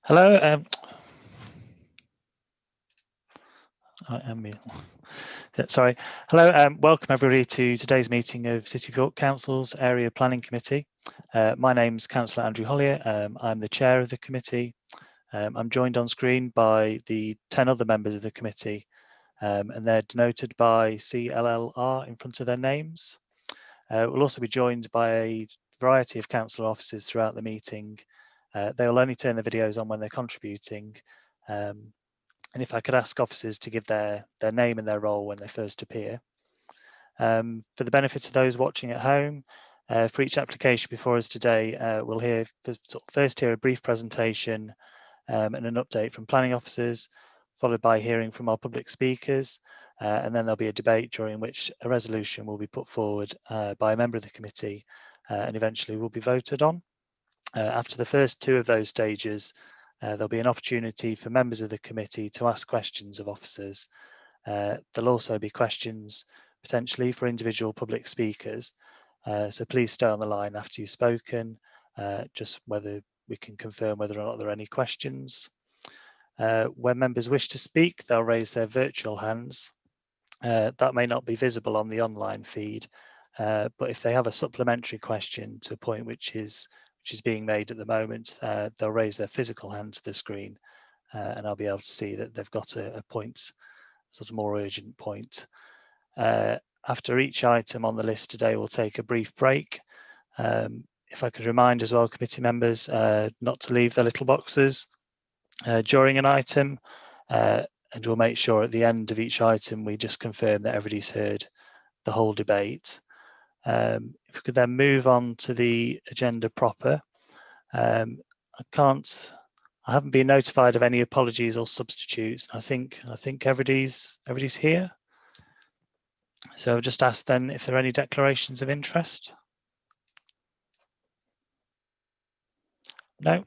Hello. Sorry. Hello. Welcome everybody to today's meeting of City of York Council's Area Planning Committee. My name's Councillor Andrew Hollier. I'm the chair of the committee. I'm joined on screen by the 10 other members of the committee, and they're denoted by CLLR in front of their names. We'll also be joined by a variety of council officers throughout the meeting. They will only turn their videos on when they're contributing. And if I could ask officers to give their name and their role when they first appear. For the benefit of those watching at home, for each application before us today, we'll first hear a brief presentation and an update from planning officers, followed by hearing from our public speakers, and then there'll be a debate during which a resolution will be put forward by a member of the committee and eventually will be voted on. After the first two of those stages, there'll be an opportunity for members of the committee to ask questions of officers. There'll also be questions potentially for individual public speakers. So please stay on the line after you've spoken, just whether we can confirm whether or not there are any questions. When members wish to speak, they'll raise their virtual hands. That may not be visible on the online feed, but if they have a supplementary question to a point which is being made at the moment, they'll raise their physical hand to the screen, and I'll be able to see that they've got a point, sort of more urgent point. After each item on the list today, we'll take a brief break. If I could remind as well, committee members, not to leave their little boxes during an item, and we'll make sure at the end of each item we just confirm that everybody's heard the whole debate. If we could then move on to the agenda proper. I haven't been notified of any apologies or substitutes. I think everybody's here. So I'll just ask then if there are any declarations of interest. No.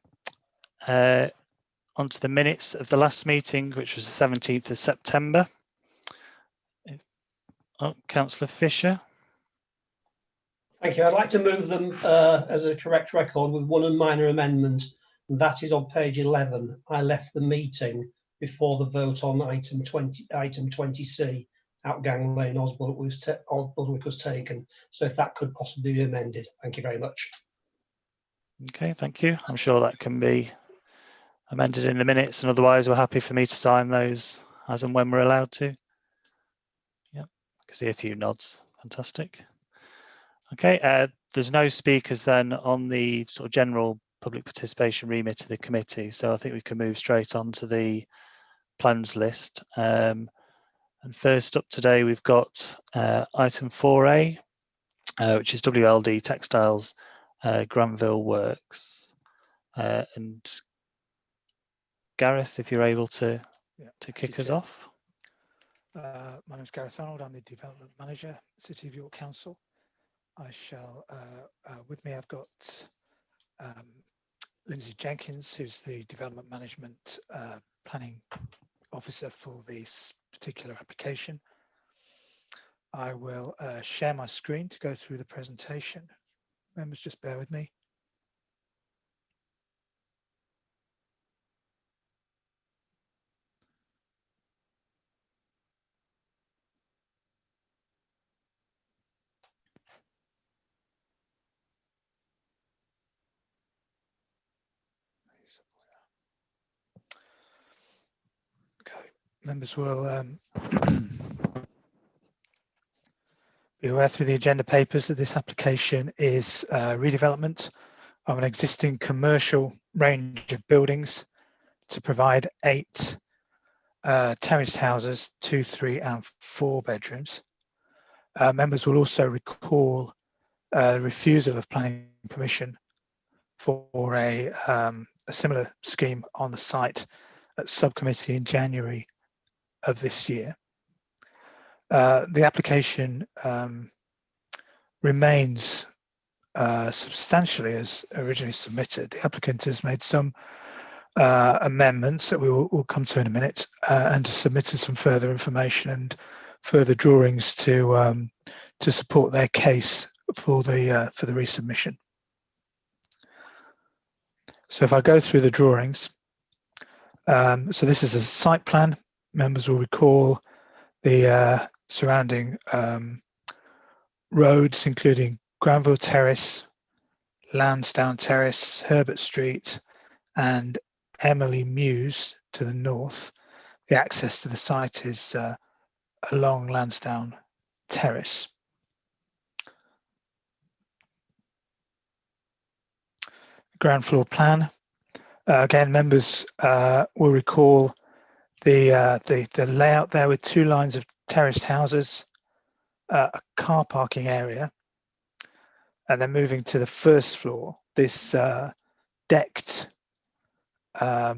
On to the minutes of the last meeting, which was the 17th of September. Councillor Fisher. Thank you. I'd like to move them as a correct record with one minor amendment, and that is on page 11. I left the meeting before the vote on item 20C, Outgang Lane, Osbaldwick was taken. So if that could possibly be amended. Thank you very much. Okay, thank you. I'm sure that can be amended in the minutes, and otherwise we're happy for me to sign those as and when we're allowed to. Yeah, I can see a few nods. Fantastic. Okay, there's no speakers then on the sort of general public participation remit of the committee, so I think we can move straight on to the plans list. And first up today, we've got item 4A, which is WLD Textiles Granville Works. And Gareth, if you're able to kick us off. My name is Gareth Arnold. I'm the Development Manager, City of York Council. I shall, with me, I've got Lindsay Jenkins, who's the Development Management Planning Officer for this particular application. I will share my screen to go through the presentation. Members, just bear with me. Okay, members will be aware through the agenda papers that this application is redevelopment of an existing commercial range of buildings to provide 8 terraced houses, 2, 3 and 4 bedrooms. Members will also recall refusal of planning permission for a similar scheme on the site at subcommittee in January of this year. The application remains substantially as originally submitted. The applicant has made some amendments that we will come to in a minute, and submitted some further information and further drawings to support their case for the resubmission. So if I go through the drawings, so this is a site plan. Members will recall the surrounding roads, including Granville Terrace, Lansdowne Terrace, Herbert Street, and Emily Mews to the north. The access to the site is along Lansdowne Terrace. Ground floor plan. Again, members will recall the layout there with two lines of terraced houses, a car parking area, and then moving to the first floor, this decked a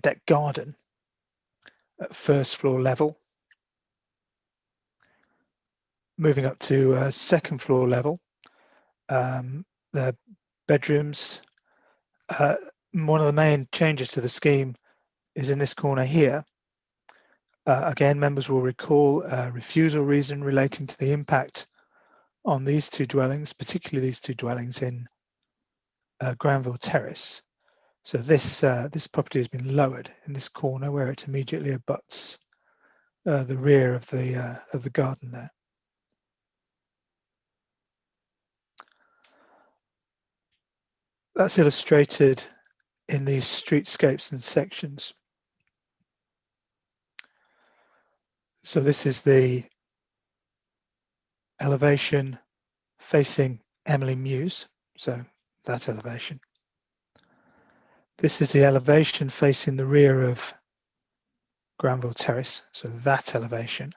decked garden at first floor level. Moving up to second floor level, the bedrooms. One of the main changes to the scheme is in this corner here. Again, members will recall a refusal reason relating to the impact on these two dwellings, particularly these two dwellings in Granville Terrace. So this property has been lowered in this corner where it immediately abuts the rear of the garden there. That's illustrated in these streetscapes and sections. So this is the elevation facing Emily Mews, so that elevation. This is the elevation facing the rear of Granville Terrace, so that elevation.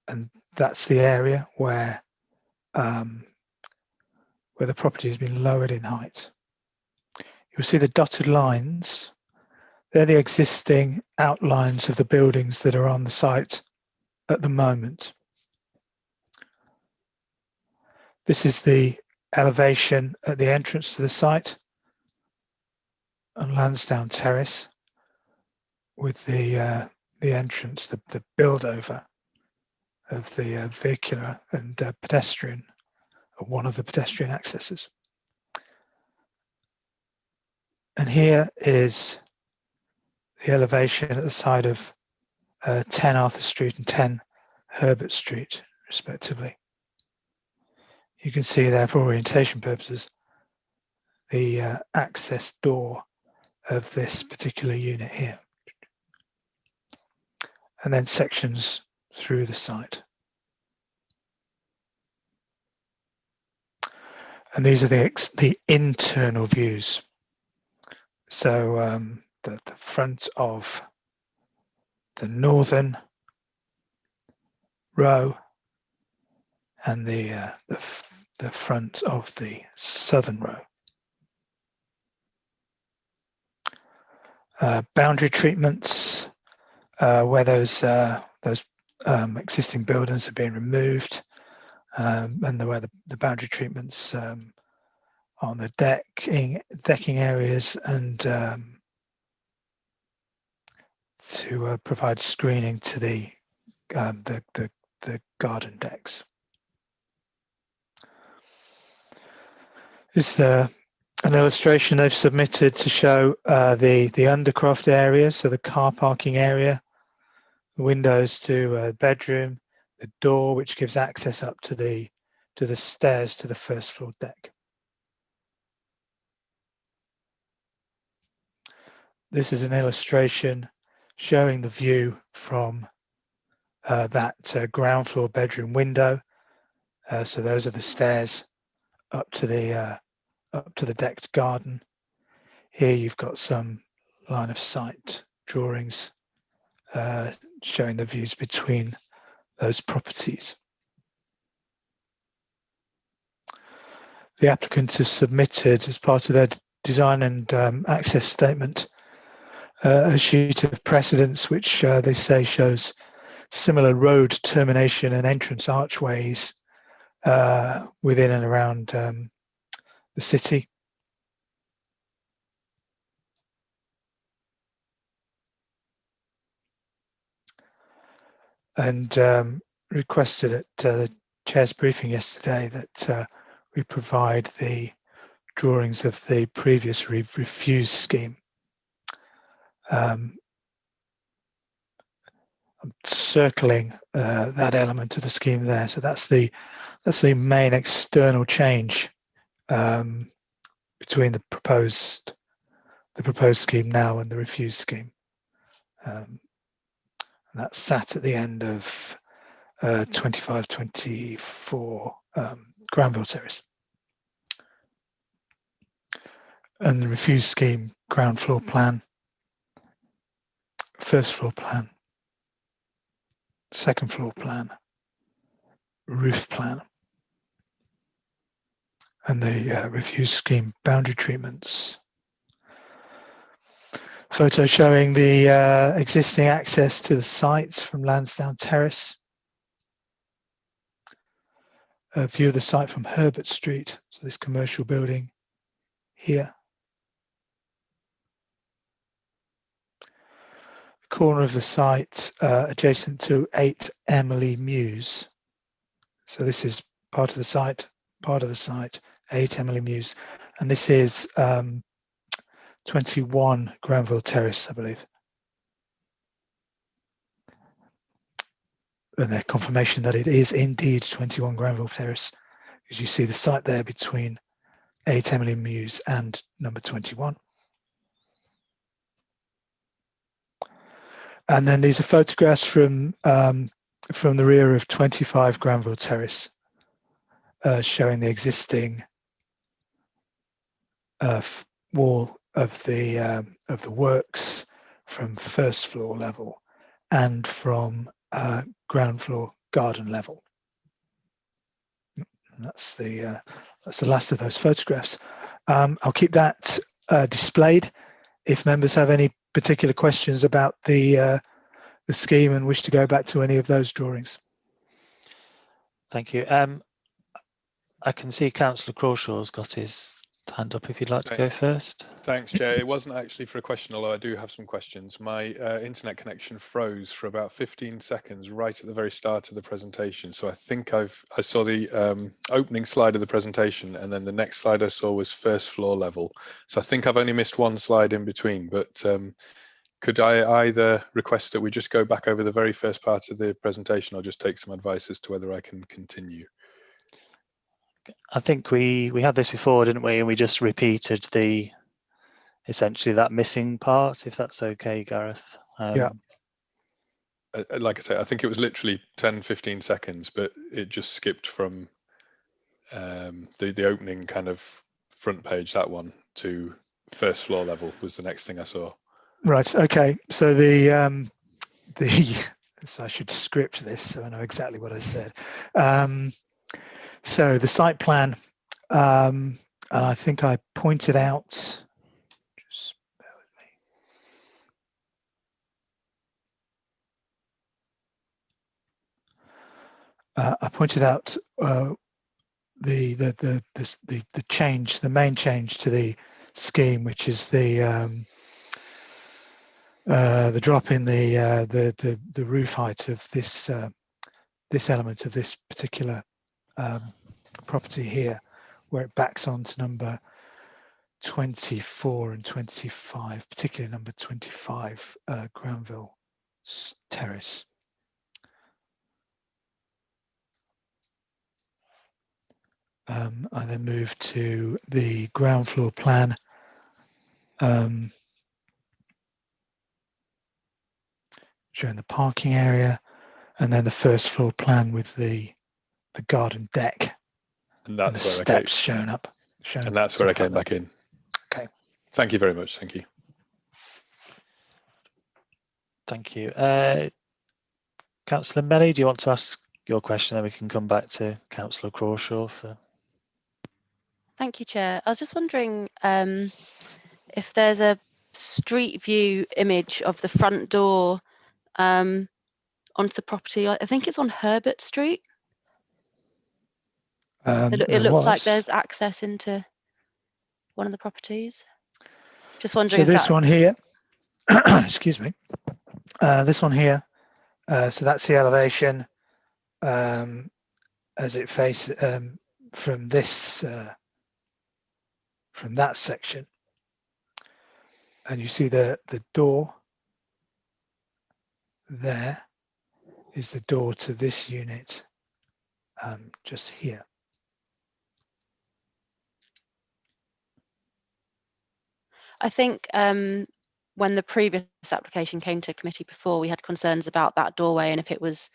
And that's the area where the property has been lowered in height. You'll see the dotted lines. They're the existing outlines of the buildings that are on the site at the moment. This is the elevation at the entrance to the site on Lansdowne Terrace with the entrance, the build over of the vehicular and pedestrian, or one of the pedestrian accesses. And here is the elevation at the side of 10 Arthur Street and 10 Herbert Street, respectively. You can see there, for orientation purposes, the access door of this particular unit here. And then sections through the site. And these are the internal views. So the front of the northern row and the front of the southern row. Boundary treatments where those existing buildings have been removed, and where the boundary treatments on the decking areas and to provide screening to the garden decks. This is an illustration they've submitted to show the undercroft area, so the car parking area, the windows to a bedroom, the door which gives access up to the stairs to the first floor deck. This is an illustration showing the view from that ground floor bedroom window. So those are the stairs up to the decked garden. Here you've got some line of sight drawings showing the views between those properties. The applicant has submitted, as part of their design and access statement, a sheet of precedence which they say shows similar road termination and entrance archways within and around the city. And requested at the chair's briefing yesterday that we provide the drawings of the previous refuse scheme. I'm circling that element of the scheme there. So that's the main external change between the proposed scheme now and the refuse scheme. And that's sat at the end of 25-24 Granville Terrace. And the refuse scheme ground floor plan, first floor plan, second floor plan, roof plan, and the refuse scheme boundary treatments. Photo showing the existing access to the sites from Lansdowne Terrace. A view of the site from Herbert Street, so this commercial building here. The corner of the site adjacent to 8 Emily Mews. So this is part of the site, 8 Emily Mews. And this is 21 Granville Terrace, I believe. And the confirmation that it is indeed 21 Granville Terrace, because you see the site there between 8 Emily Mews and number 21. And then these are photographs from the rear of 25 Granville Terrace, showing the existing wall of the works from first floor level and from ground floor garden level. And that's the last of those photographs. I'll keep that displayed. If members have any particular questions about the scheme and wish to go back to any of those drawings. Thank you. I can see Councillor Crawshaw's got his hand up if you'd like to go first. Thanks, Chair. It wasn't actually for a question, although I do have some questions. My internet connection froze for about 15 seconds right at the very start of the presentation. So I think I saw the opening slide of the presentation, and then the next slide I saw was first floor level. So I think I've only missed one slide in between, but could I either request that we just go back over the very first part of the presentation, or just take some advice as to whether I can continue? I think we had this before, didn't we? And we just repeated essentially that missing part, if that's okay, Gareth. Yeah. Like I say, I think it was literally 10-15 seconds, but it just skipped from the opening kind of front page, that one, to first floor level was the next thing I saw. Right. Okay. So so I should script this so I know exactly what I said. So the site plan, and I think I pointed out, just bear with me. I pointed out the change, the main change to the scheme, which is the drop in the roof height of this element of this particular property here, where it backs onto number 24 and 25, particularly number 25 Granville Terrace. I then move to the ground floor plan. Showing the parking area, and then the first floor plan with the garden deck. And that's and the where steps shown up. And that's where I came back in. Okay. Thank you very much. Thank you. Thank you. Councillor Melly, do you want to ask your question? Then we can come back to Councillor Crawshaw. Thank you, Chair. I was just wondering if there's a street view image of the front door onto the property. I think it's on Herbert Street. It looks like there's access into one of the properties. Just wondering. So this one here, excuse me, this one here. So that's the elevation as it faces from this from that section. And you see the door there is the door to this unit just here. I think when the previous application came to committee before, we had concerns about that doorway and if it was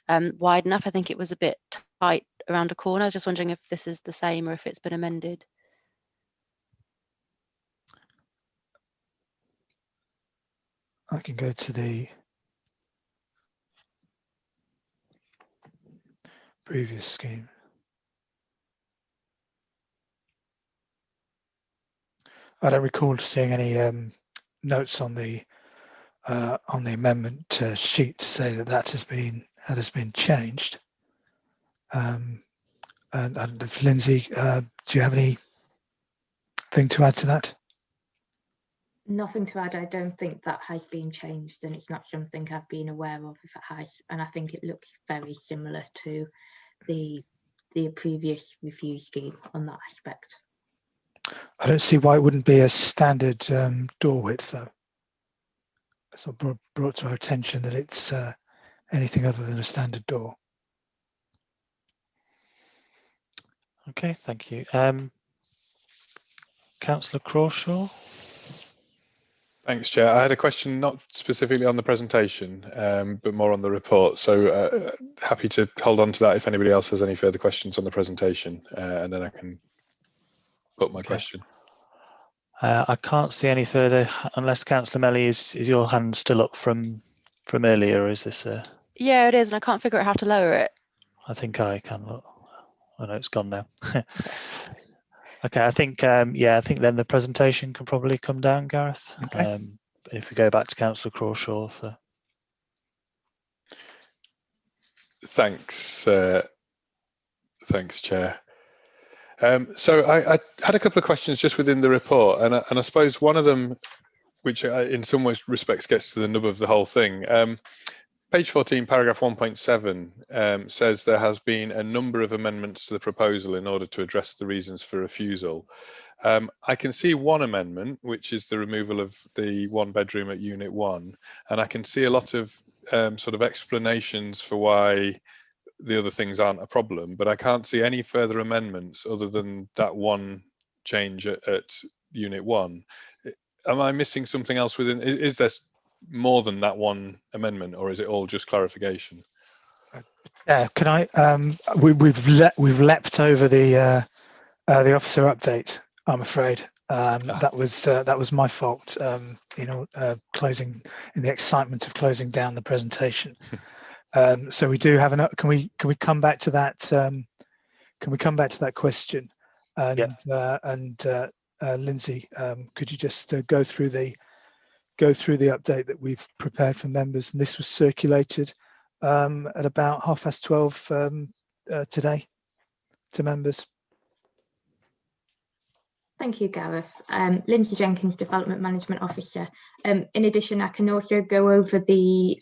wide enough. I think it was a bit tight around a corner. I was just wondering if this is the same or if it's been amended. I can go to the previous scheme. I don't recall seeing any notes on the amendment sheet to say that that has been changed. And if Lindsay, do you have anything to add to that? Nothing to add. I don't think that has been changed, and it's not something I've been aware of if it has. And I think it looks very similar to the previous review scheme on that aspect. I don't see why it wouldn't be a standard door width, though. It's not brought to our attention that it's anything other than a standard door. Okay, thank you. Councillor Crawshaw. Thanks, Chair. I had a question not specifically on the presentation, but more on the report. So happy to hold on to that if anybody else has any further questions on the presentation, and then I can put my question. I can't see any further unless Councillor Melly, is your hand still up from earlier, or is this a... Yeah, it is, and I can't figure out how to lower it. I think I can look. Oh no, it's gone now. Okay, I think yeah, I think then the presentation can probably come down, Gareth. Okay. But if we go back to Councillor Crawshaw for... Thanks, thanks, Chair. So I had a couple of questions just within the report, and I suppose one of them, which in some ways respects gets to the nub of the whole thing. Page 14, paragraph 1.7 says there has been a number of amendments to the proposal in order to address the reasons for refusal. I can see one amendment, which is the removal of the 1 bedroom at Unit 1, and I can see a lot of sort of explanations for why the other things aren't a problem, but I can't see any further amendments other than that one change at Unit 1. Am I missing something else within? Is there more than that one amendment, or is it all just clarification? Yeah, can I? We've leapt over the officer update, I'm afraid. That was my fault. Closing in the excitement of closing down the presentation. So we do have an. Can we come back to that? Can we come back to that question? And Lindsay, could you just go through the update that we've prepared for members? And this was circulated at about 12:30 today to members. Thank you, Gareth. Lindsay Jenkins, Development Management Officer. In addition, I can also go over the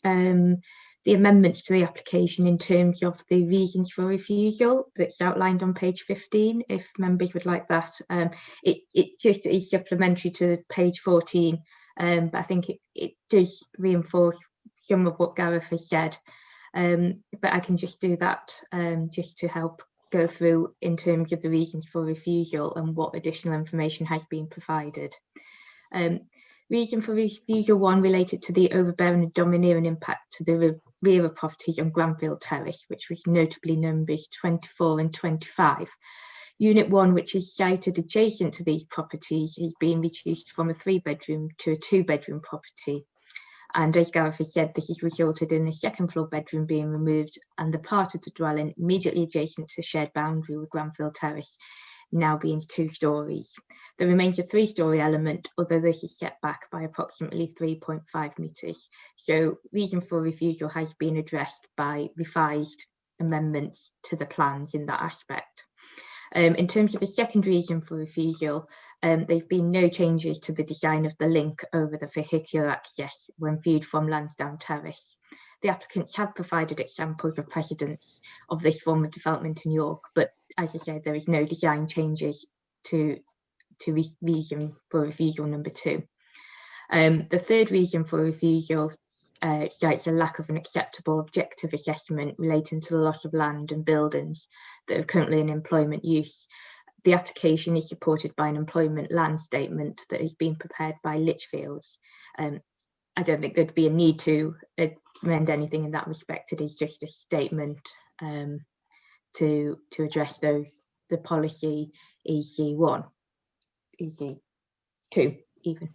amendments to the application in terms of the reasons for refusal that's outlined on page 15, if members would like that. It just is supplementary to page 14, but I think it does reinforce some of what Gareth has said. But I can just do that just to help go through in terms of the reasons for refusal and what additional information has been provided. Reason for refusal 1 related to the overbearing and domineering impact to the rear of properties on Granville Terrace, which was notably numbers 24 and 25. Unit 1, which is sited adjacent to these properties, is being reduced from a 3-bedroom to a 2-bedroom property. And as Gareth has said, this has resulted in a 2nd floor bedroom being removed and the part of the dwelling immediately adjacent to the shared boundary with Granville Terrace now being 2 stories. There remains a 3-story element, although this is set back by approximately 3.5 metres. So reason for refusal has been addressed by revised amendments to the plans in that aspect. In terms of the second reason for refusal, there have been no changes to the design of the link over the vehicular access when viewed from Lansdowne Terrace. The applicants have provided examples of precedents of this form of development in York, but as I said, there is no design changes to reason for refusal number 2. The third reason for refusal cites a lack of an acceptable objective assessment relating to the loss of land and buildings that are currently in employment use. The application is supported by an employment land statement that has been prepared by Litchfields. I don't think there'd be a need to amend anything in that respect. It is just a statement to address the policy EC1, EC2 even.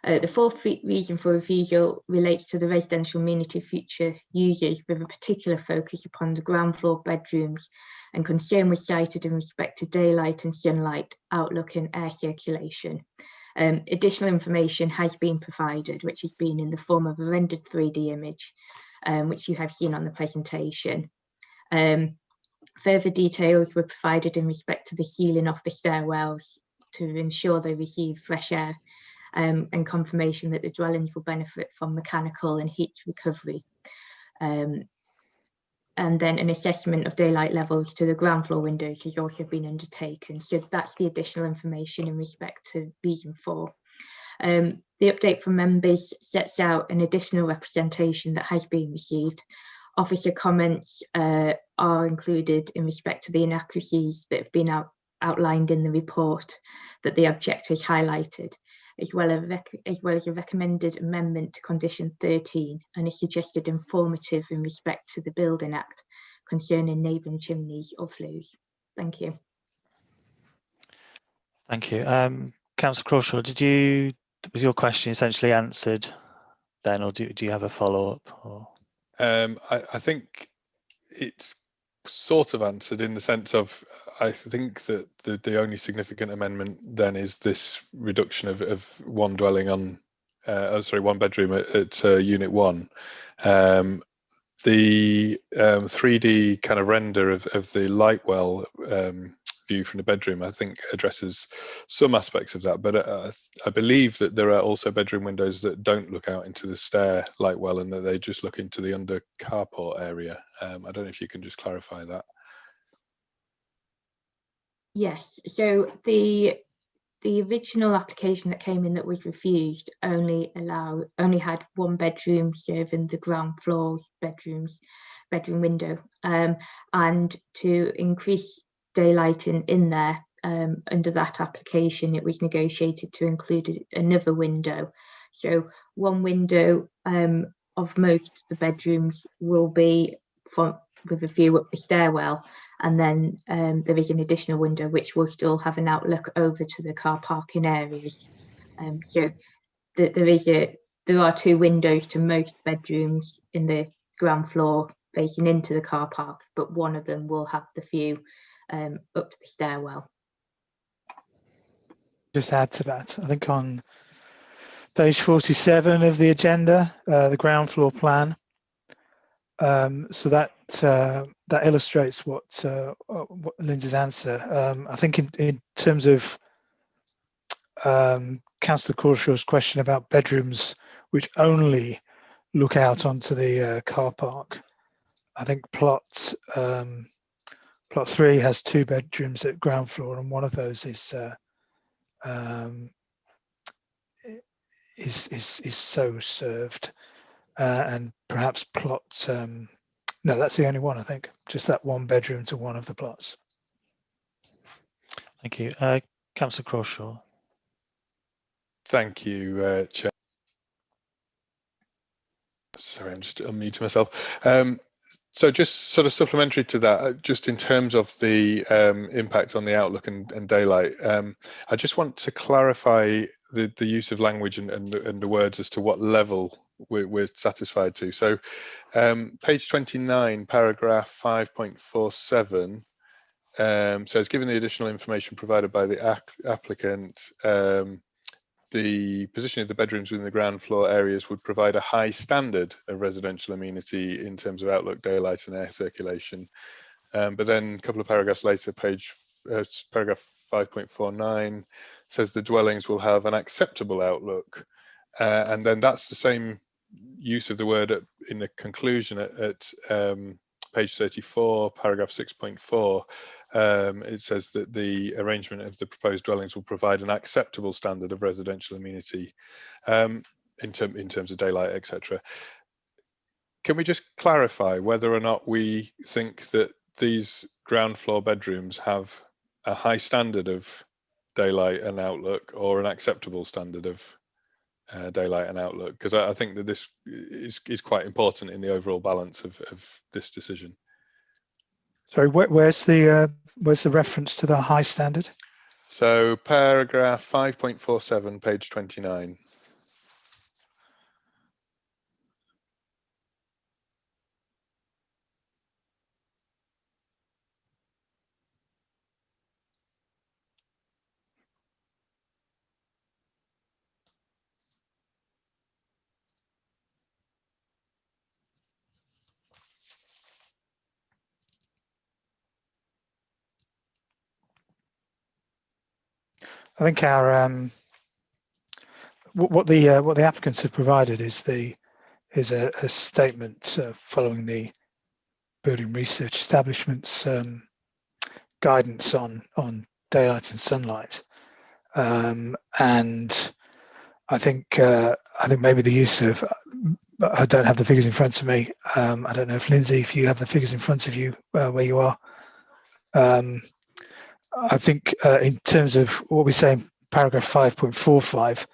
The fourth reason for refusal relates to the residential amenity future users, with a particular focus upon the ground floor bedrooms, and concern was cited in respect to daylight and sunlight, outlook and air circulation. Additional information has been provided, which has been in the form of a rendered 3D image, which you have seen on the presentation. Further details were provided in respect to the sealing of the stairwells to ensure they receive fresh air, and confirmation that the dwellings will benefit from mechanical and heat recovery. And then an assessment of daylight levels to the ground floor windows has also been undertaken. So that's the additional information in respect to reason 4. The update from members sets out an additional representation that has been received. Officer comments are included in respect to the inaccuracies that have been outlined in the report that the objector has highlighted, as well as a recommended amendment to condition 13 and a suggested informative in respect to the Building Act concerning neighbouring chimneys or flues. Thank you. Thank you. Councillor Crawshaw, was your question essentially answered then, or do you have a follow-up? Or? I think it's sort of answered in the sense of, I think that the only significant amendment then is this reduction of one dwelling on, one bedroom at Unit 1. The 3D kind of render of the light well view from the bedroom, I think, addresses some aspects of that, but I believe that there are also bedroom windows that don't look out into the stair light well, and that they just look into the under carport area. I don't know if you can just clarify that. Yes, so the original application that came in that was refused only had one bedroom serving the ground floor bedroom window, and to increase daylighting in there, under that application it was negotiated to include another window. So one window of most of the bedrooms will be with a view up the stairwell, and then there is an additional window which will still have an outlook over to the car parking areas. So there are 2 windows to most bedrooms in the ground floor facing into the car park, but one of them will have the view up to the stairwell. Just add to that, I think on page 47 of the agenda, the ground floor plan. So that illustrates what Linda's answer. I think in terms of Councillor Crawshaw's question about bedrooms which only look out onto the car park, I think plot 3 has 2 bedrooms at ground floor, and one of those is so served, and perhaps plot no, that's the only one, I think, just that 1 bedroom to one of the plots. Thank you. Councillor Crawshaw. Thank you, Chair. Sorry, I'm just unmuting myself. So just sort of supplementary to that, just in terms of the impact on the outlook and daylight, I just want to clarify the use of language and the words as to what level we're satisfied to. So page 29, paragraph 5.47 says, given the additional information provided by the applicant, the position of the bedrooms within the ground floor areas would provide a high standard of residential amenity in terms of outlook, daylight and air circulation. But then a couple of paragraphs later, paragraph 5.49 says the dwellings will have an acceptable outlook. And then that's the same use of the word in the conclusion at page 34, paragraph 6.4. it says that the arrangement of the proposed dwellings will provide an acceptable standard of residential amenity in terms of daylight, etc. Can we just clarify whether or not we think that these ground floor bedrooms have a high standard of daylight and outlook, or an acceptable standard of daylight and outlook? Because I think that this is quite important in the overall balance of this decision. Sorry, where's the reference to the high standard? So paragraph 5.47, page 29. I think our what the applicants have provided is a statement following the building research establishment's guidance on daylight and sunlight, and I think maybe the use of, I don't have the figures in front of me. I don't know if Lindsay, if you have the figures in front of you where you are. I think in terms of what we say in paragraph 5.45,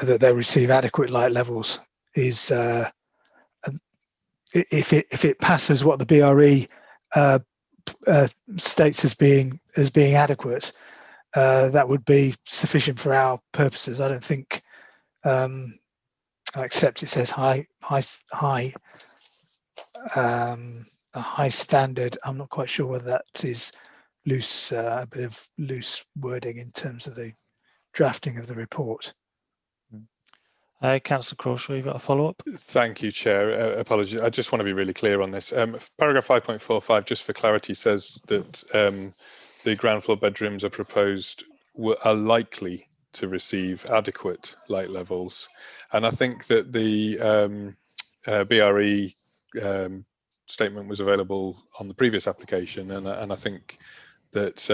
that they receive adequate light levels is if it passes what the BRE states as being adequate, that would be sufficient for our purposes. I don't think, except it says a high standard. I'm not quite sure whether that is loose, a bit of loose wording in terms of the drafting of the report. Councillor Crawshaw, you've got a follow-up? Thank you, Chair. Apologies. I just want to be really clear on this. Paragraph 5.45, just for clarity, says that the ground floor bedrooms are proposed are likely to receive adequate light levels. And I think that the BRE statement was available on the previous application, and I think that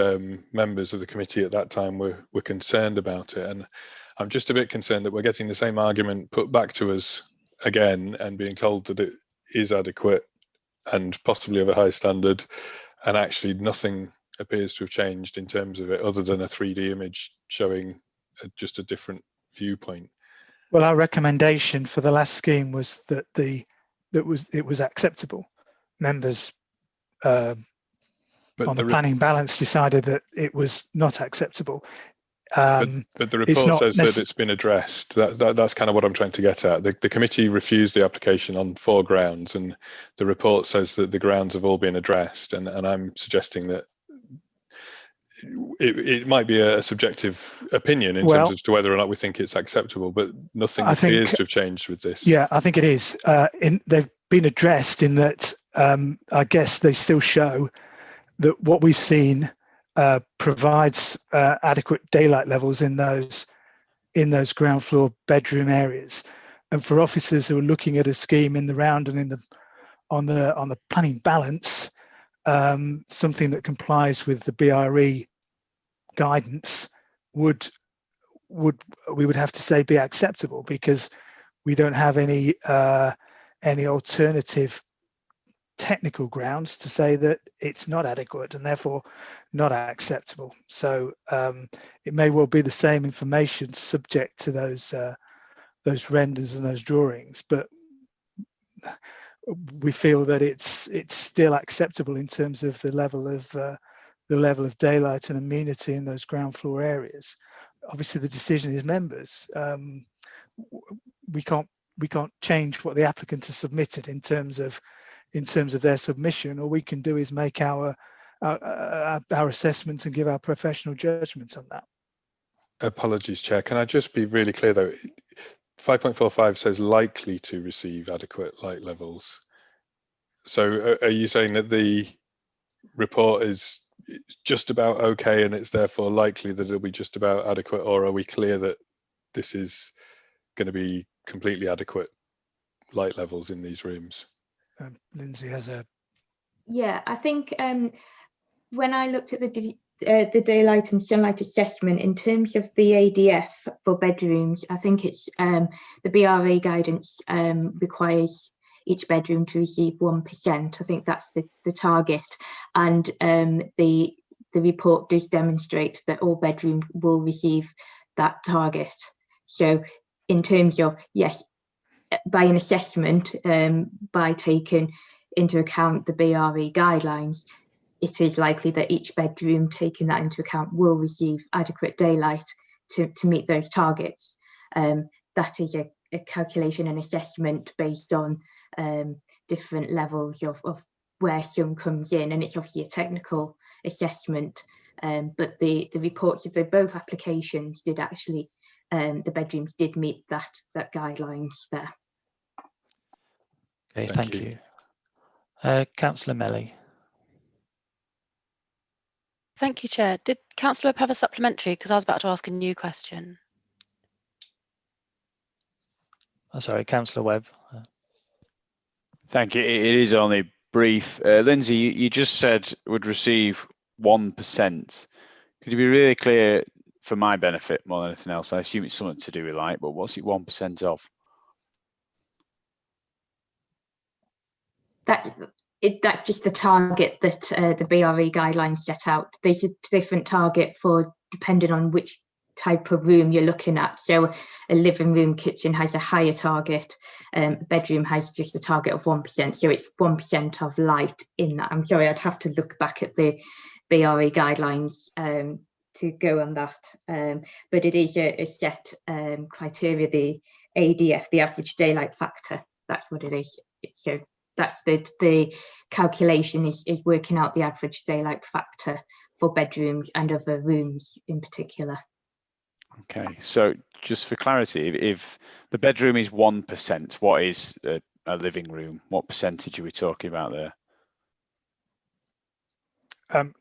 members of the committee at that time were concerned about it. And I'm just a bit concerned that we're getting the same argument put back to us again and being told that it is adequate and possibly of a high standard, and actually nothing appears to have changed in terms of it other than a 3D image showing just a different viewpoint. Well, our recommendation for the last scheme was that it was acceptable. Members on the planning balance decided that it was not acceptable. But the report says that it's been addressed. That's kind of what I'm trying to get at. The committee refused the application on 4 grounds, and the report says that the grounds have all been addressed. And I'm suggesting that it might be a subjective opinion in terms as to whether or not we think it's acceptable, but nothing appears to have changed with this. Yeah, I think it is. They've been addressed in that I guess they still show that what we've seen provides adequate daylight levels in those ground floor bedroom areas. And for officers who are looking at a scheme in the round and on the planning balance, something that complies with the BRE guidance we would have to say be acceptable, because we don't have any alternative technical grounds to say that it's not adequate and therefore not acceptable. So it may well be the same information subject to those renders and those drawings, but we feel that it's still acceptable in terms of the level of daylight and amenity in those ground floor areas. Obviously, the decision is members. We can't change what the applicant has submitted in terms of their submission. All we can do is make our assessment and give our professional judgment on that. Apologies, Chair. Can I just be really clear though? 5.45 says likely to receive adequate light levels. So are you saying that the report is just about okay and it's therefore likely that it'll be just about adequate, or are we clear that this is going to be completely adequate light levels in these rooms? Lindsay has a Yeah, I think when I looked at the daylight and sunlight assessment in terms of the ADF for bedrooms, I think it's the BRA guidance requires each bedroom to receive 1%. I think that's the target, and the report does demonstrate that all bedrooms will receive that target. So in terms of, yes, by an assessment, by taking into account the BRE guidelines, it is likely that each bedroom, taking that into account, will receive adequate daylight to meet those targets. That is a calculation and assessment based on different levels of where sun comes in, and it's obviously a technical assessment. But the reports of both applications did actually, the bedrooms did meet that guidelines there. Okay, thank you. Councillor Melly. Thank you, Chair. Did Councillor Webb have a supplementary? Because I was about to ask a new question. Oh, sorry, Councillor Webb. Thank you. It is only brief. Lindsay, you just said would receive 1%. Could you be really clear for my benefit more than anything else? I assume it's something to do with light, but what's it 1% of? That's just the target that the BRE guidelines set out. There's a different target for depending on which type of room you're looking at. So a living room kitchen has a higher target, bedroom has just a target of 1%. So it's 1% of light in that. I'm sorry, I'd have to look back at the BRE guidelines to go on that. But it is a set criteria, the ADF, the average daylight factor. That's what it is. So that's the calculation is working out the average daylight factor for bedrooms and other rooms in particular. Okay, so just for clarity, if the bedroom is 1%, what is a living room? What percentage are we talking about there?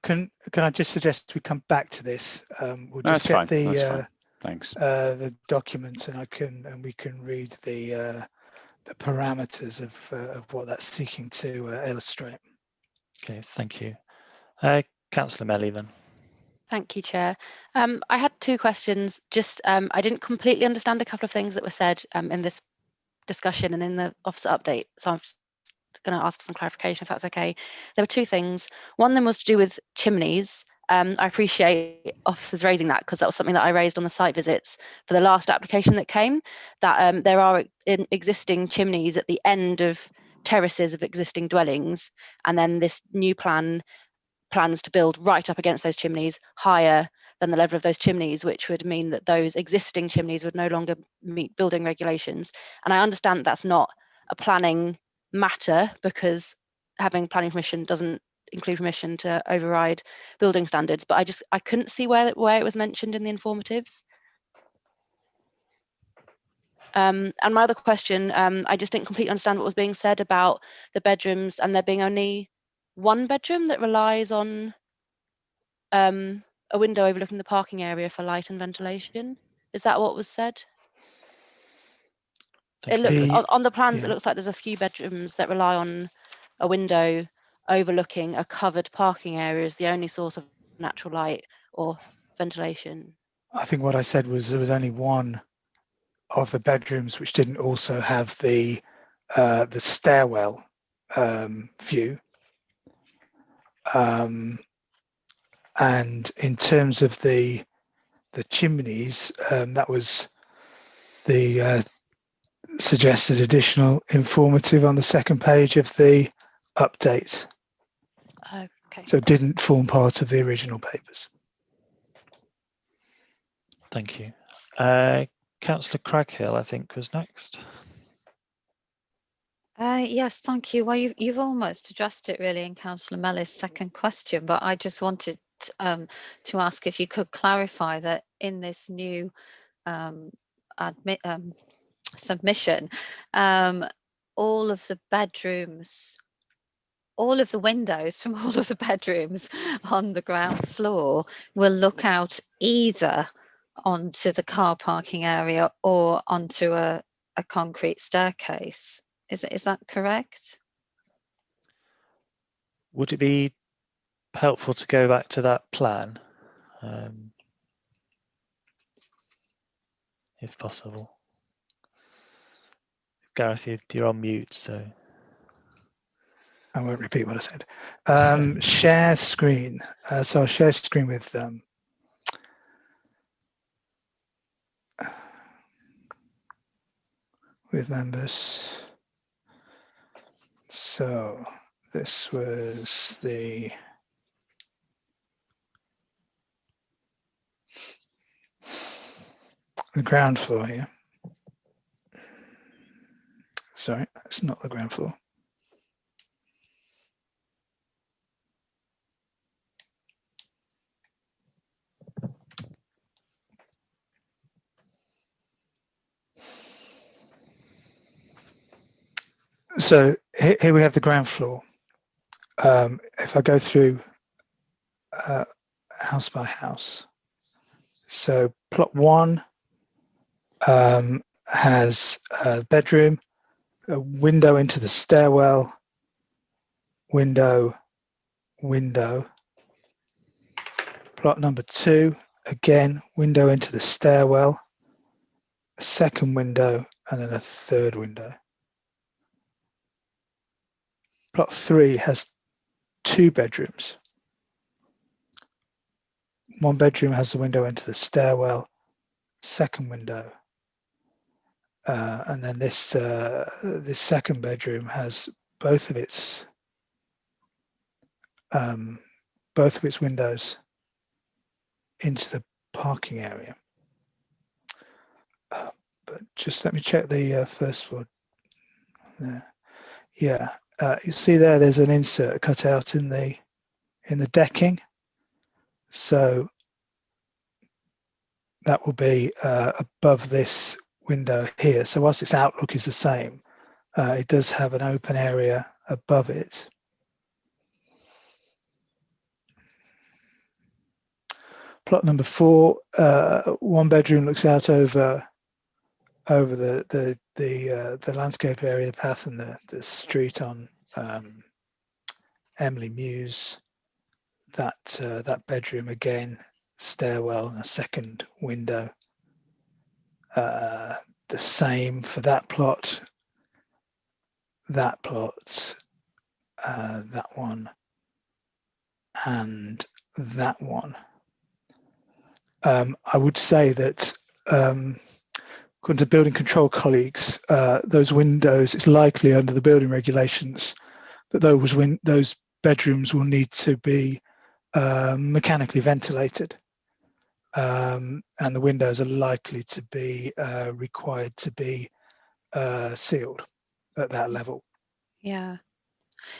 Can I just suggest we come back to this? We'll That's just get fine. Thanks. the document, and we can read the parameters of what that's seeking to illustrate. Okay, thank you. Councillor Melly then. Thank you, Chair. I had two questions. Just I didn't completely understand a couple of things that were said in this discussion and in the officer update. So I'm just going to ask some clarification if that's okay. There were two things. One of them was to do with chimneys. I appreciate officers raising that because that was something that I raised on the site visits for the last application that came, that there are existing chimneys at the end of terraces of existing dwellings, and then this new plans to build right up against those chimneys higher than the level of those chimneys, which would mean that those existing chimneys would no longer meet building regulations. And I understand that that's not a planning matter because having planning permission doesn't include permission to override building standards, but I couldn't see where it was mentioned in the informatives. And my other question, I just didn't completely understand what was being said about the bedrooms and there being only one bedroom that relies on a window overlooking the parking area for light and ventilation. Is that what was said? It looks on the plans, yeah. It looks like there's a few bedrooms that rely on a window overlooking a covered parking area as the only source of natural light or ventilation. I think what I said was there was only one of the bedrooms which didn't also have the stairwell view. And in terms of the chimneys, that was the suggested additional informative on the second page of the update. Okay. So it didn't form part of the original papers. Thank you. Councillor Craghill, I think, was next. Yes, thank you. Well, you've almost addressed it really in Councillor Melly's second question, but I just wanted to ask if you could clarify that in this new submission, all of the bedrooms, all of the windows from all of the bedrooms on the ground floor will look out either onto the car parking area or onto a concrete staircase. Is that correct? would it be helpful to go back to that plan, if possible? Gareth, you're on mute, so. I won't repeat what I said. Share screen. So I'll share screen with members. So this was the ground floor here. Sorry, that's not the ground floor. So here we have the ground floor. If I go through house by house, so plot 1 has a bedroom, a window into the stairwell, window. Plot number 2, again, window into the stairwell, a second window, and then a third window. Plot 3 has 2 bedrooms. One bedroom has the window into the stairwell, second window, and then this second bedroom has both of its windows into the parking area. But just let me check the first floor. There. Yeah, you see there's an insert cut out in the decking. So that will be above this window here. So whilst its outlook is the same, it does have an open area above it. Plot number 4, one bedroom looks out over the landscape area, the path, and the street on Emily Muse. That bedroom again, stairwell and a second window. The same for that plot, that one, and that one. I would say that according to building control colleagues, those windows, it's likely under the building regulations that those bedrooms will need to be mechanically ventilated, and the windows are likely to be required to be sealed at that level. Yeah.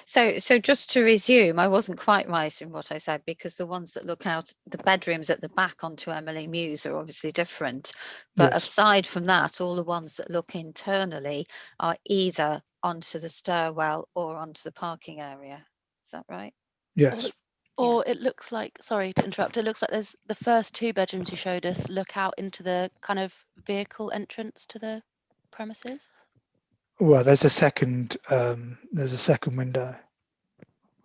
So just to resume, I wasn't quite right in what I said, because the ones that look out, the bedrooms at the back onto Emily Muse are obviously different. But Yes. aside from that, all the ones that look internally are either onto the stairwell or onto the parking area. Is that right? Yes. Or it looks like, sorry to interrupt, it looks like there's the first 2 bedrooms you showed us look out into the kind of vehicle entrance to the premises. Well, there's a second window,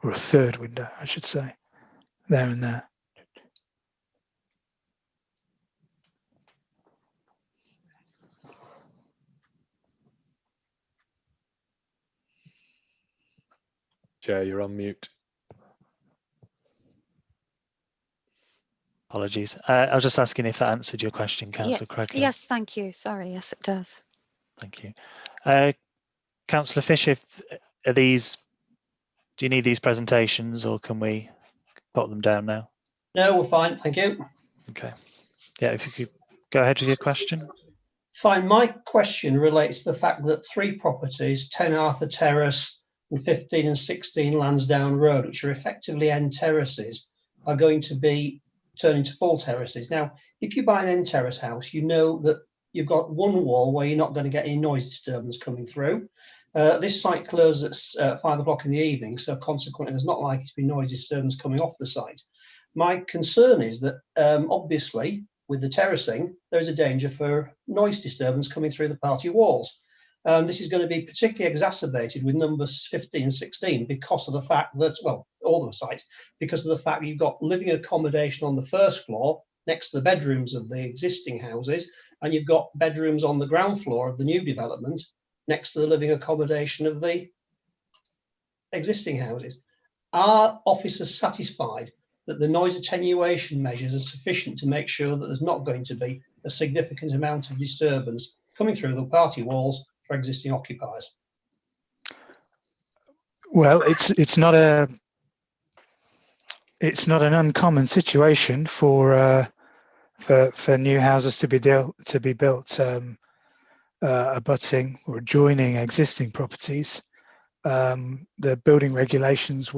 or a third window, I should say, there and there. Chair, you're on mute. Apologies. I was just asking if that answered your question, Councillor Craig. Yes, thank you. Sorry, yes, it does. Thank you. Councillor Fisher, do you need these presentations, or can we put them down now? No, we're fine, thank you. Okay. Yeah, if you could go ahead with your question. Fine. My question relates to the fact that 3 properties, 10 Arthur Terrace and 15 and 16 Lansdowne Road, which are effectively end terraces, are going to be turned into full terraces. Now, if you buy an end terrace house, you know that you've got one wall where you're not going to get any noise disturbance coming through. This site closes at 5 o'clock in the evening, so consequently there's not likely to be noise disturbance coming off the site. My concern is that obviously with the terracing, there's a danger for noise disturbance coming through the party walls. This is going to be particularly exacerbated with numbers 15 and 16 because of the fact that, well, all the sites, because of the fact that you've got living accommodation on the first floor next to the bedrooms of the existing houses, and you've got bedrooms on the ground floor of the new development next to the living accommodation of the existing houses. Are officers satisfied that the noise attenuation measures are sufficient to make sure that there's not going to be a significant amount of disturbance coming through the party walls for existing occupiers? Well, it's not an uncommon situation for new houses to be built abutting or adjoining existing properties. The building regulations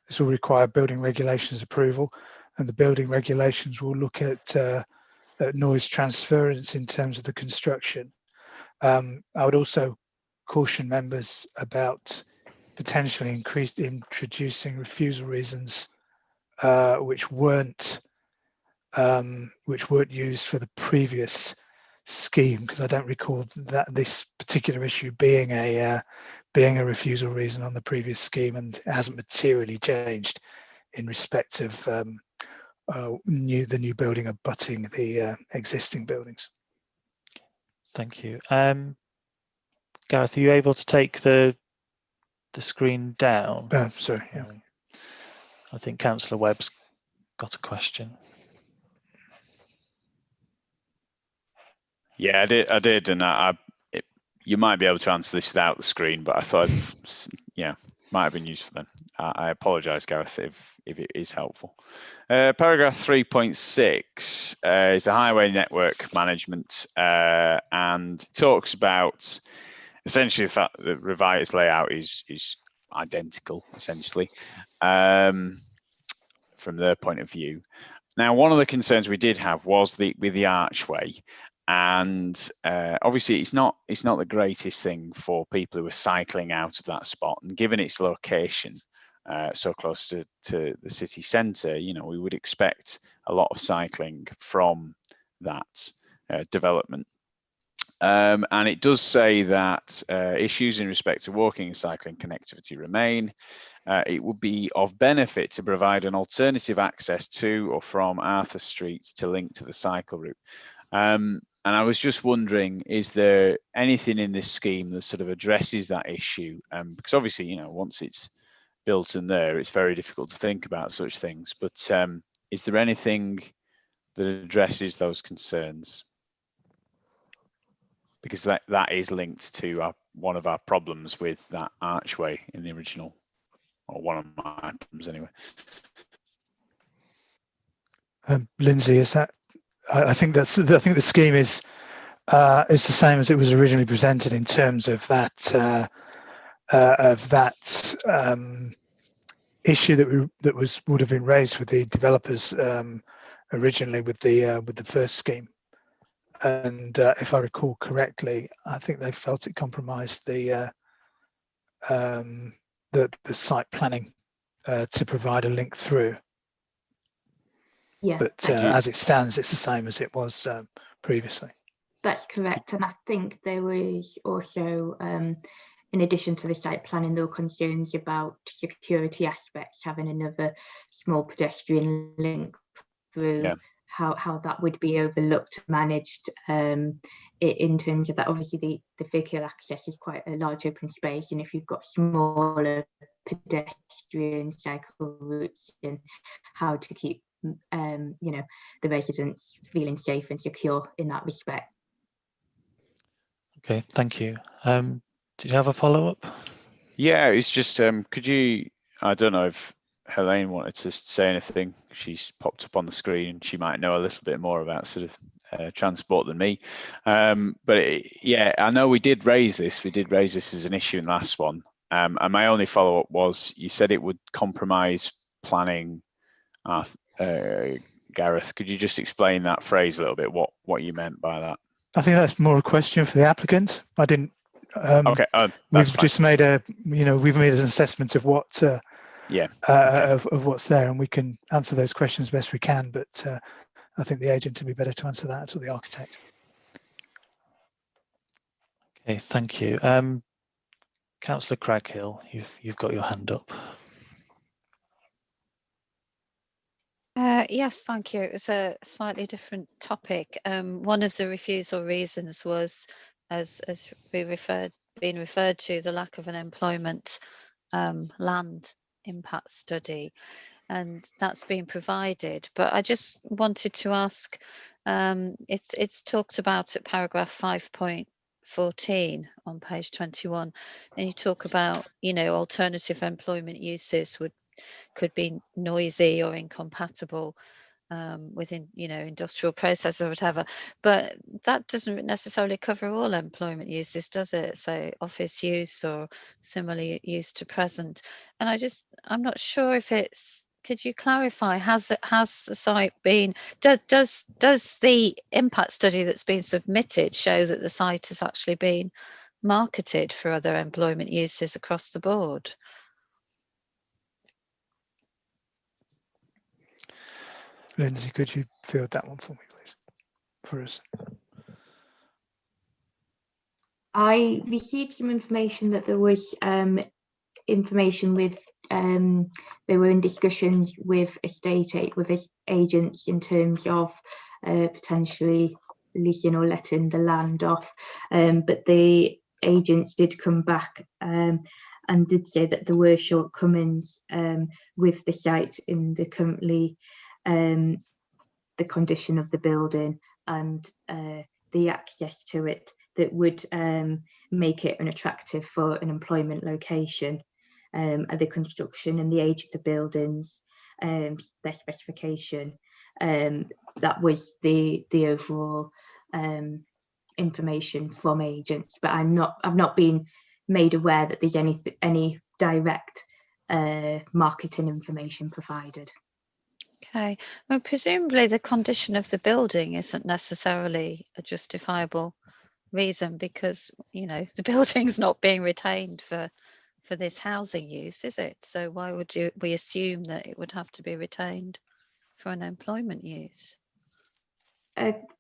this will require building regulations approval, and the building regulations will look at noise transference in terms of the construction. I would also caution members about potentially introducing refusal reasons which weren't used for the previous scheme, because I don't recall that this particular issue being a refusal reason on the previous scheme, and it hasn't materially changed in respect of the new building abutting the existing buildings. Thank you. Gareth, are you able to take the screen down? Sorry. Yeah. I think Councillor Webb's got a question. Yeah, I did, and you might be able to answer this without the screen, but I thought, might have been useful then. I apologise, Gareth, if it is helpful. Paragraph 3.6 is the highway network management, and talks about essentially the fact that revised layout is identical, essentially, from their point of view. Now, one of the concerns we did have was with the archway. And obviously it's not the greatest thing for people who are cycling out of that spot, and given its location so close to the city centre, we would expect a lot of cycling from that development. And it does say that issues in respect to walking and cycling connectivity remain. It would be of benefit to provide an alternative access to or from Arthur Street to link to the cycle route. And I was just wondering, is there anything in this scheme that sort of addresses that issue? Because obviously, once it's built in there, it's very difficult to think about such things. But is there anything that addresses those concerns? Because that is linked to one of our problems with that archway in the original, or one of my problems anyway. Lindsay, is that? I think the scheme is the same as it was originally presented in terms of that issue that would have been raised with the developers originally with the first scheme. And if I recall correctly, I think they felt it compromised the site planning to provide a link through. Yeah, but as it stands, it's the same as it was previously. That's correct. And I think there was also, in addition to the site planning, there were concerns about security aspects, having another small pedestrian link through. Yeah. How that would be overlooked, managed in terms of that. Obviously, the vehicle access is quite a large open space, and if you've got smaller pedestrian cycle routes, and how to keep the residents feeling safe and secure in that respect. Okay, thank you. Did you have a follow-up? Yeah, it's just could you? I don't know if Helene wanted to say anything. She's popped up on the screen, and she might know a little bit more about sort of transport than me. But I know we did raise this. We did raise this as an issue in the last one. And my only follow-up was, you said it would compromise planning. Gareth, could you just explain that phrase a little bit? What you meant by that? I think that's more a question for the applicant. I didn't. Okay, we've fine. Just made we've made an assessment of what. Of what's there, and we can answer those questions best we can, but I think the agent would be better to answer that, or the architect. Okay, thank you. Councillor Craghill, you've got your hand up. Yes, thank you. It's a slightly different topic. One of the refusal reasons was, as being referred to, the lack of an employment land impact study, and that's been provided. But I just wanted to ask, it's talked about at paragraph 5.14 on page 21, and you talk about, alternative employment uses could be noisy or incompatible within, industrial process or whatever. But that doesn't necessarily cover all employment uses, does it? So office use or similar use to present. And I'm not sure if it's. Could you clarify? Has the site been? Does the impact study that's been submitted show that the site has actually been marketed for other employment uses across the board? Lindsay, could you field that one for me, please, for us? I received some information that there was information with they were in discussions with agents in terms of potentially leasing or letting the land off, but the agents did come back and did say that there were shortcomings with the site in the currently the condition of the building and the access to it that would make it unattractive for an employment location, and the construction and the age of the buildings, their specification. That was the overall information from agents, but I've not been made aware that there's any direct marketing information provided. Okay, well, presumably the condition of the building isn't necessarily a justifiable reason, because the building's not being retained for this housing use, is it? So why would we assume that it would have to be retained for an employment use?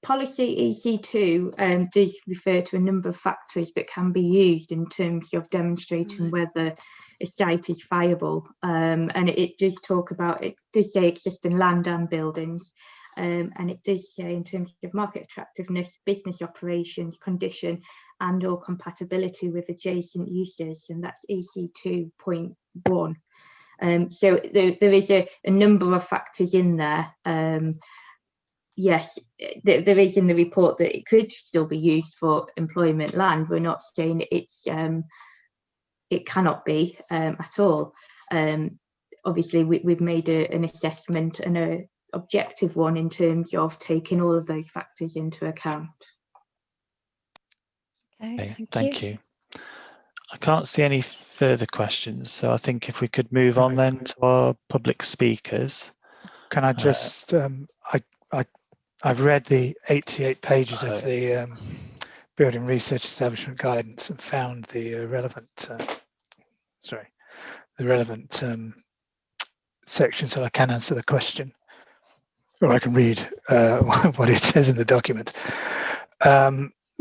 Policy EC2 does refer to a number of factors that can be used in terms of demonstrating whether a site is viable, and it does talk about, it does say existing land and buildings, and it does say in terms of market attractiveness, business operations, condition and or compatibility with adjacent uses, and that's EC2.1. So there is a number of factors in there. Yes, there is in the report that it could still be used for employment land. We're not saying it cannot be at all. Obviously, we've made an assessment and an objective one in terms of taking all of those factors into account. Okay, thank you. I can't see any further questions, so I think if we could move on then to our public speakers. Can I just, I've read the 88 pages of the Building Research Establishment Guidance and found the relevant, section, so I can answer the question, or I can read what it says in the document.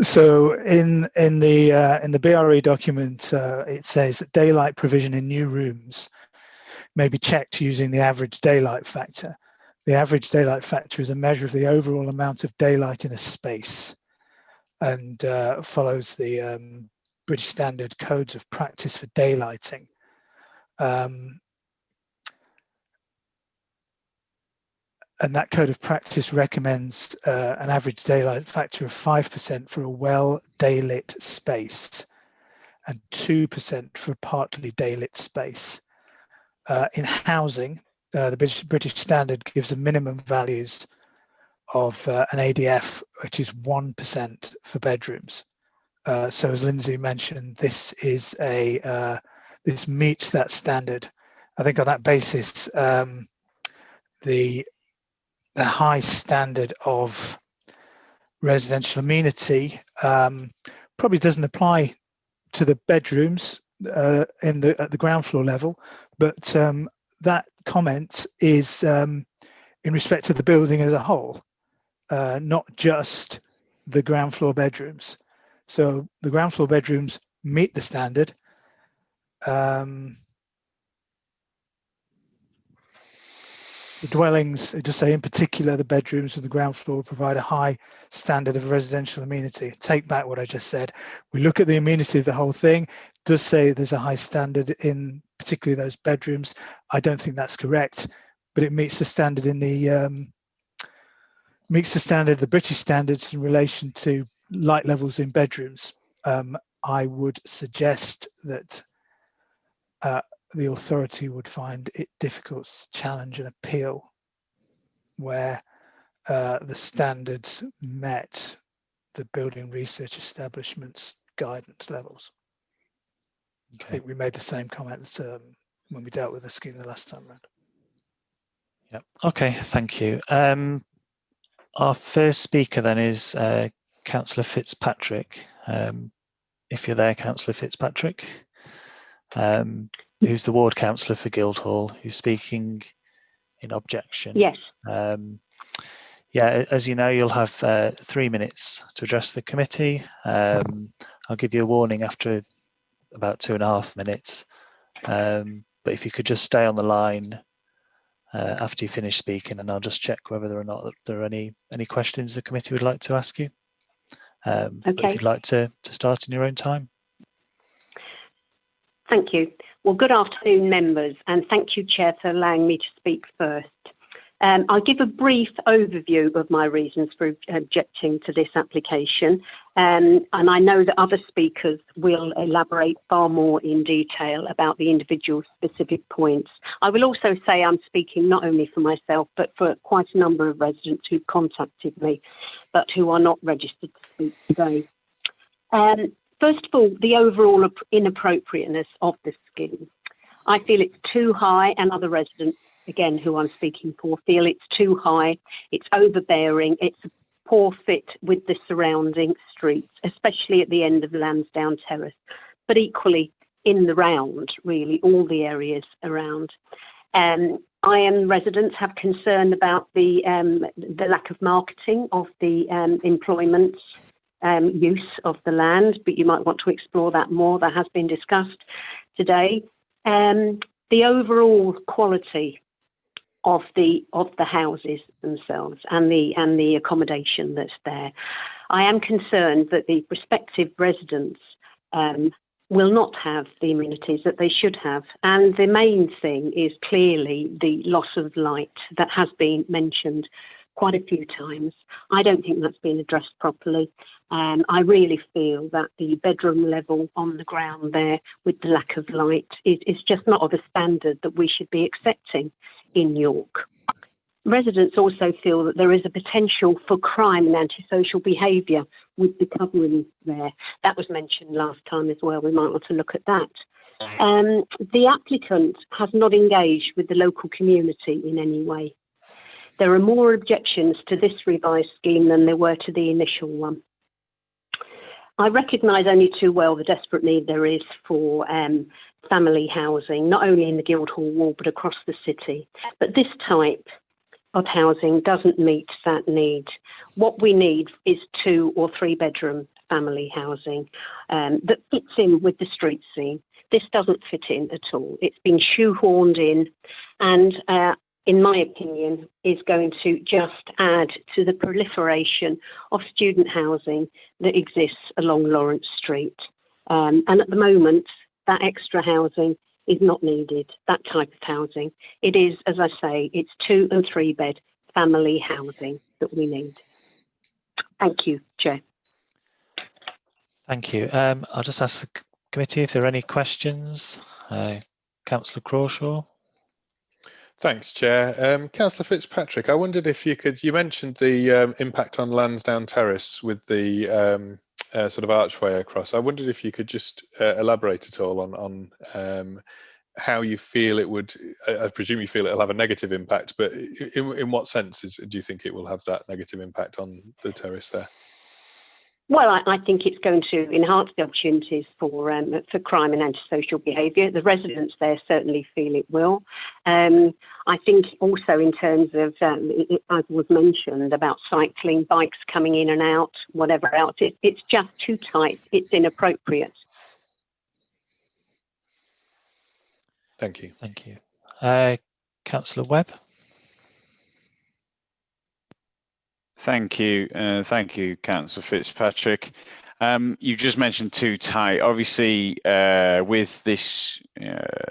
So in the BRE document, it says that daylight provision in new rooms may be checked using the average daylight factor. The average daylight factor is a measure of the overall amount of daylight in a space, and follows the British Standard Codes of Practice for Daylighting. And that code of practice recommends an average daylight factor of 5% for a well daylit space and 2% for a partly daylit space. In housing, the British Standard gives a minimum values of an ADF, which is 1% for bedrooms. So as Lindsay mentioned, this meets that standard. I think on that basis, the high standard of residential amenity probably doesn't apply to the bedrooms at the ground floor level, but that comment is in respect to the building as a whole, not just the ground floor bedrooms. So the ground floor bedrooms meet the standard. The dwellings, just say in particular, the bedrooms on the ground floor provide a high standard of residential amenity. Take back what I just said. We look at the amenity of the whole thing. It does say there's a high standard in particularly those bedrooms. I don't think that's correct, but it meets the standard in the the British standards in relation to light levels in bedrooms. I would suggest that the authority would find it difficult to challenge an appeal where the standards met the building research establishment's guidance levels. Okay. I think we made the same comment when we dealt with the scheme the last time around. Yeah. Okay. Thank you. Our first speaker then is Councillor Fitzpatrick. If you're there, Councillor Fitzpatrick, who's the ward councillor for Guildhall, who's speaking in objection. Yes. Yeah, as you know, you'll have 3 minutes to address the committee. I'll give you a warning after about 2.5 minutes. But if you could just stay on the line after you finish speaking, and I'll just check whether or not there are any questions the committee would like to ask you. But if you'd like to start in your own time. Thank you. Well, good afternoon, members, and thank you, Chair, for allowing me to speak first. I'll give a brief overview of my reasons for objecting to this application, and I know that other speakers will elaborate far more in detail about the individual specific points. I will also say I'm speaking not only for myself, but for quite a number of residents who've contacted me, but who are not registered to speak today. First of all, the overall inappropriateness of the scheme. I feel it's too high, and other residents, again, who I'm speaking for, feel it's too high, it's overbearing, it's a poor fit with the surrounding streets, especially at the end of Lansdowne Terrace, but equally in the round, really, all the areas around. Residents have concern about the lack of marketing of the employment use of the land, but you might want to explore that more. That has been discussed today. The overall quality of the houses themselves and the accommodation that's there. I am concerned that the prospective residents will not have the amenities that they should have, and the main thing is clearly the loss of light that has been mentioned quite a few times. I don't think that's been addressed properly. I really feel that the bedroom level on the ground there with the lack of light is just not of a standard that we should be accepting in York. Residents also feel that there is a potential for crime and antisocial behaviour with the covering there. That was mentioned last time as well. We might want to look at that. The applicant has not engaged with the local community in any way. There are more objections to this revised scheme than there were to the initial one. I recognise only too well the desperate need there is for family housing, not only in the Guildhall ward, but across the city. But this type of housing doesn't meet that need. What we need is 2 or 3 bedroom family housing that fits in with the street scene. This doesn't fit in at all. It's been shoehorned in, and in my opinion, is going to just add to the proliferation of student housing that exists along Lawrence Street. And at the moment, that extra housing is not needed, that type of housing. It is, as I say, it's 2 and 3 bed family housing that we need. Thank you, Chair. Thank you. I'll just ask the committee if there are any questions. Councillor Crawshaw. Thanks, Chair. Councillor Fitzpatrick, I wondered if you mentioned the impact on Lansdowne Terrace with the sort of archway across. I wondered if you could just elaborate at all on how you feel it would, I presume you feel it'll have a negative impact, but in what sense do you think it will have that negative impact on the terrace there? Well, I think it's going to enhance the opportunities for crime and antisocial behaviour. The residents there certainly feel it will. I think also in terms of, as was mentioned, about cycling, bikes coming in and out, whatever else, it's just too tight. It's inappropriate. Thank you. Thank you. Councillor Webb. Thank you. Thank you, Councillor Fitzpatrick. You just mentioned too tight. Obviously, with this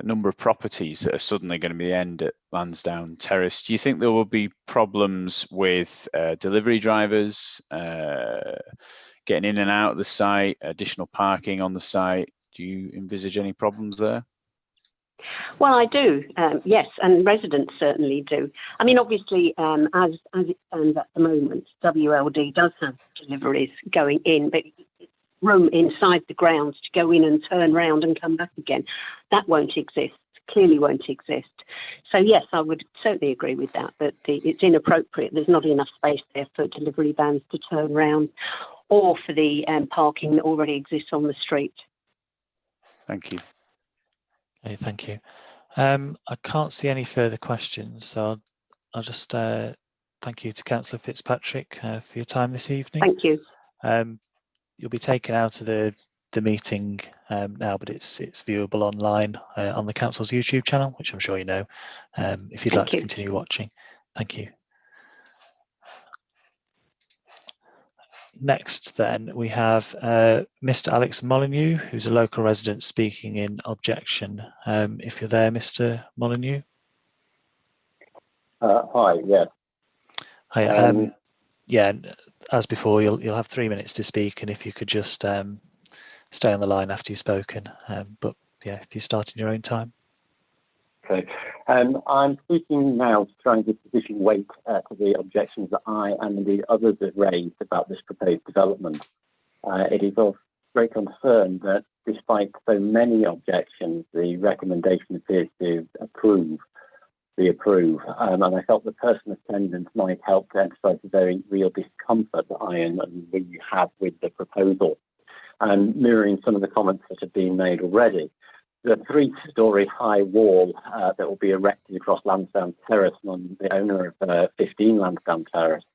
number of properties that are suddenly going to be the end at Lansdowne Terrace, do you think there will be problems with delivery drivers getting in and out of the site, additional parking on the site? Do you envisage any problems there? Well, I do, yes, and residents certainly do. I mean, obviously, as it stands at the moment, WLD does have deliveries going in, but room inside the grounds to go in and turn round and come back again. That won't exist, clearly won't exist. So, yes, I would certainly agree with that, but it's inappropriate. There's not enough space there for delivery vans to turn round or for the parking that already exists on the street. Thank you. Okay, thank you. I can't see any further questions, so I'll just thank you to Councillor Fitzpatrick for your time this evening. Thank you. You'll be taken out of the meeting now, but it's viewable online on the council's YouTube channel, which I'm sure you know, if you'd like to continue watching. Thank you. Next, then, we have Mr. Alex Molyneux, who's a local resident speaking in objection. If you're there, Mr. Molyneux. Hi, yeah. Hi. Yeah, as before, you'll have 3 minutes to speak, and if you could just stay on the line after you've spoken. But yeah, if you start in your own time. Okay. I'm speaking now to try and give sufficient weight to the objections that I and indeed others have raised about this proposed development. It is of great concern that despite so many objections, the recommendation appears to be approved. And I felt the person attendance might help to emphasise the very real discomfort that I and we have with the proposal. And mirroring some of the comments that have been made already, the 3-storey high wall that will be erected across Lansdowne Terrace on the owner of 15 Lansdowne Terrace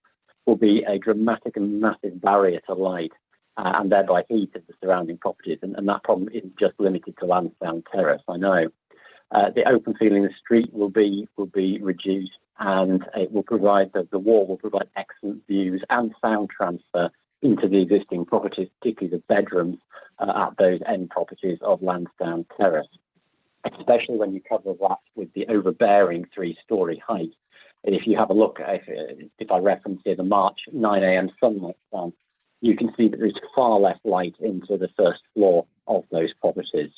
will be a dramatic and massive barrier to light and thereby heat of the surrounding properties. And that problem isn't just limited to Lansdowne Terrace, I know. The open feeling of the street will be reduced, and it will provide the wall will provide excellent views and sound transfer into the existing properties, particularly the bedrooms at those end properties of Lansdowne Terrace, especially when you cover that with the overbearing 3-storey height. And if you have a look, if I reference here the March 9 a.m. sunlight stand, you can see that there's far less light into the first floor of those properties.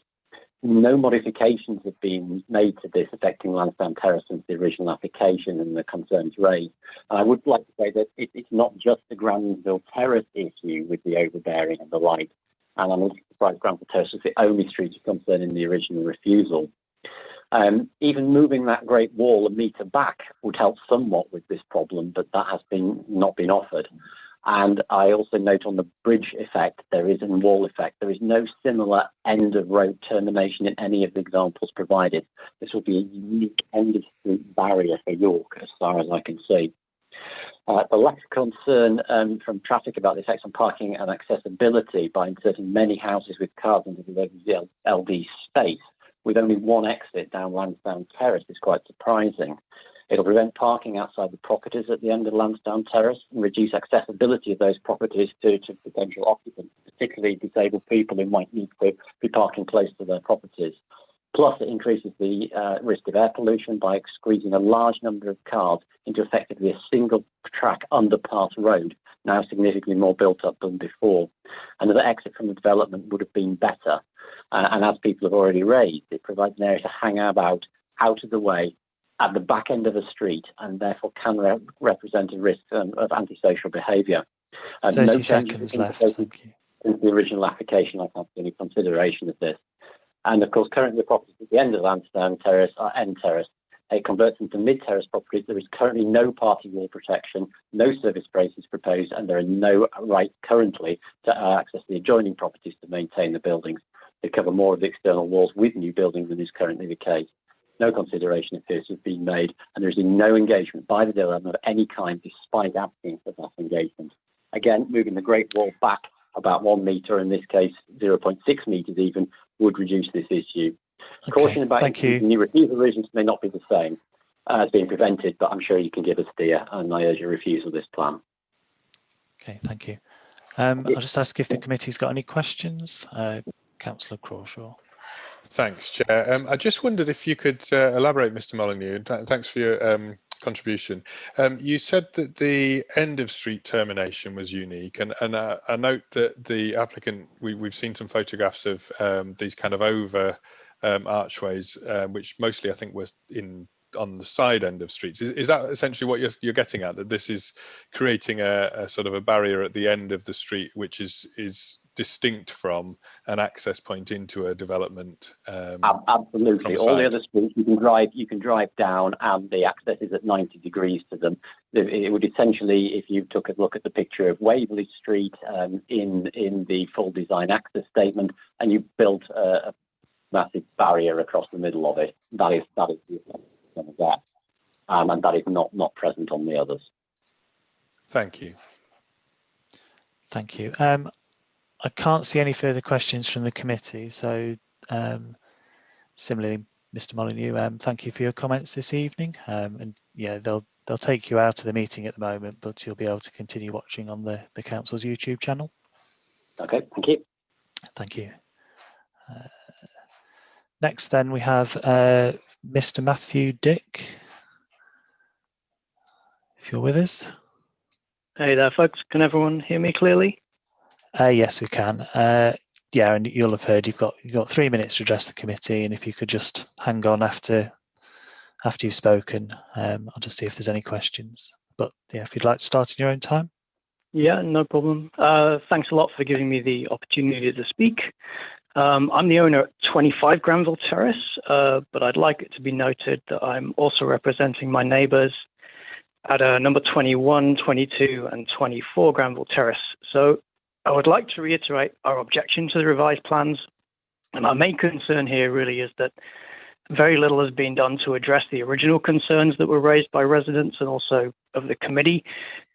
No modifications have been made to this affecting Lansdowne Terrace since the original application and the concerns raised. And I would like to say that it's not just the Granville Terrace issue with the overbearing and the light. And I'm also surprised Granville Terrace was the only street of concern in the original refusal. Even moving that Great Wall a metre back would help somewhat with this problem, but that has not been offered. And I also note on the bridge effect, and wall effect, there is no similar end of road termination in any of the examples provided. This will be a unique end of street barrier for York, as far as I can see. The lack of concern from traffic about the effects on parking and accessibility by inserting many houses with cars into the LD space with only one exit down Lansdowne Terrace is quite surprising. It'll prevent parking outside the properties at the end of Lansdowne Terrace and reduce accessibility of those properties to potential occupants, particularly disabled people who might need to be parking close to their properties. Plus, it increases the risk of air pollution by squeezing a large number of cars into effectively a single-track underpass road, now significantly more built up than before. Another exit from the development would have been better. And as people have already raised, it provides an area to hang about out of the way at the back end of the street, and therefore can represent a risk of antisocial behaviour. 30 seconds left, thank you. Since the original application, I've had any consideration of this. And of course, currently the properties at the end of Lansdowne Terrace are end terrace. it converts them to mid-terrace properties. There is currently no party wall protection, no service braces proposed, and there are no rights currently to access the adjoining properties to maintain the buildings. They cover more of the external walls with new buildings than is currently the case. No consideration appears to have been made, and there is no engagement by the developer of any kind despite asking for that engagement. Again, moving the Great Wall back about 1 metre, in this case 0.6 metres even, would reduce this issue. Okay, Caution about thank you. new refusal reasons may not be the same as being prevented, but I'm sure you can give a steer, and I urge your refusal of this plan. Okay, thank you. I'll just ask if the committee's got any questions. Councillor Crawshaw. Thanks, Chair. I just wondered if you could elaborate, Mr. Molyneux, and thanks for your contribution. You said that the end of street termination was unique, and I note that the applicant, we've seen some photographs of these kind of over archways, which mostly I think were on the side end of streets. Is that essentially what you're getting at, that this is creating a sort of a barrier at the end of the street, which is distinct from an access point into a development? Absolutely. All the other streets you can drive down, and the access is at 90 degrees to them. It would essentially, if you took a look at the picture of Waverley Street in the full design access statement, and you built a massive barrier across the middle of it, that is the effect of that, and that is not present on the others. Thank you. Thank you. I can't see any further questions from the committee, so similarly, Mr. Molyneux, thank you for your comments this evening. And yeah, they'll take you out of the meeting at the moment, but you'll be able to continue watching on the council's YouTube channel. Okay, thank you. Thank you. Next, then we have Mr. Matthew Dick. If you're with us. Hey there, folks. Can everyone hear me clearly? Yes, we can. Yeah, and you'll have heard you've got 3 minutes to address the committee, and if you could just hang on after you've spoken, I'll just see if there's any questions. But yeah, if you'd like to start in your own time. Yeah, no problem. Thanks a lot for giving me the opportunity to speak. I'm the owner at 25 Granville Terrace, but I'd like it to be noted that I'm also representing my neighbours at number 21, 22 and 24 Granville Terrace. So I would like to reiterate our objection to the revised plans. And our main concern here really is that very little has been done to address the original concerns that were raised by residents and also of the committee,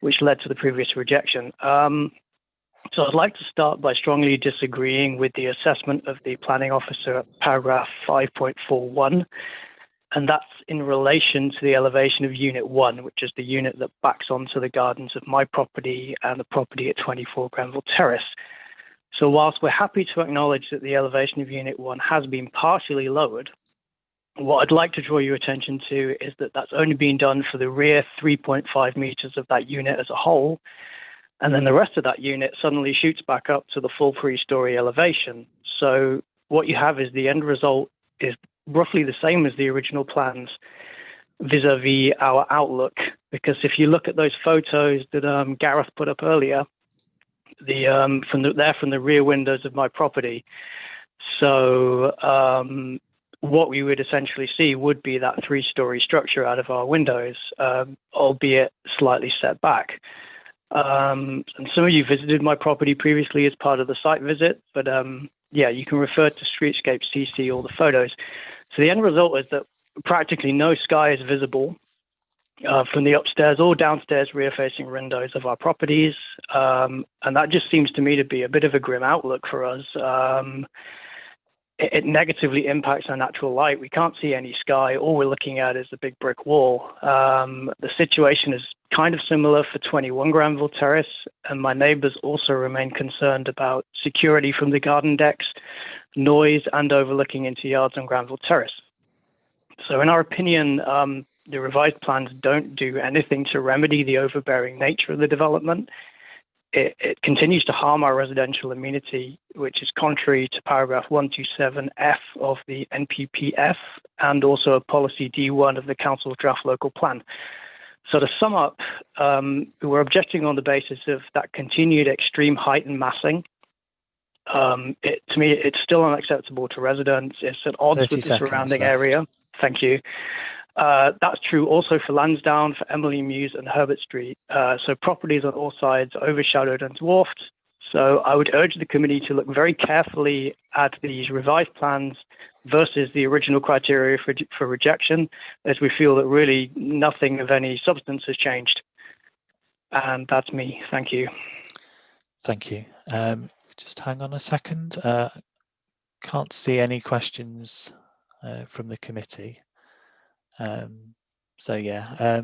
which led to the previous rejection. So I'd like to start by strongly disagreeing with the assessment of the planning officer at paragraph 5.41. And that's in relation to the elevation of Unit 1, which is the unit that backs onto the gardens of my property and the property at 24 Granville Terrace. So whilst we're happy to acknowledge that the elevation of Unit 1 has been partially lowered, what I'd like to draw your attention to is that that's only been done for the rear 3.5 metres of that unit as a whole, and then the rest of that unit suddenly shoots back up to the full 3-storey elevation. So what you have is the end result is roughly the same as the original plans vis-a-vis our outlook, because if you look at those photos that Gareth put up earlier, from the rear windows of my property. So what we would essentially see would be that 3-storey structure out of our windows, albeit slightly set back. And some of you visited my property previously as part of the site visit, but yeah, you can refer to Streetscape CC all the photos. So the end result is that practically no sky is visible from the upstairs or downstairs rear-facing windows of our properties, and that just seems to me to be a bit of a grim outlook for us. It negatively impacts our natural light. We can't see any sky. All we're looking at is a big brick wall. The situation is kind of similar for 21 Granville Terrace, and my neighbours also remain concerned about security from the garden decks, noise, and overlooking into yards on Granville Terrace. So in our opinion, the revised plans don't do anything to remedy the overbearing nature of the development. It continues to harm our residential amenity, which is contrary to paragraph 127F of the NPPF and also a policy D1 of the council's draft local plan. So to sum up, we're objecting on the basis of that continued extreme height and massing. To me, it's still unacceptable to residents. It's at odds with the surrounding area. Thank you. That's true also for Lansdowne, for Emily Muse and Herbert Street. So properties on all sides are overshadowed and dwarfed. So I would urge the committee to look very carefully at these revised plans versus the original criteria for rejection, as we feel that really nothing of any substance has changed. And that's me. Thank you. Thank you. Just hang on a second. Can't see any questions from the committee. So yeah,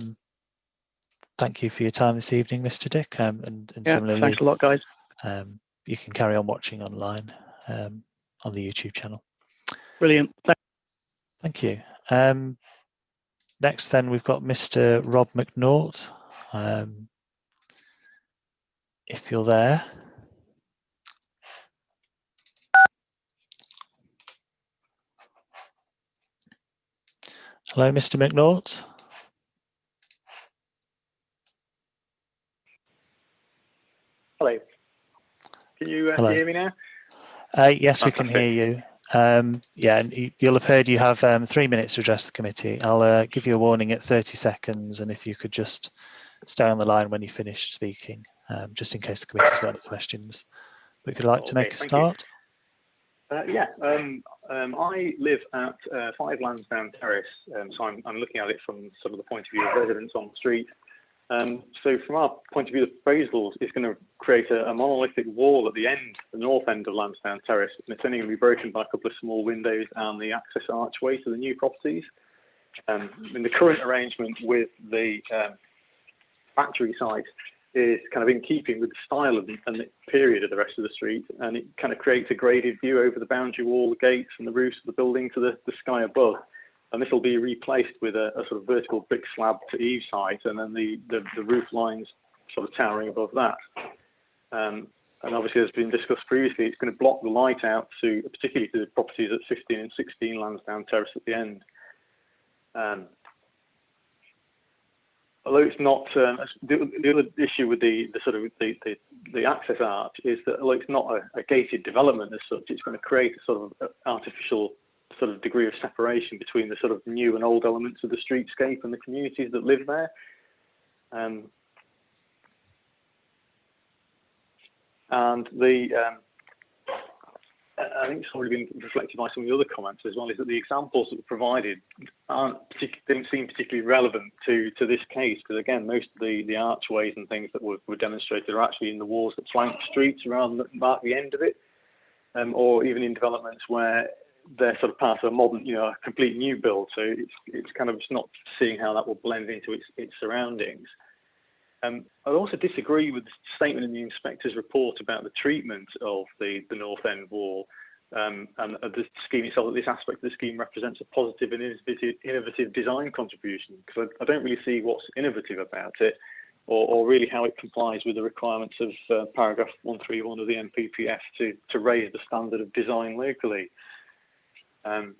thank you for your time this evening, Mr. Dick. And Yeah, similarly, thanks a lot, guys. You can carry on watching online on the YouTube channel. Brilliant. Thank you. Next then we've got Mr. Rob McNaught. If you're there. Hello, Mr. McNaught. Hello. Can you hear me now? Yes, we can hear you. Yeah, and you'll have heard you have 3 minutes to address the committee. I'll give you a warning at 30 seconds, and if you could just stay on the line when you finish speaking, just in case the committee's got any questions. But if you'd like to make a start. Yeah, I live at 5 Lansdowne Terrace, so I'm looking at it from sort of the point of view of residents on the street. So from our point of view, the proposal is going to create a monolithic wall at the end, the north end of Lansdowne Terrace, and it's only going to be broken by a couple of small windows and the access archway to the new properties. In the current arrangement with the factory site is kind of in keeping with the style of and the period of the rest of the street, and it kind of creates a graded view over the boundary wall, the gates and the roofs of the building to the sky above. And this will be replaced with a sort of vertical brick slab to each side, and then the roof lines sort of towering above that. And obviously, as been discussed previously, it's going to block the light out to, particularly to the properties at 15 and 16 Lansdowne Terrace at the end. Although it's not, the other issue with the access arch is that although it's not a gated development as such, it's going to create a sort of artificial sort of degree of separation between the sort of new and old elements of the streetscape and the communities that live there. And I think it's already been reflected by some of the other comments as well, is that the examples that were provided didn't seem particularly relevant to this case, because again, most of the archways and things that were demonstrated are actually in the walls that flank streets around the end of it, or even in developments where they're sort of part of a modern, a complete new build. So it's kind of just not seeing how that will blend into its surroundings. I also disagree with the statement in the inspector's report about the treatment of the north end wall and the scheme itself, that this aspect of the scheme represents a positive and innovative design contribution, because I don't really see what's innovative about it, or really how it complies with the requirements of paragraph 131 of the NPPF to raise the standard of design locally. I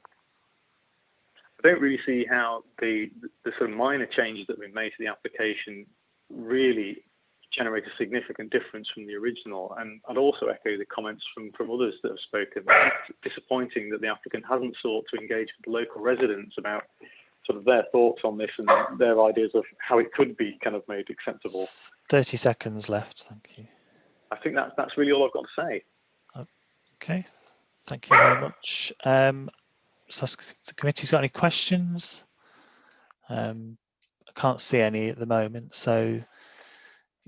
don't really see how the sort of minor changes that have been made to the application really generate a significant difference from the original. And I'd also echo the comments from others that have spoken. It's disappointing that the applicant hasn't sought to engage with the local residents about sort of their thoughts on this and their ideas of how it could be kind of made acceptable. 30 seconds left, thank you. I think that's really all I've got to say. Okay, thank you very much. So the committee's got any questions? I can't see any at the moment, so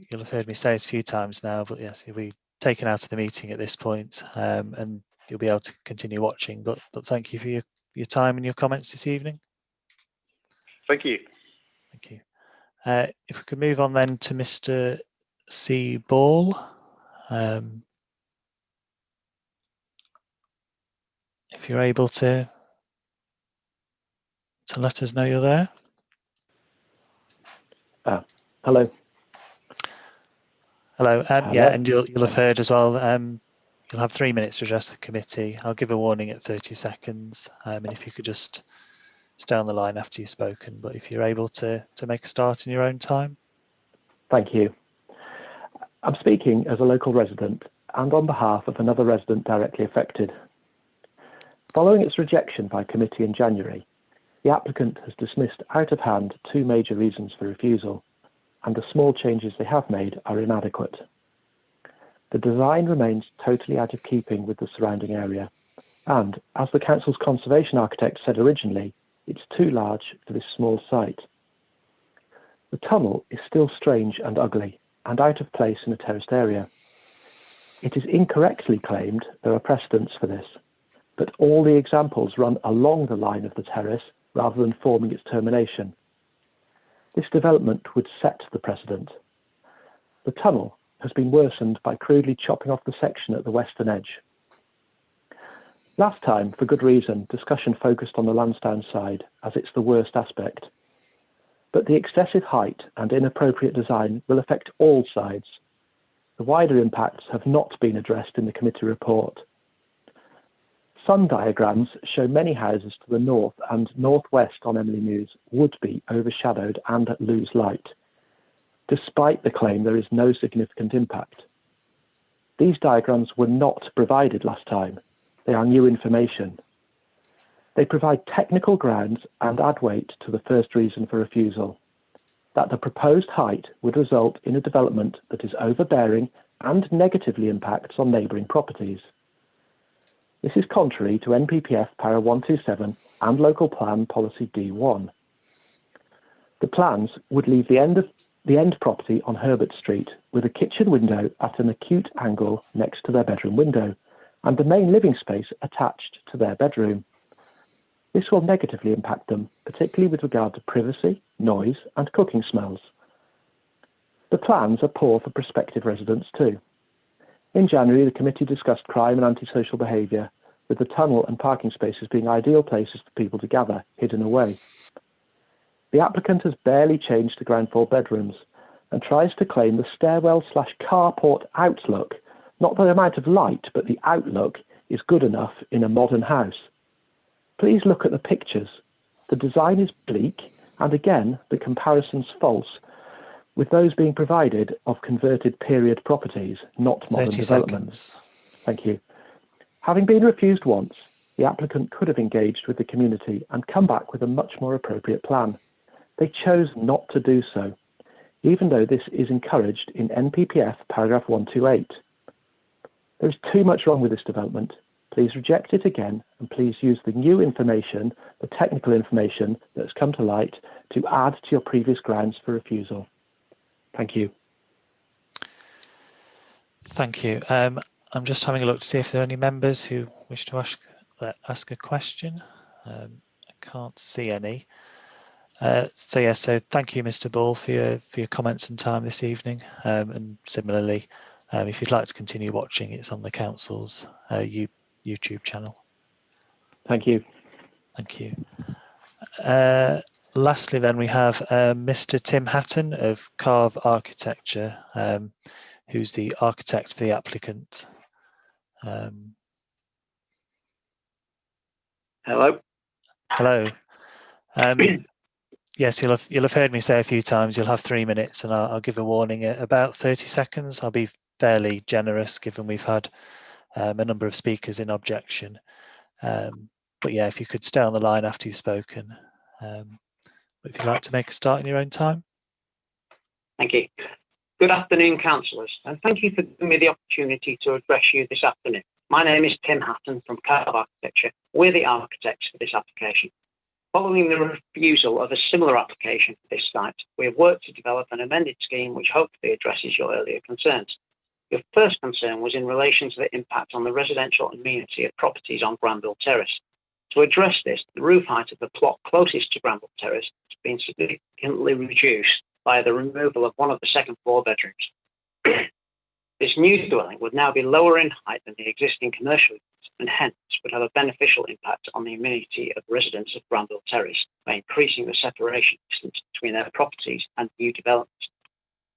you'll have heard me say it a few times now, but yes, you'll be taken out of the meeting at this point, and you'll be able to continue watching, but thank you for your time and your comments this evening. Thank you. Thank you. If we could move on then to Mr. C. Ball. If you're able to let us know you're there. Hello. Hello. Hello. Yeah, and you'll have heard as well. You'll have 3 minutes to address the committee. I'll give a warning at 30 seconds, and if you could just stay on the line after you've spoken. But if you're able to make a start in your own time. Thank you. I'm speaking as a local resident and on behalf of another resident directly affected. Following its rejection by committee in January, the applicant has dismissed out of hand 2 major reasons for refusal, and the small changes they have made are inadequate. The design remains totally out of keeping with the surrounding area, and as the council's conservation architect said originally, it's too large for this small site. The tunnel is still strange and ugly, and out of place in a terraced area. It is incorrectly claimed there are precedents for this, but all the examples run along the line of the terrace rather than forming its termination. This development would set the precedent. The tunnel has been worsened by crudely chopping off the section at the western edge. Last time, for good reason, discussion focused on the Lansdowne side, as it's the worst aspect. But the excessive height and inappropriate design will affect all sides. The wider impacts have not been addressed in the committee report. Sun diagrams show many houses to the north and northwest on Emily Mews would be overshadowed and lose light, despite the claim there is no significant impact. These diagrams were not provided last time. They are new information. They provide technical grounds and add weight to the first reason for refusal, that the proposed height would result in a development that is overbearing and negatively impacts on neighbouring properties. This is contrary to NPPF Para 127 and Local Plan Policy D1. The plans would leave the end property on Herbert Street with a kitchen window at an acute angle next to their bedroom window and the main living space attached to their bedroom. This will negatively impact them, particularly with regard to privacy, noise and cooking smells. The plans are poor for prospective residents too. In January, the committee discussed crime and antisocial behaviour, with the tunnel and parking spaces being ideal places for people to gather, hidden away. The applicant has barely changed the ground floor bedrooms and tries to claim the stairwell/carport outlook, not the amount of light, but the outlook, is good enough in a modern house. Please look at the pictures. The design is bleak, and again, the comparison's false, with those being provided of converted period properties, not modern 30 developments. seconds. Thank you. Having been refused once, the applicant could have engaged with the community and come back with a much more appropriate plan. They chose not to do so, even though this is encouraged in NPPF paragraph 128. There is too much wrong with this development. Please reject it again, and please use the new information, the technical information that has come to light, to add to your previous grounds for refusal. Thank you. Thank you. I'm just having a look to see if there are any members who wish to ask a question. I can't see any. So thank you, Mr. Ball, for your comments and time this evening. And similarly, if you'd like to continue watching, it's on the council's YouTube channel. Thank you. Thank you. Lastly, then, we have Mr. Tim Hatton of Carve Architecture, who's the architect for the applicant. Hello. Hello. Yes, you'll have heard me say a few times you'll have 3 minutes, and I'll give a warning at about 30 seconds. I'll be fairly generous given we've had a number of speakers in objection. But yeah, if you could stay on the line after you've spoken. But if you'd like to make a start in your own time. Thank you. Good afternoon, councillors, and thank you for giving me the opportunity to address you this afternoon. My name is Tim Hatton from Carve Architecture. We're the architects for this application. Following the refusal of a similar application for this site, we have worked to develop an amended scheme which hopefully addresses your earlier concerns. Your first concern was in relation to the impact on the residential amenity of properties on Granville Terrace. To address this, the roof height of the plot closest to Granville Terrace has been significantly reduced by the removal of one of the second floor bedrooms. This new dwelling would now be lower in height than the existing commercial units and hence would have a beneficial impact on the amenity of residents of Granville Terrace by increasing the separation distance between their properties and new developments.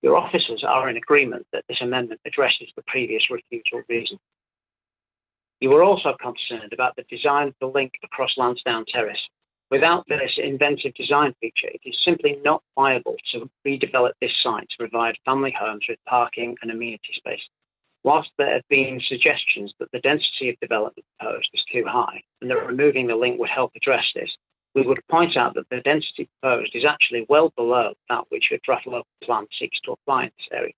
Your officers are in agreement that this amendment addresses the previous refusal reason. You were also concerned about the design of the link across Lansdowne Terrace. Without this inventive design feature, it is simply not viable to redevelop this site to provide family homes with parking and amenity space. Whilst there have been suggestions that the density of development proposed is too high and that removing the link would help address this, we would point out that the density proposed is actually well below that which a draft local plan seeks to apply in this area.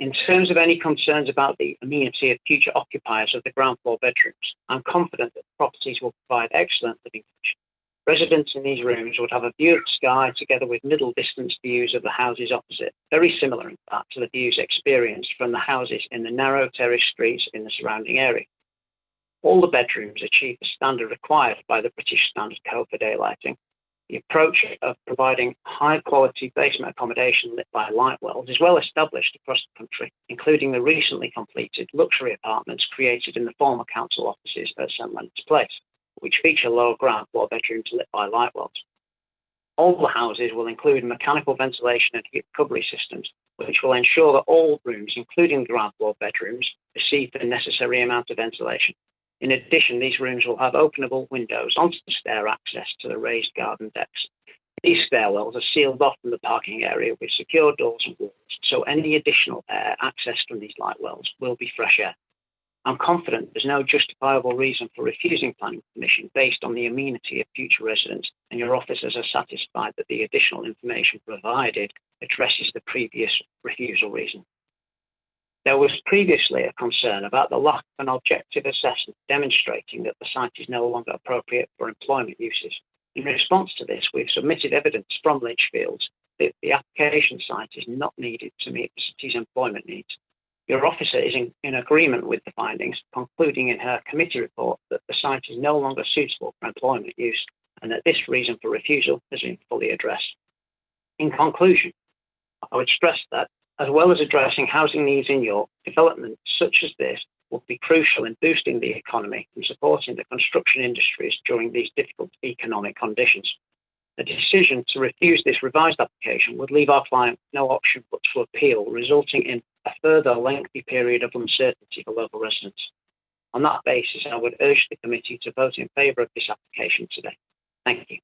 In terms of any concerns about the amenity of future occupiers of the ground floor bedrooms, I'm confident that the properties will provide excellent living conditions. Residents in these rooms would have a view of the sky together with middle distance views of the houses opposite, very similar in fact to the views experienced from the houses in the narrow terrace streets in the surrounding area. All the bedrooms achieve the standard required by the British Standard Code for daylighting. The approach of providing high quality basement accommodation lit by light wells is well established across the country, including the recently completed luxury apartments created in the former council offices at St Leonard's Place, which feature lower ground floor bedrooms lit by light wells. All the houses will include mechanical ventilation and heat recovery systems, which will ensure that all rooms, including the ground floor bedrooms, receive the necessary amount of ventilation. In addition, these rooms will have openable windows onto the stair access to the raised garden decks. These stairwells are sealed off from the parking area with secure doors and walls, so any additional air accessed from these light wells will be fresh air. I'm confident there's no justifiable reason for refusing planning permission based on the amenity of future residents, and your officers are satisfied that the additional information provided addresses the previous refusal reason. There was previously a concern about the lack of an objective assessment demonstrating that the site is no longer appropriate for employment uses. In response to this, we've submitted evidence from Lichfields that the application site is not needed to meet the city's employment needs. Your officer is in agreement with the findings, concluding in her committee report that the site is no longer suitable for employment use and that this reason for refusal has been fully addressed. In conclusion, I would stress that, as well as addressing housing needs in York, developments such as this will be crucial in boosting the economy and supporting the construction industries during these difficult economic conditions. A decision to refuse this revised application would leave our client no option but to appeal, resulting in a further lengthy period of uncertainty for local residents. On that basis, I would urge the committee to vote in favour of this application today. Thank you.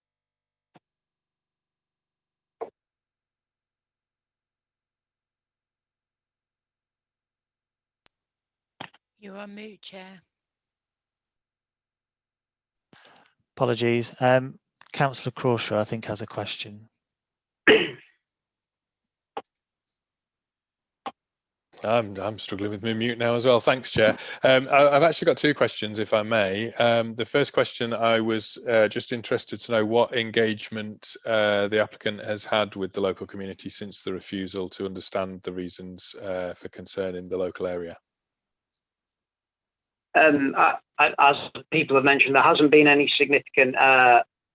You're on mute, Chair. Apologies. Councillor Crawshaw, I think, has a question. I'm struggling with my mute now as well. Thanks, Chair. I've actually got two questions, if I may. The first question, I was just interested to know what engagement the applicant has had with the local community since the refusal, to understand the reasons for concern in the local area. As people have mentioned, there hasn't been any significant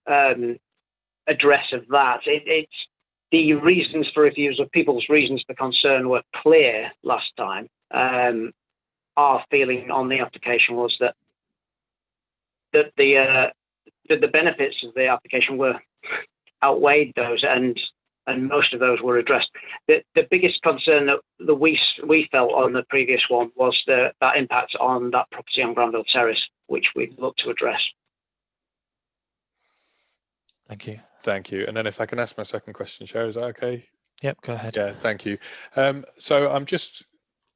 address of that. It's the reasons for refusal, people's reasons for concern were clear last time. Our feeling on the application was that the benefits of the application were outweighed those, and most of those were addressed. The biggest concern that we felt on the previous one was that impact on that property on Granville Terrace, which we'd look to address. Thank you. Thank you. And then if I can ask my second question, Chair, is that okay? Yep, go ahead. Yeah, thank you. So I'm just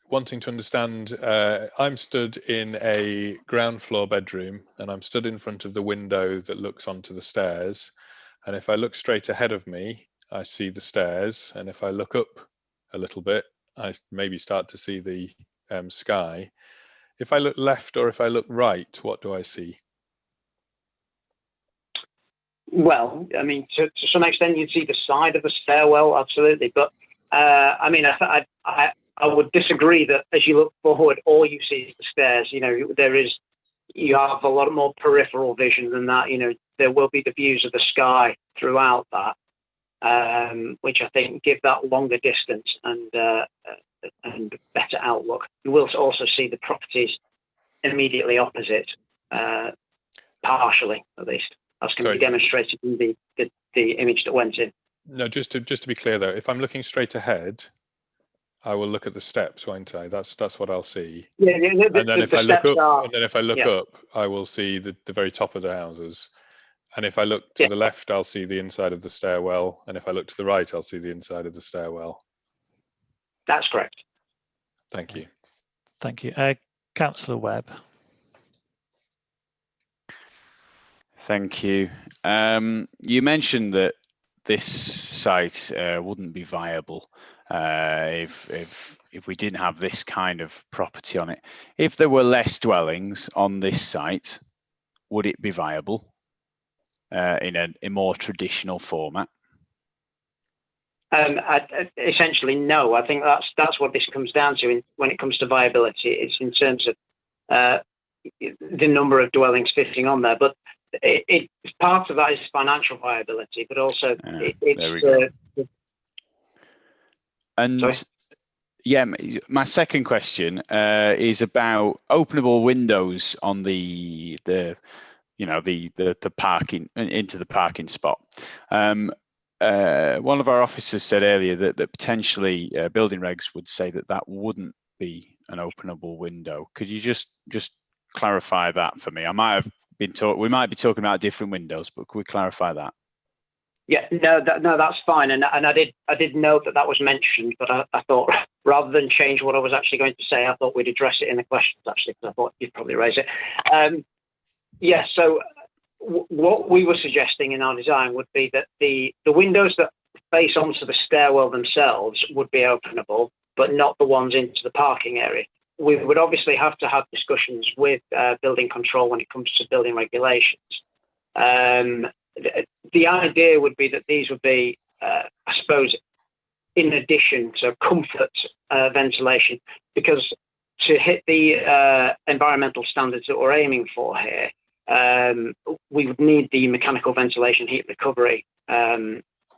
wanting to understand, I'm stood in a ground floor bedroom and I'm stood in front of the window that looks onto the stairs. And if I look straight ahead of me, I see the stairs. And if I look up a little bit, I maybe start to see the sky. If I look left or if I look right, what do I see? Well, I mean, to some extent, you'd see the side of the stairwell, absolutely. But I mean, I would disagree that as you look forward, all you see is the stairs. You know, you have a lot more peripheral vision than that. You know, there will be the views of the sky throughout that, which I think give that longer distance and better outlook. You will also see the properties immediately opposite, partially at least, as can be demonstrated in the image that went in. No, just to be clear though, if I'm looking straight ahead, I will look at the steps, won't I? That's what I'll see. Yeah, and then if I look up, I will see the very top of the houses. And if I look to the left, I'll see the inside of the stairwell. And if I look to the right, I'll see the inside of the stairwell. That's correct. Thank you. Thank you. Councillor Webb. Thank you. You mentioned that this site wouldn't be viable if we didn't have this kind of property on it. If there were less dwellings on this site, would it be viable in a more traditional format? Essentially, no. I think that's what this comes down to when it comes to viability. It's in terms of the number of dwellings fitting on there, but part of that is financial viability, but also there we go. And sorry? yeah, my second question is about openable windows on the parking into the parking spot. One of our officers said earlier that potentially building regs would say that wouldn't be an openable window. Could you just clarify that for me? We might be talking about different windows, but could we clarify that? Yeah, no, that's fine. And I did note that was mentioned, but I thought rather than change what I was actually going to say, I thought we'd address it in the questions actually, because I thought you'd probably raise it. Yeah, so what we were suggesting in our design would be that the windows that face onto the stairwell themselves would be openable, but not the ones into the parking area. We would obviously have to have discussions with building control when it comes to building regulations. The idea would be that these would be, I suppose, in addition to comfort ventilation, because to hit the environmental standards that we're aiming for here, we would need the mechanical ventilation heat recovery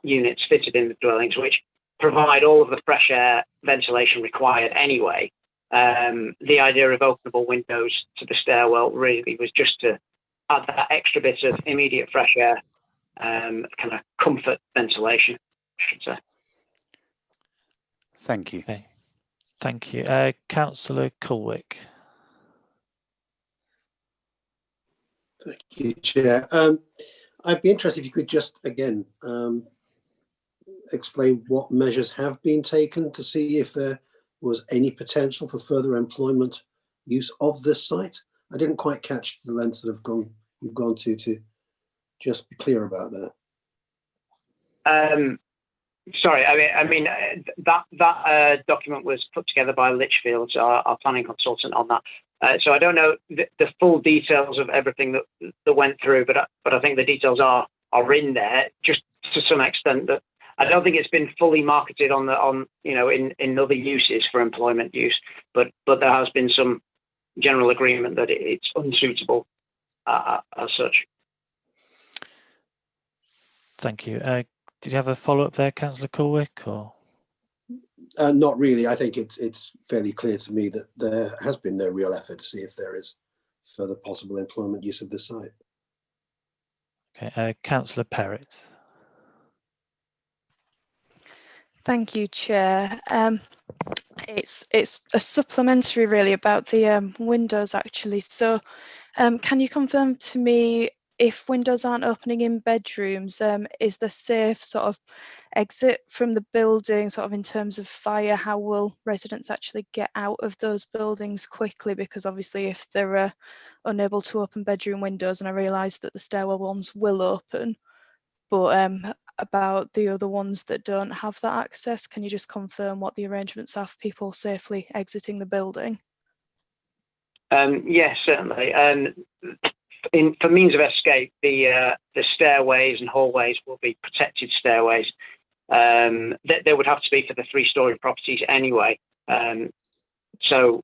units fitted in the dwellings, which provide all of the fresh air ventilation required anyway. The idea of openable windows to the stairwell really was just to add that extra bit of immediate fresh air, kind of comfort ventilation, I should say. Thank you. Okay. Thank you. Councillor Culwick. Thank you, Chair. I'd be interested if you could just, again, explain what measures have been taken to see if there was any potential for further employment use of this site. I didn't quite catch the length that you've gone to just be clear about that. Sorry, I mean that document was put together by Litchfield, our planning consultant on that. So I don't know the full details of everything that went through, but I think the details are in there, just to some extent. That I don't think it's been fully marketed in other uses for employment use, but there has been some general agreement that it's unsuitable as such. Thank you. Did you have a follow-up there, Councillor Culwick? Or not really. I think it's fairly clear to me that there has been no real effort to see if there is further possible employment use of the site. Okay, Councillor Perrott. Thank you, Chair. It's a supplementary really about the windows actually. So can you confirm to me, if windows aren't opening in bedrooms, is the safe sort of exit from the building, sort of in terms of fire? How will residents actually get out of those buildings quickly? Because obviously if they're unable to open bedroom windows, and I realise that the stairwell ones will open, but about the other ones that don't have that access, can you just confirm what the arrangements are for people safely exiting the building? Yes, certainly. For means of escape, the stairways and hallways will be protected stairways. They would have to be for the 3-storey properties anyway. So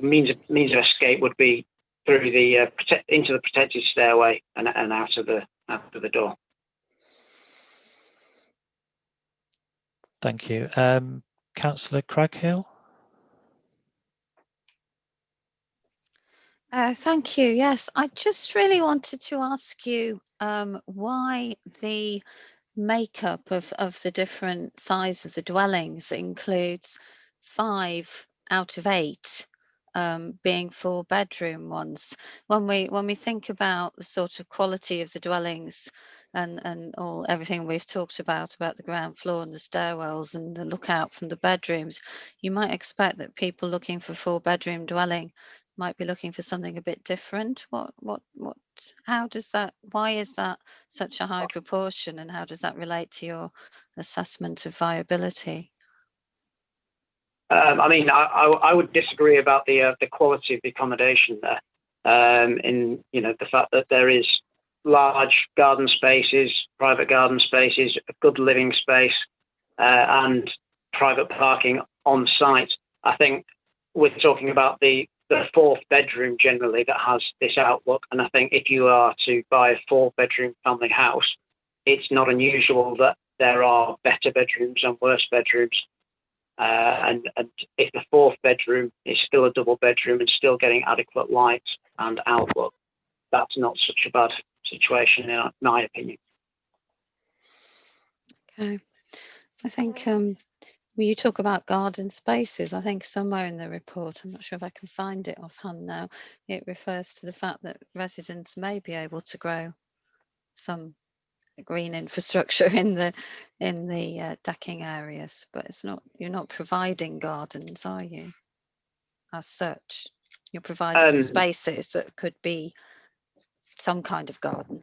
means of escape would be through the into the protected stairway and out of the door. Thank you. Councillor Craghill. Thank you. Yes, I just really wanted to ask you why the makeup of the different size of the dwellings includes 5 out of 8 being 4-bedroom ones. When we think about the sort of quality of the dwellings and everything we've talked about the ground floor and the stairwells and the lookout from the bedrooms, you might expect that people looking for 4-bedroom dwelling might be looking for something a bit different. What how does that, why is that such a high proportion, and how does that relate to your assessment of viability? I mean, I would disagree about the quality of the accommodation there. In the fact that there is large garden spaces, private garden spaces, a good living space, and private parking on site. I think we're talking about the fourth bedroom generally that has this outlook. And I think if you are to buy a 4-bedroom family house, it's not unusual that there are better bedrooms and worse bedrooms. And if the 4th bedroom is still a double bedroom and still getting adequate light and outlook, that's not such a bad situation in my opinion. Okay. I think when you talk about garden spaces, I think somewhere in the report, I'm not sure if I can find it offhand now, it refers to the fact that residents may be able to grow some green infrastructure in the decking areas, but it's not, you're not providing gardens, are you, as such? You're providing spaces that could be some kind of garden.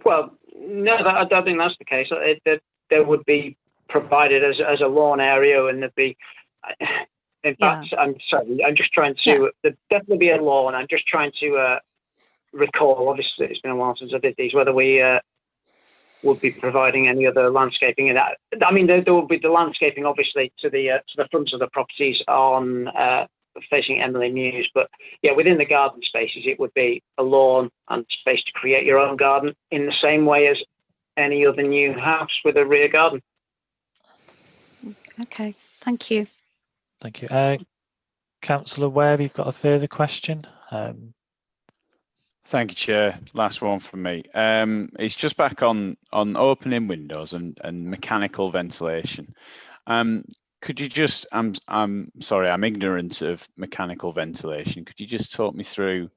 Well, no, I don't think that's the case. There would be provided as a lawn area, and there'd be, in fact, I'm sorry, I'm just trying to, there'd definitely be a lawn. I'm just trying to recall, obviously it's been a while since I did these, whether we would be providing any other landscaping in that. I mean, there would be the landscaping, obviously, to the fronts of the properties on facing Emily Mews, but yeah, within the garden spaces, it would be a lawn and space to create your own garden in the same way as any other new house with a rear garden. Okay, thank you. Thank you. Councillor Ware, you've got a further question? Thank you, Chair. Last one from me. It's just back on opening windows and mechanical ventilation. Could you just, I'm sorry, I'm ignorant of mechanical ventilation. Could you just talk me through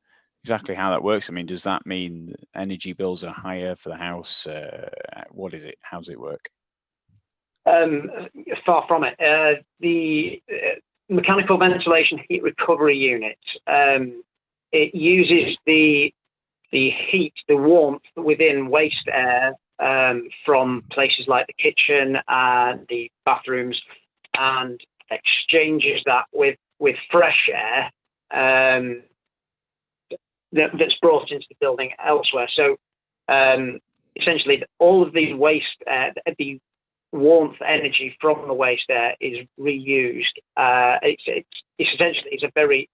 exactly how that works? I mean, does that mean energy bills are higher for the house? What is it? How does it work? Far from it. The mechanical ventilation heat recovery unit, it uses the heat, the warmth within waste air from places like the kitchen and the bathrooms, and exchanges that with fresh air that's brought into the building elsewhere. So essentially, all of the waste air, the warmth energy from the waste air is reused. It's a very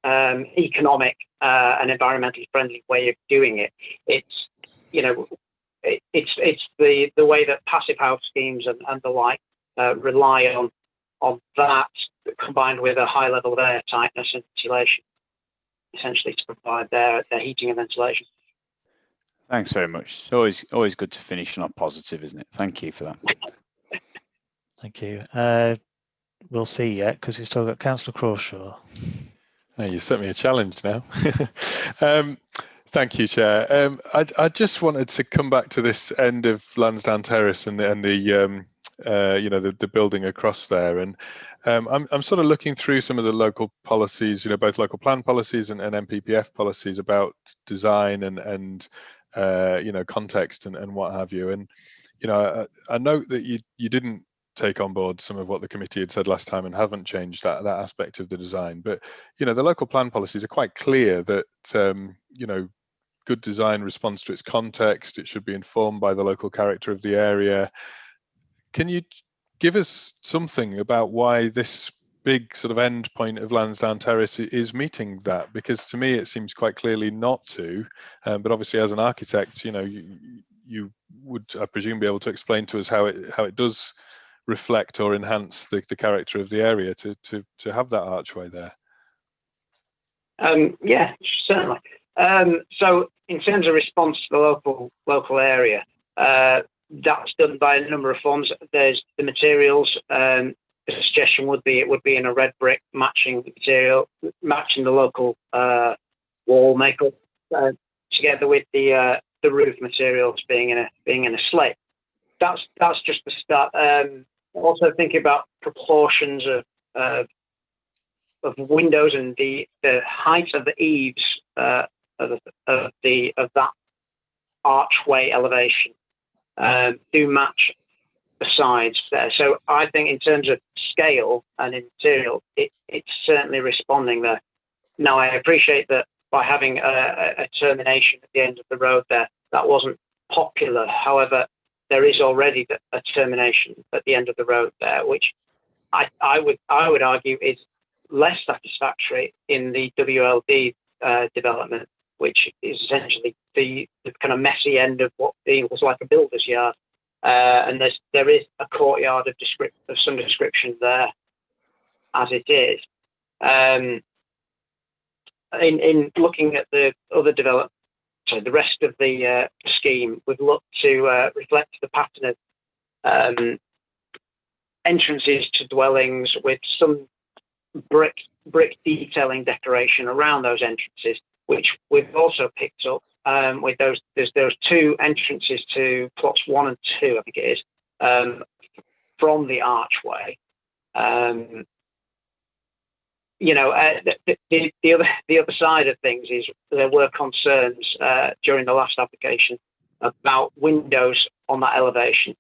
economic and environmentally friendly way of doing it. It's the way that passive house schemes and the like rely on that, combined with a high level of air tightness and ventilation, essentially to provide their heating and ventilation. Thanks very much. It's always good to finish on a positive, isn't it? Thank you for that. Thank you. We'll see yet, because we've still got Councillor Crawshaw. Oh, you set me a challenge now. Thank you, Chair. I just wanted to come back to this end of Lansdowne Terrace and the building across there, and I'm sort of looking through some of the local policies, both local plan policies and MPPF policies about design and context and what have you. And I note that you didn't take on board some of what the committee had said last time and haven't changed that aspect of the design. But the local plan policies are quite clear that good design responds to its context. It should be informed by the local character of the area. Can you give us something about why this big sort of end point of Lansdowne Terrace is meeting that? Because to me it seems quite clearly not to, but obviously as an architect, you would, I presume, be able to explain to us how it does reflect or enhance the character of the area to have that archway there. Yeah, certainly. So in terms of response to the local area, that's done by a number of forms. There's the materials. The suggestion would be it would be in a red brick, matching the material, matching the local wall makeup, together with the roof materials being in a slate. That's just the start. Also thinking about proportions of windows and the height of the eaves of that archway elevation do match the sides there. So I think in terms of scale and in material, it's certainly responding there. Now, I appreciate that by having a termination at the end of the road there, that wasn't popular. However, there is already a termination at the end of the road there, which I would argue is less satisfactory in the WLD development, which is essentially the kind of messy end of what was like a builder's yard. And there is a courtyard of some description there as it is. In looking at the other development, so the rest of the scheme, we've looked to reflect the pattern of entrances to dwellings with some brick detailing decoration around those entrances, which we've also picked up with those two entrances to plots 1 and 2, I think it is, from the archway. The other side of things is there were concerns during the last application about windows on that elevation.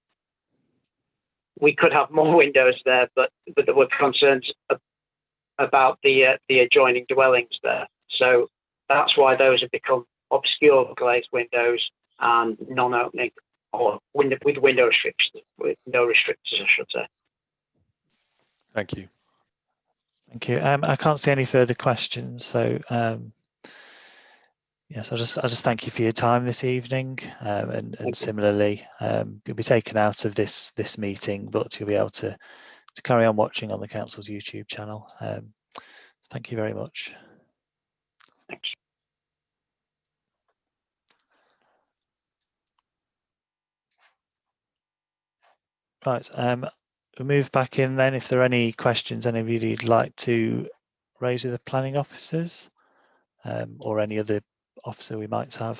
We could have more windows there, but there were concerns about the adjoining dwellings there. So that's why those have become obscure glazed windows and non-opening, or with window restrictions, with no restrictors, I should say. Thank you. Thank you. I can't see any further questions, so yes, I'll just thank you for your time this evening, and similarly, you'll be taken out of this meeting, but you'll be able to carry on watching on the council's YouTube channel. Thank you very much. Thanks. Right, we'll move back in then. If there are any questions anybody'd like to raise with the planning officers, or any other officer we might have,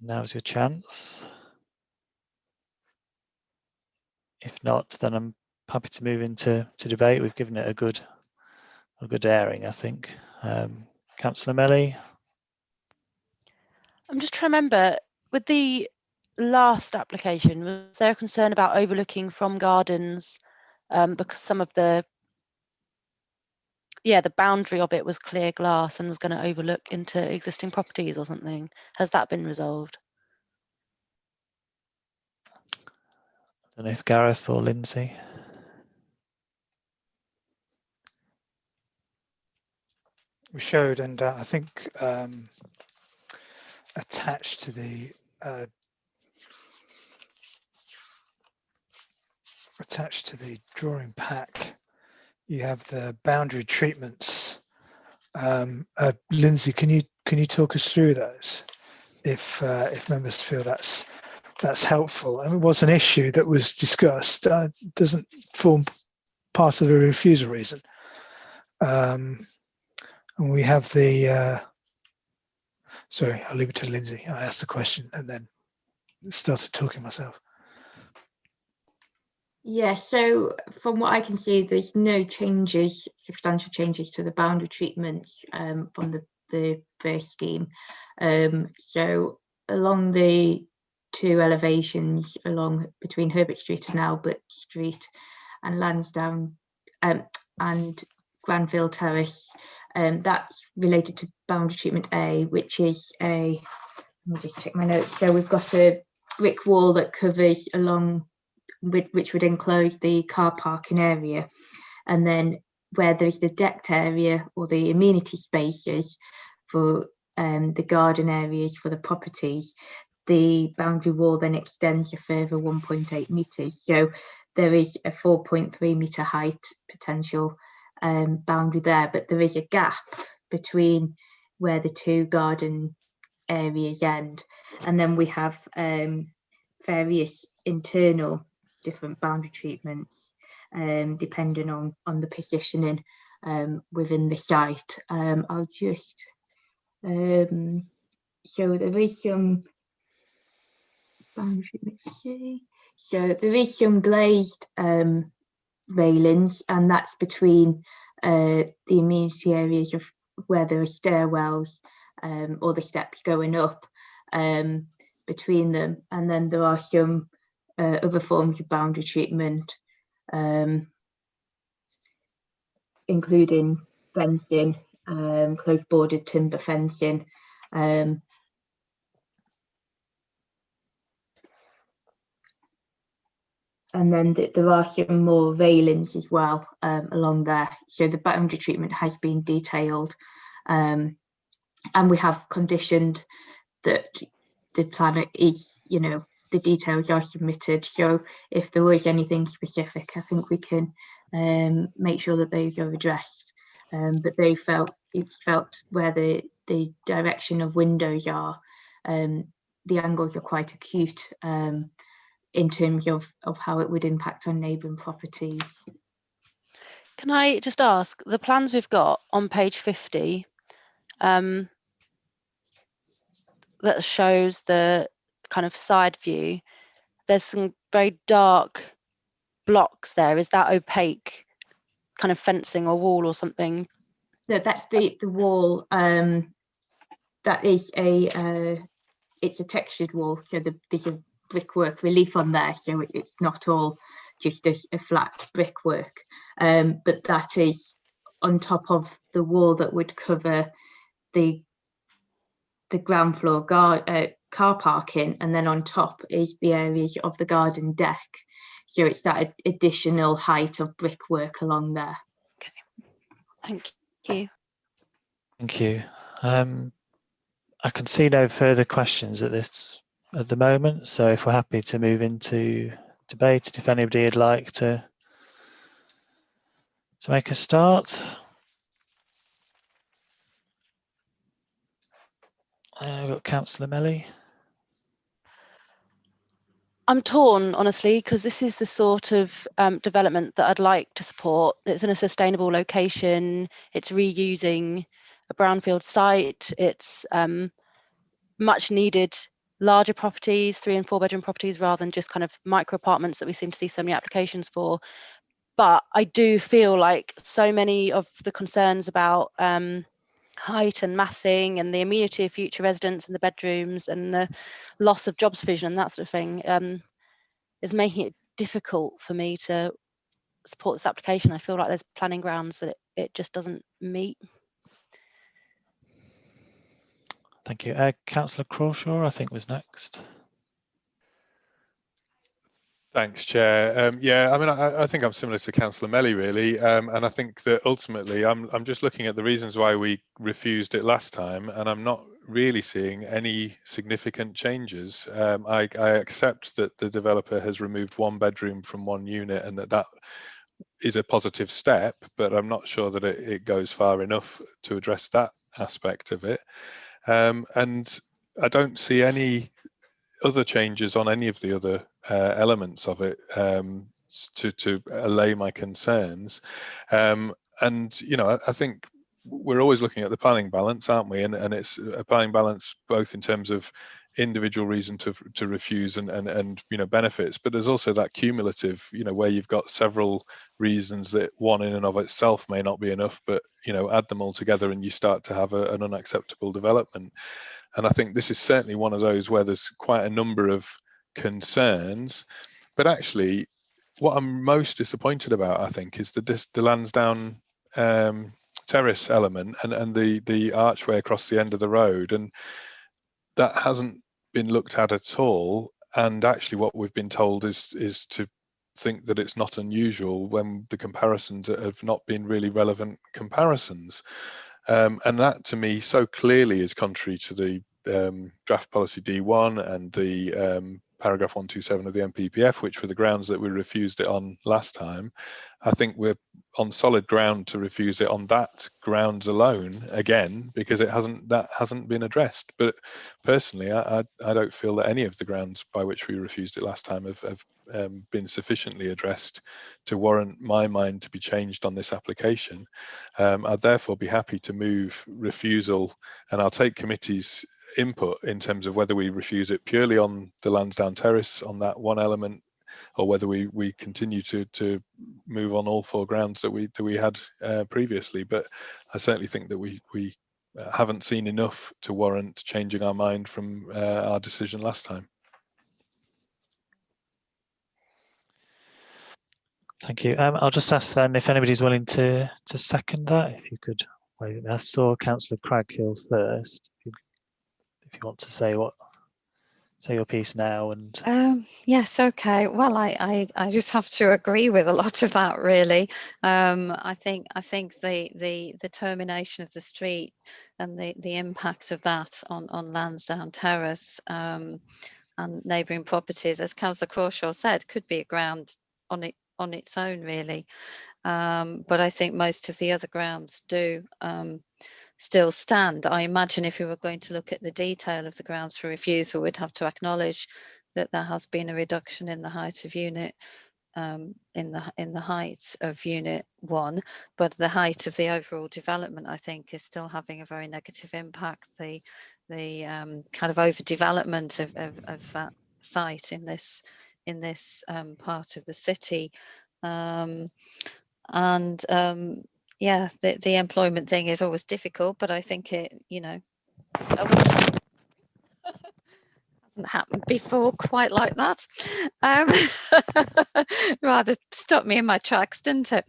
now's your chance. If not, then I'm happy to move into debate. We've given it a good airing, I think. Councillor Melly. I'm just trying to remember, with the last application, was there a concern about overlooking from gardens, because some of the boundary of it was clear glass and was going to overlook into existing properties or something? Has that been resolved? I don't know if Gareth or Lindsay. We showed, and I think attached to the drawing pack, you have the boundary treatments. Lindsay, can you talk us through those, if members feel that's helpful? And it was an issue that was discussed. Doesn't form part of the refusal reason. And we have the. Sorry, I'll leave it to Lindsay. I asked the question and then started talking myself. Yeah, so from what I can see, there's no substantial changes to the boundary treatments from the first scheme. So along the two elevations between Herbert Street and Albert Street and Lansdowne and Granville Terrace, that's related to boundary treatment A, which is let me just check my notes. So we've got a brick wall that covers along, which would enclose the car parking area, and then where there's the decked area or the amenity spaces for the garden areas for the properties, the boundary wall then extends a further 1.8 metres. So there is a 4.3 metre height potential boundary there, but there is a gap between where the two garden areas end, and then we have various internal different boundary treatments depending on the positioning within the site. I'll just so there is some boundary treatments. So there is some glazed railings, and that's between the amenity areas of where there are stairwells or the steps going up between them. And then there are some other forms of boundary treatment, including fencing, close bordered timber fencing. And then there are some more railings as well along there. So the boundary treatment has been detailed, and we have conditioned that the plan is, the details are submitted. So if there was anything specific, I think we can make sure that those are addressed. But it's felt where the direction of windows are, the angles are quite acute. In terms of how it would impact on neighbouring properties. Can I just ask, the plans we've got on page 50, that shows the kind of side view, there's some very dark blocks there. Is that opaque kind of fencing or wall or something? No, that's the wall. That is it's a textured wall, so there's a brickwork relief on there, so it's not all just a flat brickwork, but that is on top of the wall that would cover the ground floor car parking, and then on top is the areas of the garden deck, so it's that additional height of brickwork along there. Okay, thank you. Thank you. I can see no further questions at the moment, so if we're happy to move into debate, and if anybody would like to make a start. We've got Councillor Melly. I'm torn, honestly, because this is the sort of development that I'd like to support. It's in a sustainable location, it's reusing a brownfield site, it's much needed larger properties, 3 and 4 bedroom properties, rather than just kind of micro apartments that we seem to see so many applications for. But I do feel like so many of the concerns about height and massing and the amenity of future residents and the bedrooms and the loss of jobs vision and that sort of thing is making it difficult for me to support this application. I feel like there's planning grounds that it just doesn't meet. Thank you. Councillor Crawshaw, I think, was next. Thanks, Chair. Yeah, I mean, I think I'm similar to Councillor Melly, really, and I think that ultimately I'm just looking at the reasons why we refused it last time, and I'm not really seeing any significant changes. I accept that the developer has removed 1 bedroom from 1 unit, and that is a positive step, but I'm not sure that it goes far enough to address that aspect of it. And I don't see any other changes on any of the other elements of it to allay my concerns. And I think we're always looking at the planning balance, aren't we? And it's a planning balance both in terms of individual reason to refuse and benefits, but there's also that cumulative, where you've got several reasons that one in and of itself may not be enough, but add them all together and you start to have an unacceptable development. And I think this is certainly one of those where there's quite a number of concerns, but actually what I'm most disappointed about, I think, is the Lansdowne Terrace element and the archway across the end of the road, and that hasn't been looked at all. And actually what we've been told is to think that it's not unusual when the comparisons have not been really relevant comparisons. And that to me so clearly is contrary to the draft policy D1 and the paragraph 127 of the MPPF, which were the grounds that we refused it on last time. I think we're on solid ground to refuse it on that grounds alone again, because that hasn't been addressed. But personally, I don't feel that any of the grounds by which we refused it last time have been sufficiently addressed to warrant my mind to be changed on this application. I'd therefore be happy to move refusal, and I'll take committee's input in terms of whether we refuse it purely on the Lansdowne Terrace on that one element, or whether we continue to move on all 4 grounds that we had previously. But I certainly think that we haven't seen enough to warrant changing our mind from our decision last time. Thank you. I'll just ask then if anybody's willing to second that. If you could wait. I saw Councillor Craghill first. If you want to say your piece now. And yes, okay. Well, I just have to agree with a lot of that, really. I think the termination of the street and the impact of that on Lansdowne Terrace and neighbouring properties, as Councillor Crawshaw said, could be a ground on its own, really. But I think most of the other grounds do still stand. I imagine if we were going to look at the detail of the grounds for refusal, we'd have to acknowledge that there has been a reduction in the height of unit in the height of unit 1, but the height of the overall development, I think, is still having a very negative impact. The kind of overdevelopment of that site in this part of the city, yeah, the employment thing is always difficult, but I think it, hasn't happened before quite like that. Rather stopped me in my tracks, didn't it?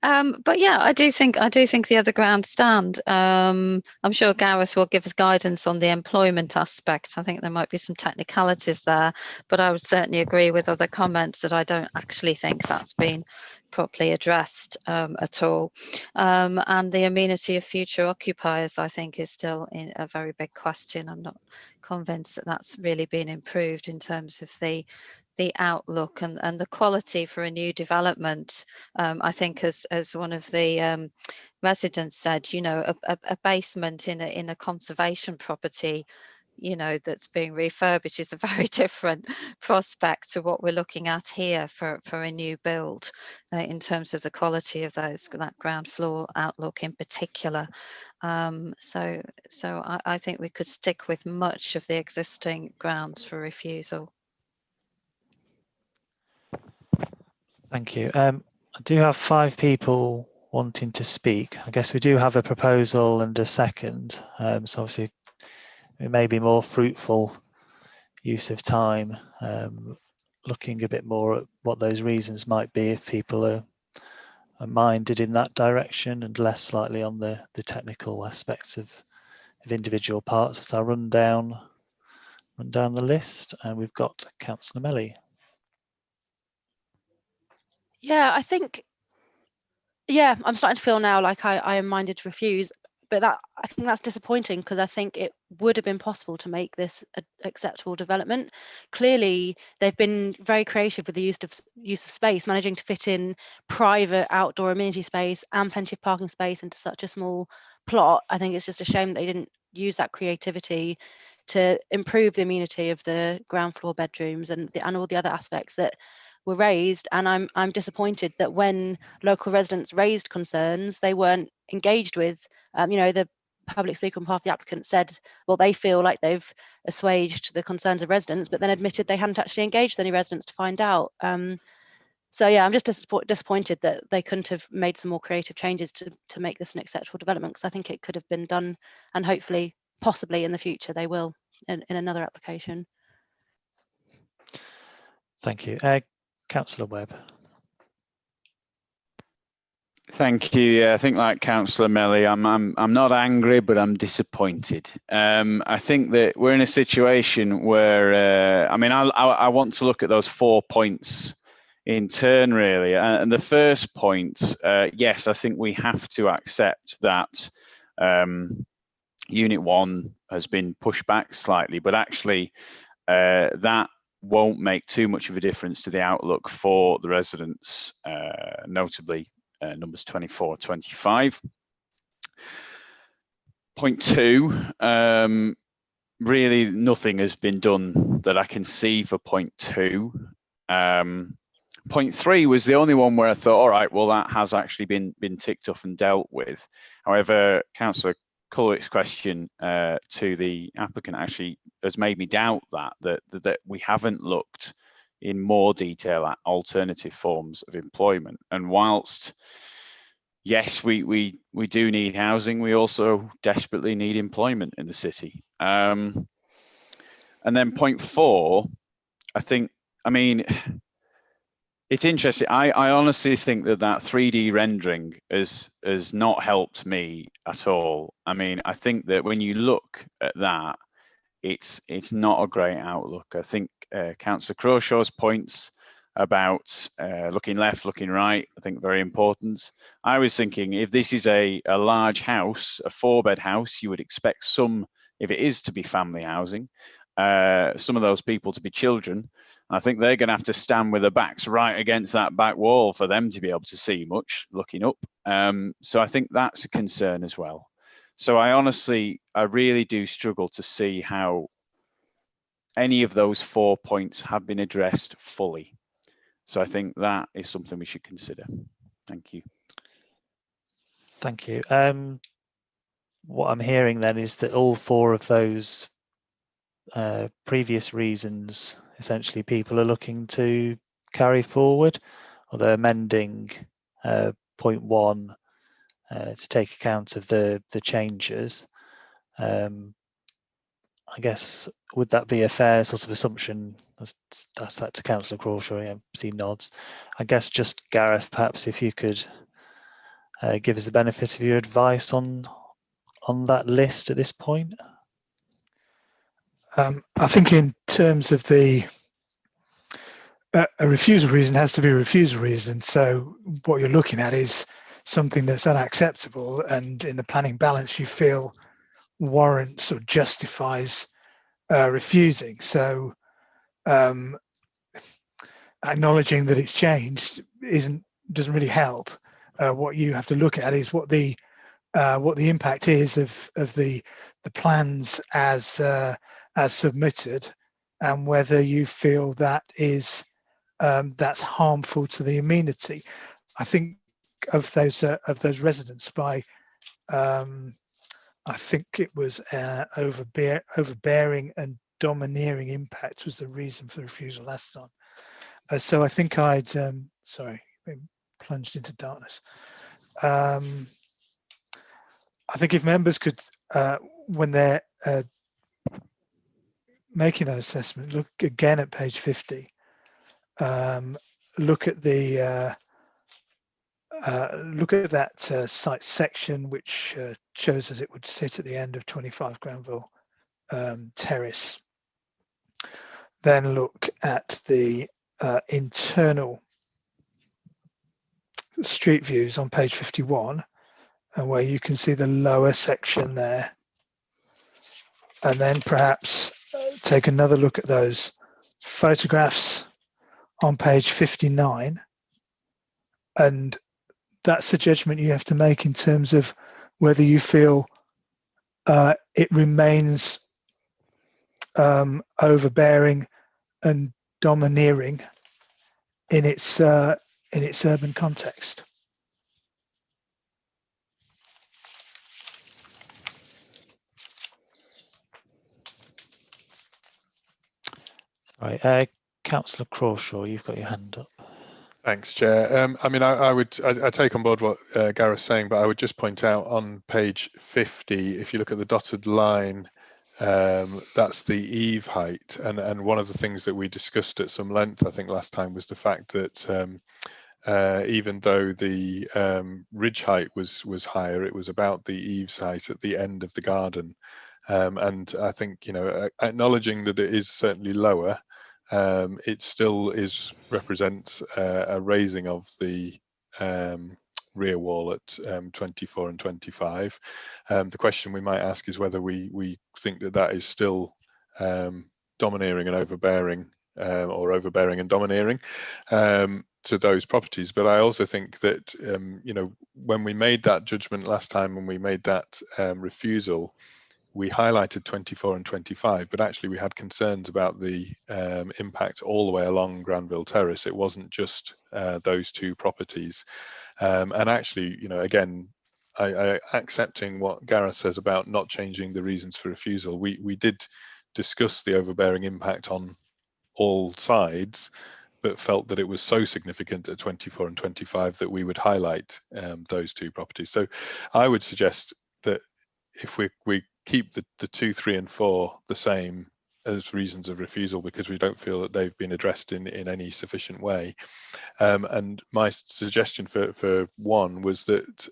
But yeah, I do think the other grounds stand. I'm sure Gareth will give us guidance on the employment aspect. I think there might be some technicalities there, but I would certainly agree with other comments that I don't actually think that's been properly addressed at all. And the amenity of future occupiers, I think, is still a very big question. I'm not convinced that that's really been improved in terms of the outlook and the quality for a new development. I think, as one of the residents said, a basement in a conservation property, that's being refurbished is a very different prospect to what we're looking at here for a new build in terms of the quality of that ground floor outlook in particular. So I think we could stick with much of the existing grounds for refusal. thank you. I do have 5 people wanting to speak. I guess we do have a proposal and a second. So obviously it may be more fruitful use of time looking a bit more at what those reasons might be if people are minded in that direction and less likely on the technical aspects of individual parts. So I'll run down the list, and we've got Councillor Melly. Yeah, I think, I'm starting to feel now like I am minded to refuse, but I think that's disappointing, because I think it would have been possible to make this an acceptable development. Clearly, they've been very creative with the use of space, managing to fit in private outdoor amenity space and plenty of parking space into such a small plot. I think it's just a shame that they didn't use that creativity to improve the amenity of the ground floor bedrooms and all the other aspects that were raised. And I'm disappointed that when local residents raised concerns, they weren't engaged with. The public speaker on behalf of the applicant said, well, they feel like they've assuaged the concerns of residents, but then admitted they hadn't actually engaged with any residents to find out. So yeah, I'm just disappointed that they couldn't have made some more creative changes to make this an acceptable development, because I think it could have been done, and hopefully, possibly in the future, they will in another application. Thank you. Councillor Webb. Thank you. Yeah, I think, like Councillor Melly, I'm not angry, but I'm disappointed. I think that we're in a situation where I want to look at those 4 points in turn, really. And the first point, yes, I think we have to accept that Unit 1 has been pushed back slightly, but actually that won't make too much of a difference to the outlook for the residents, notably numbers 24, 25. Point 2, really nothing has been done that I can see for point 2. Point 3 was the only one where I thought, all right, well, that has actually been ticked off and dealt with. However, Councillor Culwick's question to the applicant actually has made me doubt that we haven't looked, in more detail at alternative forms of employment. And whilst, yes, we do need housing, we also desperately need employment in the city. And then point 4, I mean, it's interesting. I honestly think that 3D rendering has not helped me at all. I mean, I think that when you look at that, it's not a great outlook. I think Councillor Crawshaw's points about looking left, looking right, I think very important. I was thinking if this is a large house, a 4-bed house, you would expect some, if it is to be family housing, some of those people to be children. I think they're going to have to stand with their backs right against that back wall for them to be able to see much looking up. So I think that's a concern as well. So I really do struggle to see how any of those 4 points have been addressed fully. So I think that is something we should consider. Thank you. Thank you. What I'm hearing then is that all 4 of those previous reasons, essentially people are looking to carry forward, or they're amending point 1 to take account of the changes. I guess, would that be a fair sort of assumption? That's that to Councillor Crawshaw. Yeah, see nods. I guess just Gareth, perhaps if you could give us the benefit of your advice on that list at this point. I think in terms of a refusal reason has to be a refusal reason. So what you're looking at is something that's unacceptable, and in the planning balance you feel warrants or justifies refusing. So acknowledging that it's changed doesn't really help. What you have to look at is what the impact is of the plans as submitted, and whether you feel that is that's harmful to the amenity. I think of those residents by I think it was overbearing and domineering impact was the reason for the refusal last time. So I think I'd sorry, been plunged into darkness. I think if members could, when they're making that assessment, look again at page 50. Look at the look at that site section, which shows as it would sit at the end of 25 Granville Terrace. Then look at the internal street views on page 51, and where you can see the lower section there. And then perhaps take another look at those photographs on page 59, and that's a judgment you have to make in terms of whether you feel it remains overbearing and domineering in its urban context. Right, Councillor Crawshaw, you've got your hand up. Thanks, Chair. I mean, I take on board what Gareth's saying, but I would just point out on page 50, if you look at the dotted line, that's the eave height, and one of the things that we discussed at some length, I think last time, was the fact that even though the ridge height was higher, it was about the eaves height at the end of the garden, and I think, you know, acknowledging that it is certainly lower, it still represents a raising of the rear wall at 24 and 25. The question we might ask is whether we think that is still domineering and overbearing, or overbearing and domineering to those properties. But I also think that you know, when we made that judgment last time, when we made that refusal, we highlighted 24 and 25, but actually we had concerns about the impact all the way along Granville Terrace. It wasn't just those 2 properties. And actually, you know, again, I accepting what Gareth says about not changing the reasons for refusal, we did discuss the overbearing impact on all sides, but felt that it was so significant at 24 and 25 that we would highlight those two properties. So I would suggest that if we keep the 2, 3 and 4 the same as reasons of refusal, because we don't feel that they've been addressed in any sufficient way. And my suggestion for 1 was that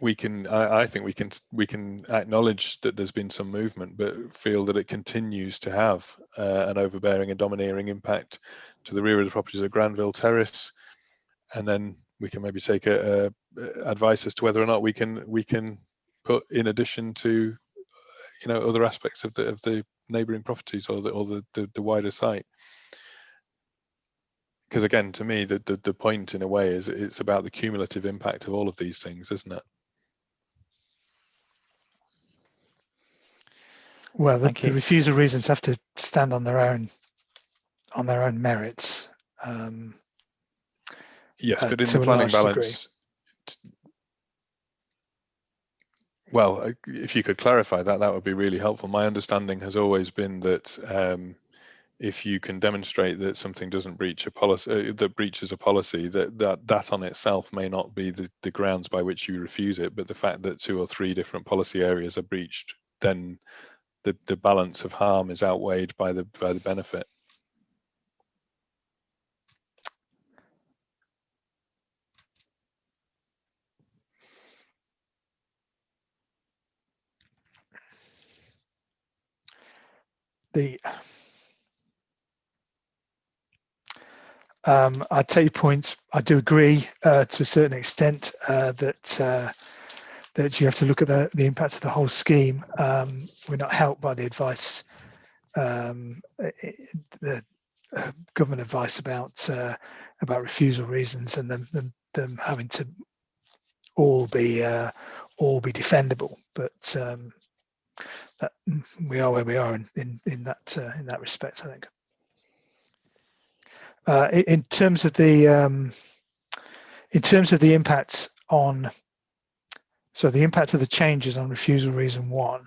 I think we can acknowledge that there's been some movement, but feel that it continues to have an overbearing and domineering impact to the rear of the properties of Granville Terrace, and then we can maybe take advice as to whether or not we can put, in addition to other aspects of the neighbouring properties or the wider site. Because again, to me, the point in a way is it's about the cumulative impact of all of these things, isn't it? Well, the refusal reasons have to stand on their own merits. Yes, but in the planning balance, well, if you could clarify that, that would be really helpful. My understanding has always been that if you can demonstrate that something doesn't breach a policy, that breaches a policy, that on itself may not be the grounds by which you refuse it, but the fact that 2 or 3 different policy areas are breached, then the balance of harm is outweighed by the benefit. I take your point. I do agree to a certain extent that you have to look at the impact of the whole scheme. We're not helped by the advice, the government advice about refusal reasons and them having to all be defendable. But that we are where we are in that respect, I think. In terms of the impacts on, so the impact of the changes on refusal reason 1,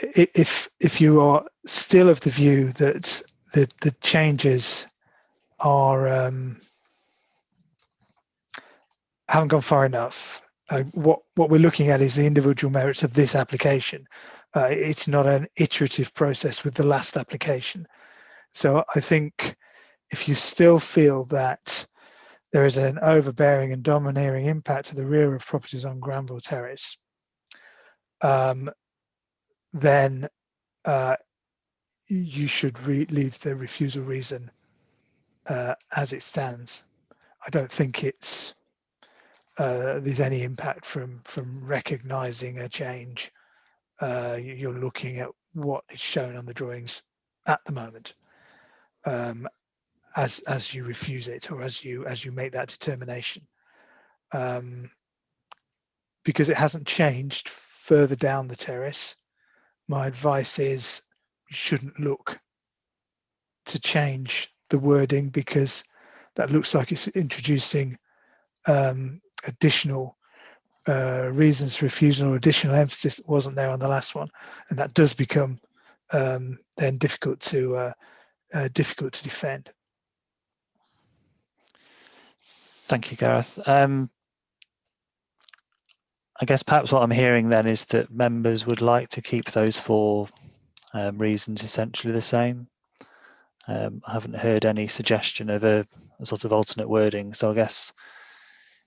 if you are still of the view that the changes are haven't gone far enough, what we're looking at is the individual merits of this application. It's not an iterative process with the last application. So I think if you still feel that there is an overbearing and domineering impact to the rear of properties on Granville Terrace, then you should leave the refusal reason as it stands. I don't think it's there's any impact from recognising a change. You're looking at what is shown on the drawings at the moment as you refuse it, or as you make that determination, because it hasn't changed further down the terrace. My advice is you shouldn't look to change the wording, because that looks like it's introducing additional reasons for refusal or additional emphasis that wasn't there on the last one, and that does become then difficult to defend. Thank you, Gareth. I guess perhaps what I'm hearing then is that members would like to keep those 4 reasons essentially the same. I haven't heard any suggestion of a sort of alternate wording, so I guess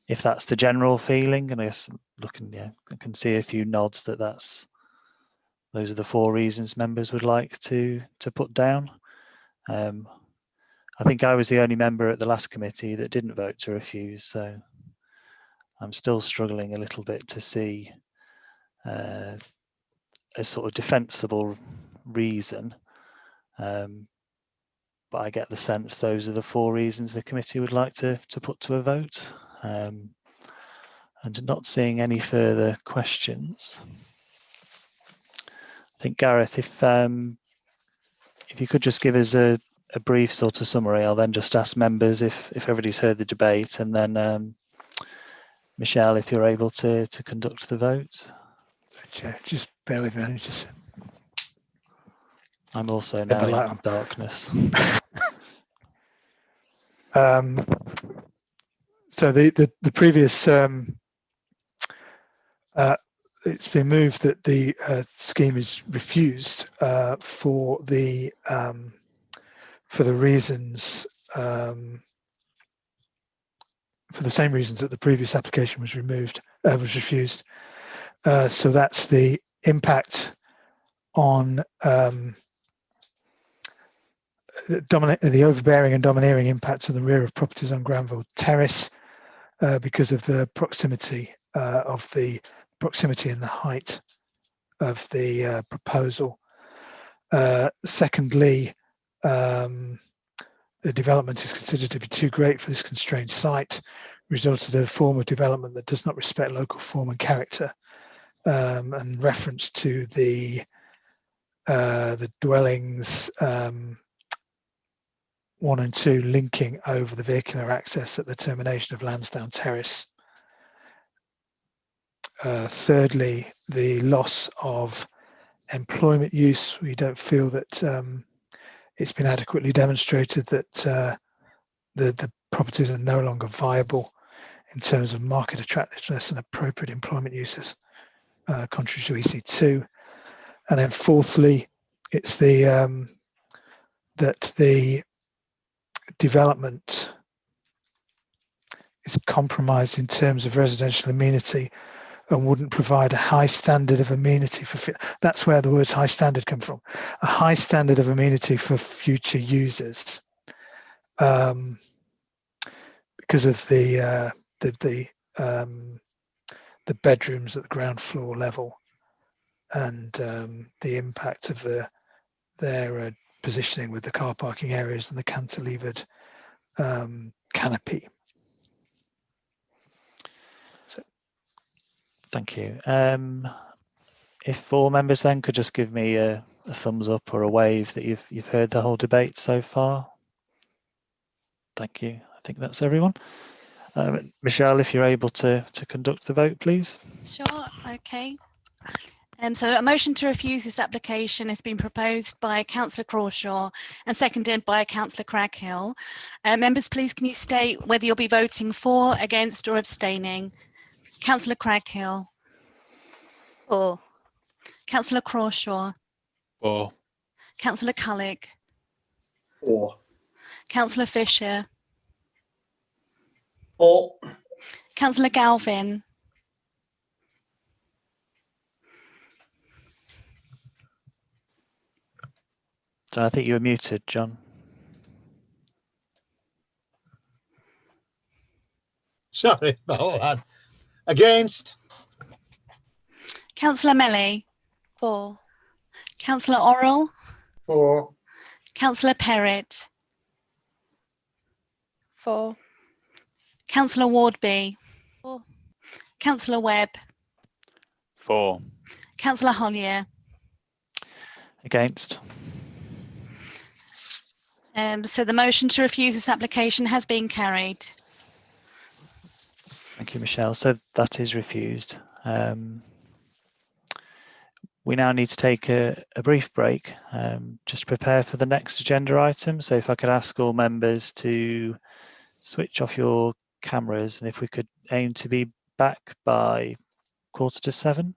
if that's the general feeling, and I guess looking, I can see a few nods that those are the 4 reasons members would like to put down. I think I was the only member at the last committee that didn't vote to refuse, so I'm still struggling a little bit to see a sort of defensible reason. But I get the sense those are the 4 reasons the committee would like to put to a vote. And not seeing any further questions. I think, Gareth, if you could just give us a brief sort of summary, I'll then just ask members if everybody's heard the debate, and then Michelle, if you're able to conduct the vote. Just bear with me. I need to I'm also get now the light in on. darkness. So the previous it's been moved that the scheme is refused for the reasons for the same reasons that the previous application was refused. So that's the impact on the overbearing and domineering impacts on the rear of properties on Granville Terrace because of the proximity and the height of the proposal. Secondly, the development is considered to be too great for this constrained site, resulted in a form of development that does not respect local form and character, and reference to the dwellings 1 and 2 linking over the vehicular access at the termination of Lansdowne Terrace. Thirdly, the loss of employment use. We don't feel that it's been adequately demonstrated that the properties are no longer viable in terms of market attractiveness and appropriate employment uses, contrary to EC2. And then fourthly, it's the that the development is compromised in terms of residential amenity and wouldn't provide a high standard of amenity for. That's where the words high standard come from. A high standard of amenity for future users, because of the bedrooms at the ground floor level and the impact of their positioning with the car parking areas and the cantilevered canopy. So, thank you. If all members then could just give me a thumbs up or a wave that you've heard the whole debate so far. Thank you. I think that's everyone. Michelle, if you're able to conduct the vote, please. Sure, okay. So a motion to refuse this application has been proposed by Councillor Crawshaw and seconded by Councillor Craghill. Members, please can you state whether you'll be voting for, against or abstaining? Councillor Craghill. For. Councillor Crawshaw. For. Councillor Cullick. For. Councillor Fisher. For. Councillor Galvin. So I think you were muted, John. Sorry about that. Against? Councillor Melly. For. Councillor Orrell. For. Councillor Perrott. For. Councillor Wardby. For. Councillor Webb. For. Councillor Hollier. Against. So the motion to refuse this application has been carried. Thank you, Michelle. So that is refused. We now need to take a brief break just to prepare for the next agenda item. So if I could ask all members to switch off your cameras, and if we could aim to be back by 6:45.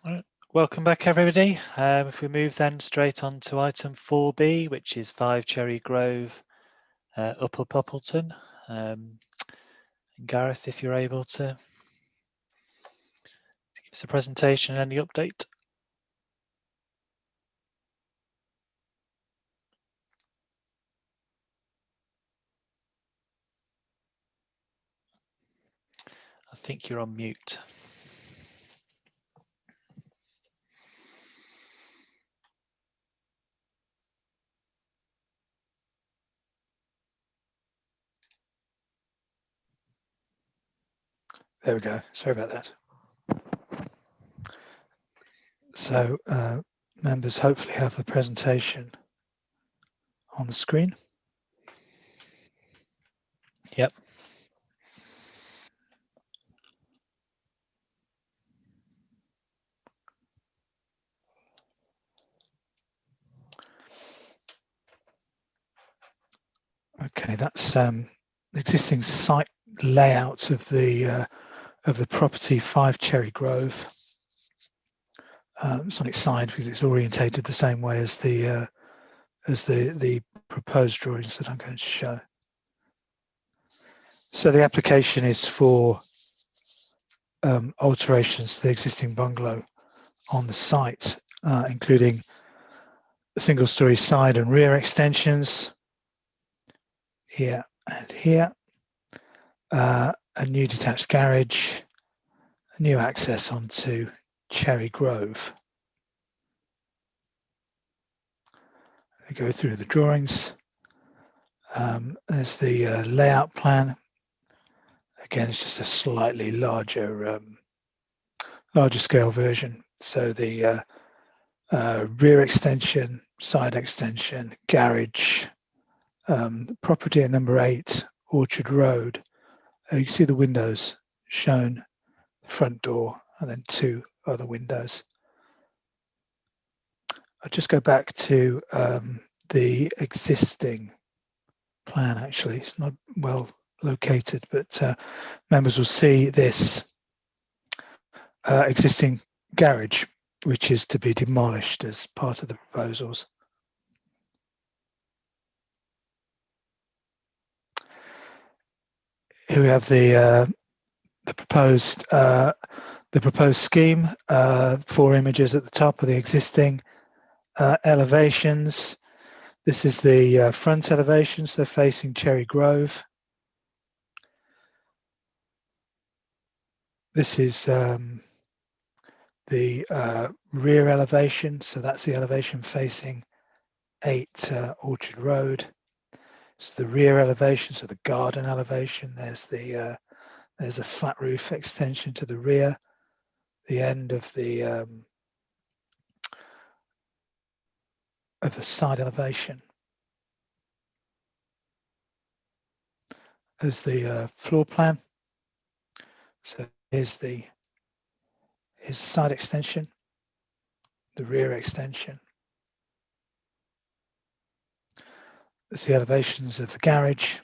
Right. Welcome back, everybody. If we move then straight on to item 4B, which is 5 Cherry Grove, Upper Poppleton. Gareth, if you're able to give us a presentation and any update. I think you're on mute. There we go. Sorry about that. So members hopefully have the presentation on the screen. Yep. Okay, that's the existing site layout of the property 5 Cherry Grove. It's on its side because it's orientated the same way as the proposed drawings that I'm going to show. So the application is for alterations to the existing bungalow on the site, including single-story side and rear extensions here and here, a new detached garage, a new access onto Cherry Grove. I go through the drawings. There's the layout plan. Again, it's just a slightly larger scale version. So the rear extension, side extension, garage, property at number 8, Orchard Road. You can see the windows shown, front door, and then 2 other windows. I'll just go back to the existing plan. Actually, it's not well located, but members will see this existing garage, which is to be demolished as part of the proposals. Here we have the proposed scheme. 4 images at the top of the existing elevations. This is the front elevation, so facing Cherry Grove. This is the rear elevation, so that's the elevation facing 8 Orchard Road. It's the rear elevation, so the garden elevation. There's a flat roof extension to the rear. The end of the side elevation. As the floor plan. So here's the side extension, the rear extension. There's the elevations of the garage.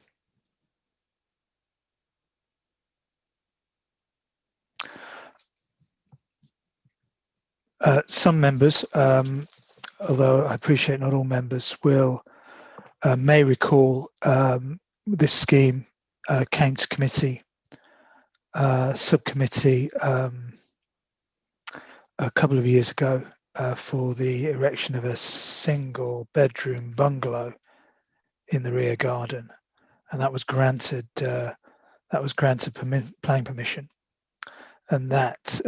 Some members, although I appreciate not all members, may recall this scheme came to committee, subcommittee a couple of years ago for the erection of a single bedroom bungalow in the rear garden, and that was granted planning permission, and that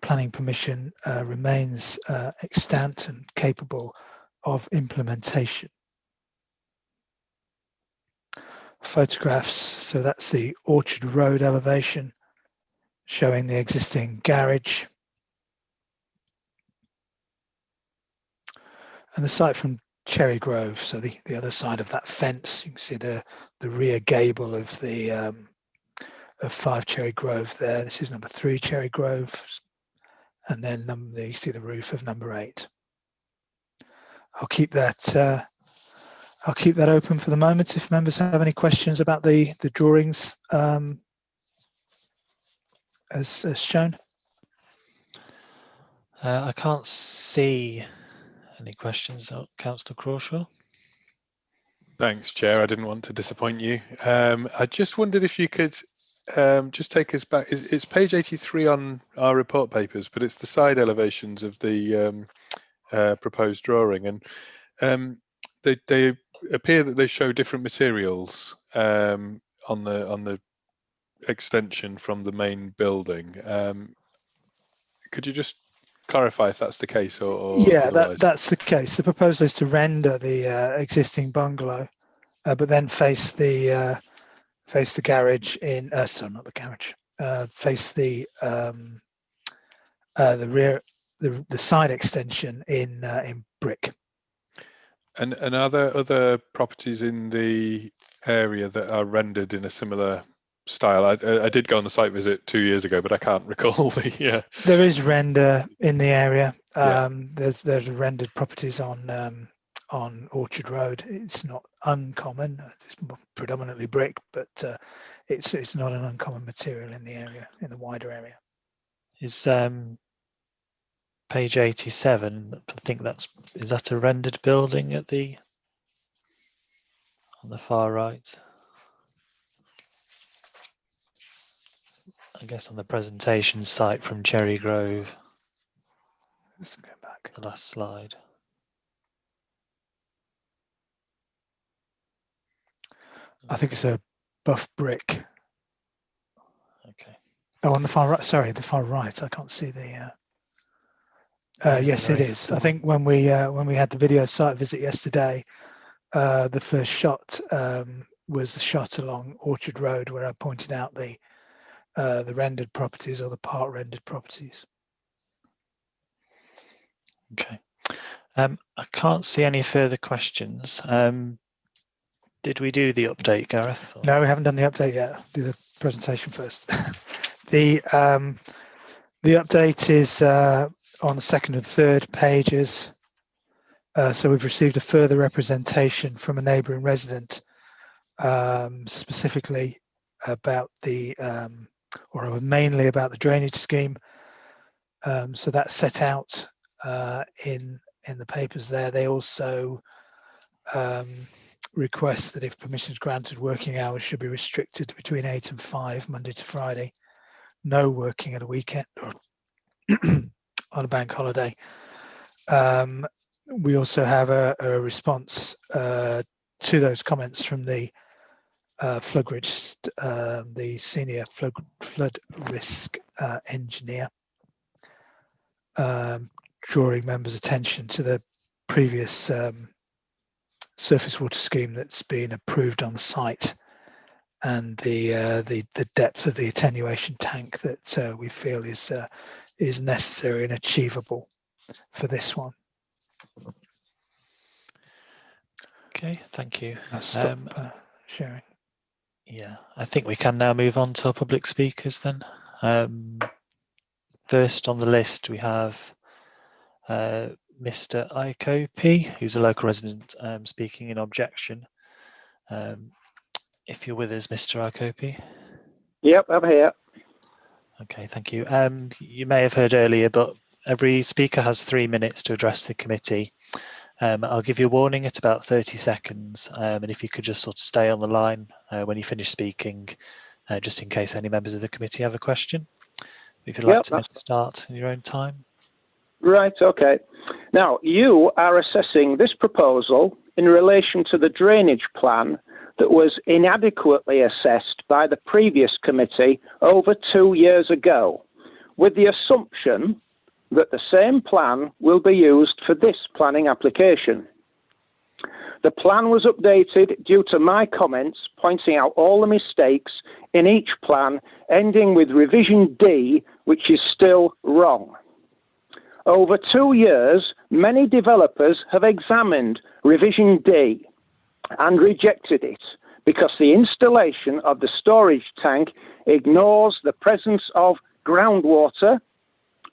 planning permission remains extant and capable of implementation. Photographs, so that's the Orchard Road elevation showing the existing garage, and the site from Cherry Grove, so the other side of that fence. You can see the rear gable of the of 5 Cherry Grove there. This is number 3 Cherry Grove, and then you see the roof of number 8. I'll keep that open for the moment if members have any questions about the drawings as shown. I can't see any questions, Councillor Crawshaw. Thanks, Chair. I didn't want to disappoint you. I just wondered if you could just take us back. It's page 83 on our report papers, but it's the side elevations of the proposed drawing, and they appear that they show different materials on the extension from the main building. Could you just clarify if that's the case or Yeah, otherwise? that's the case. The proposal is to render the existing bungalow, but then face the garage in. Sorry, not the garage. Face the rear, the side extension in brick. And are there other properties in the area that are rendered in a similar style? I did go on the site visit 2 years ago, but I can't recall the. There is render in the area. Yeah. There's rendered properties on Orchard Road. It's not uncommon. It's predominantly brick, but it's not an uncommon material in the area, in the wider area. Is page 87? I think is that a rendered building on the far right? I guess on the presentation site from Cherry Grove. Let's go back. The last slide. I think it's a buff brick. Okay. Oh, on the far right. Sorry, the far right. I can't see the. Yes, it is. I think when we had the video site visit yesterday, the first shot was the shot along Orchard Road, where I pointed out the rendered properties or the part rendered properties. Okay. I can't see any further questions. Did we do the update, Gareth? Or? No, we haven't done the update yet. Do the presentation first. The update is on the second and third pages. So we've received a further representation from a neighbouring resident, specifically about or mainly about the drainage scheme. So that's set out in the papers there. They also request that if permission is granted, working hours should be restricted between 8 and 5, Monday to Friday. No working at a weekend or on a bank holiday. We also have a response to those comments from the flood risk, the senior flood risk engineer, drawing members' attention to the previous surface water scheme that's been approved on the site, and the depth of the attenuation tank that we feel is necessary and achievable for this one. Okay, thank you. I'll stop sharing. Yeah, I think we can now move on to our public speakers then. First on the list we have Mr. Ikopi, who's a local resident speaking in objection. If you're with us, Mr. Ikopi. Yep, I'm here. Okay, thank you. You may have heard earlier, but every speaker has 3 minutes to address the committee. I'll give you a warning at about 30 seconds, and if you could just sort of stay on the line when you finish speaking, just in case any members of the committee have a question. If you'd like to make a start in your own time. Right, okay. Now, you are assessing this proposal in relation to the drainage plan that was inadequately assessed by the previous committee over 2 years ago, with the assumption that the same plan will be used for this planning application. The plan was updated due to my comments pointing out all the mistakes in each plan, ending with revision D, which is still wrong. Over 2 years, many developers have examined revision D and rejected it because the installation of the storage tank ignores the presence of groundwater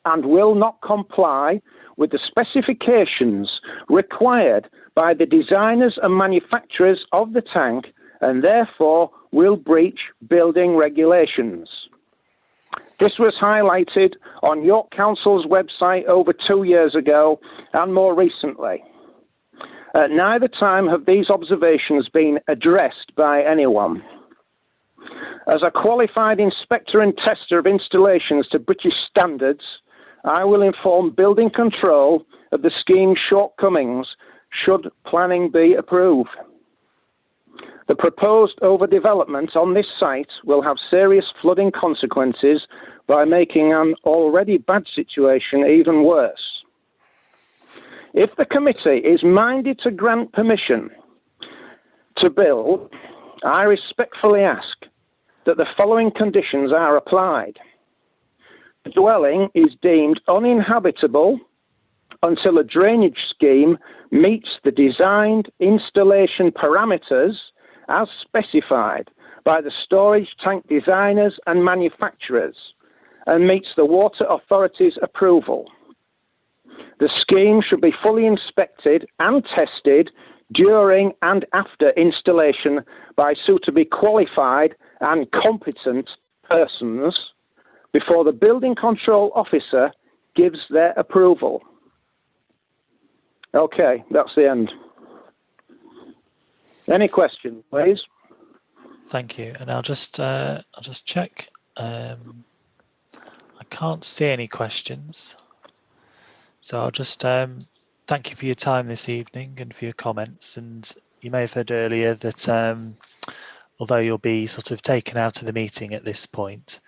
and will not comply with the specifications required by the designers and manufacturers of the tank, and therefore will breach building regulations. This was highlighted on York Council's website over 2 years ago and more recently. At neither time have these observations been addressed by anyone. As a qualified inspector and tester of installations to British standards, I will inform building control of the scheme's shortcomings should planning be approved. The proposed overdevelopment on this site will have serious flooding consequences by making an already bad situation even worse. If the committee is minded to grant permission to build, I respectfully ask that the following conditions are applied. The dwelling is deemed uninhabitable until a drainage scheme meets the designed installation parameters as specified by the storage tank designers and manufacturers and meets the Water Authority's approval. The scheme should be fully inspected and tested during and after installation by suitably qualified and competent persons before the building control officer gives their approval. Okay, that's the end. Any questions, please? Thank you. And I'll just check. I can't see any questions. So I'll just thank you for your time this evening and for your comments. And you may have heard earlier that although you'll be sort of taken out of the meeting at this point,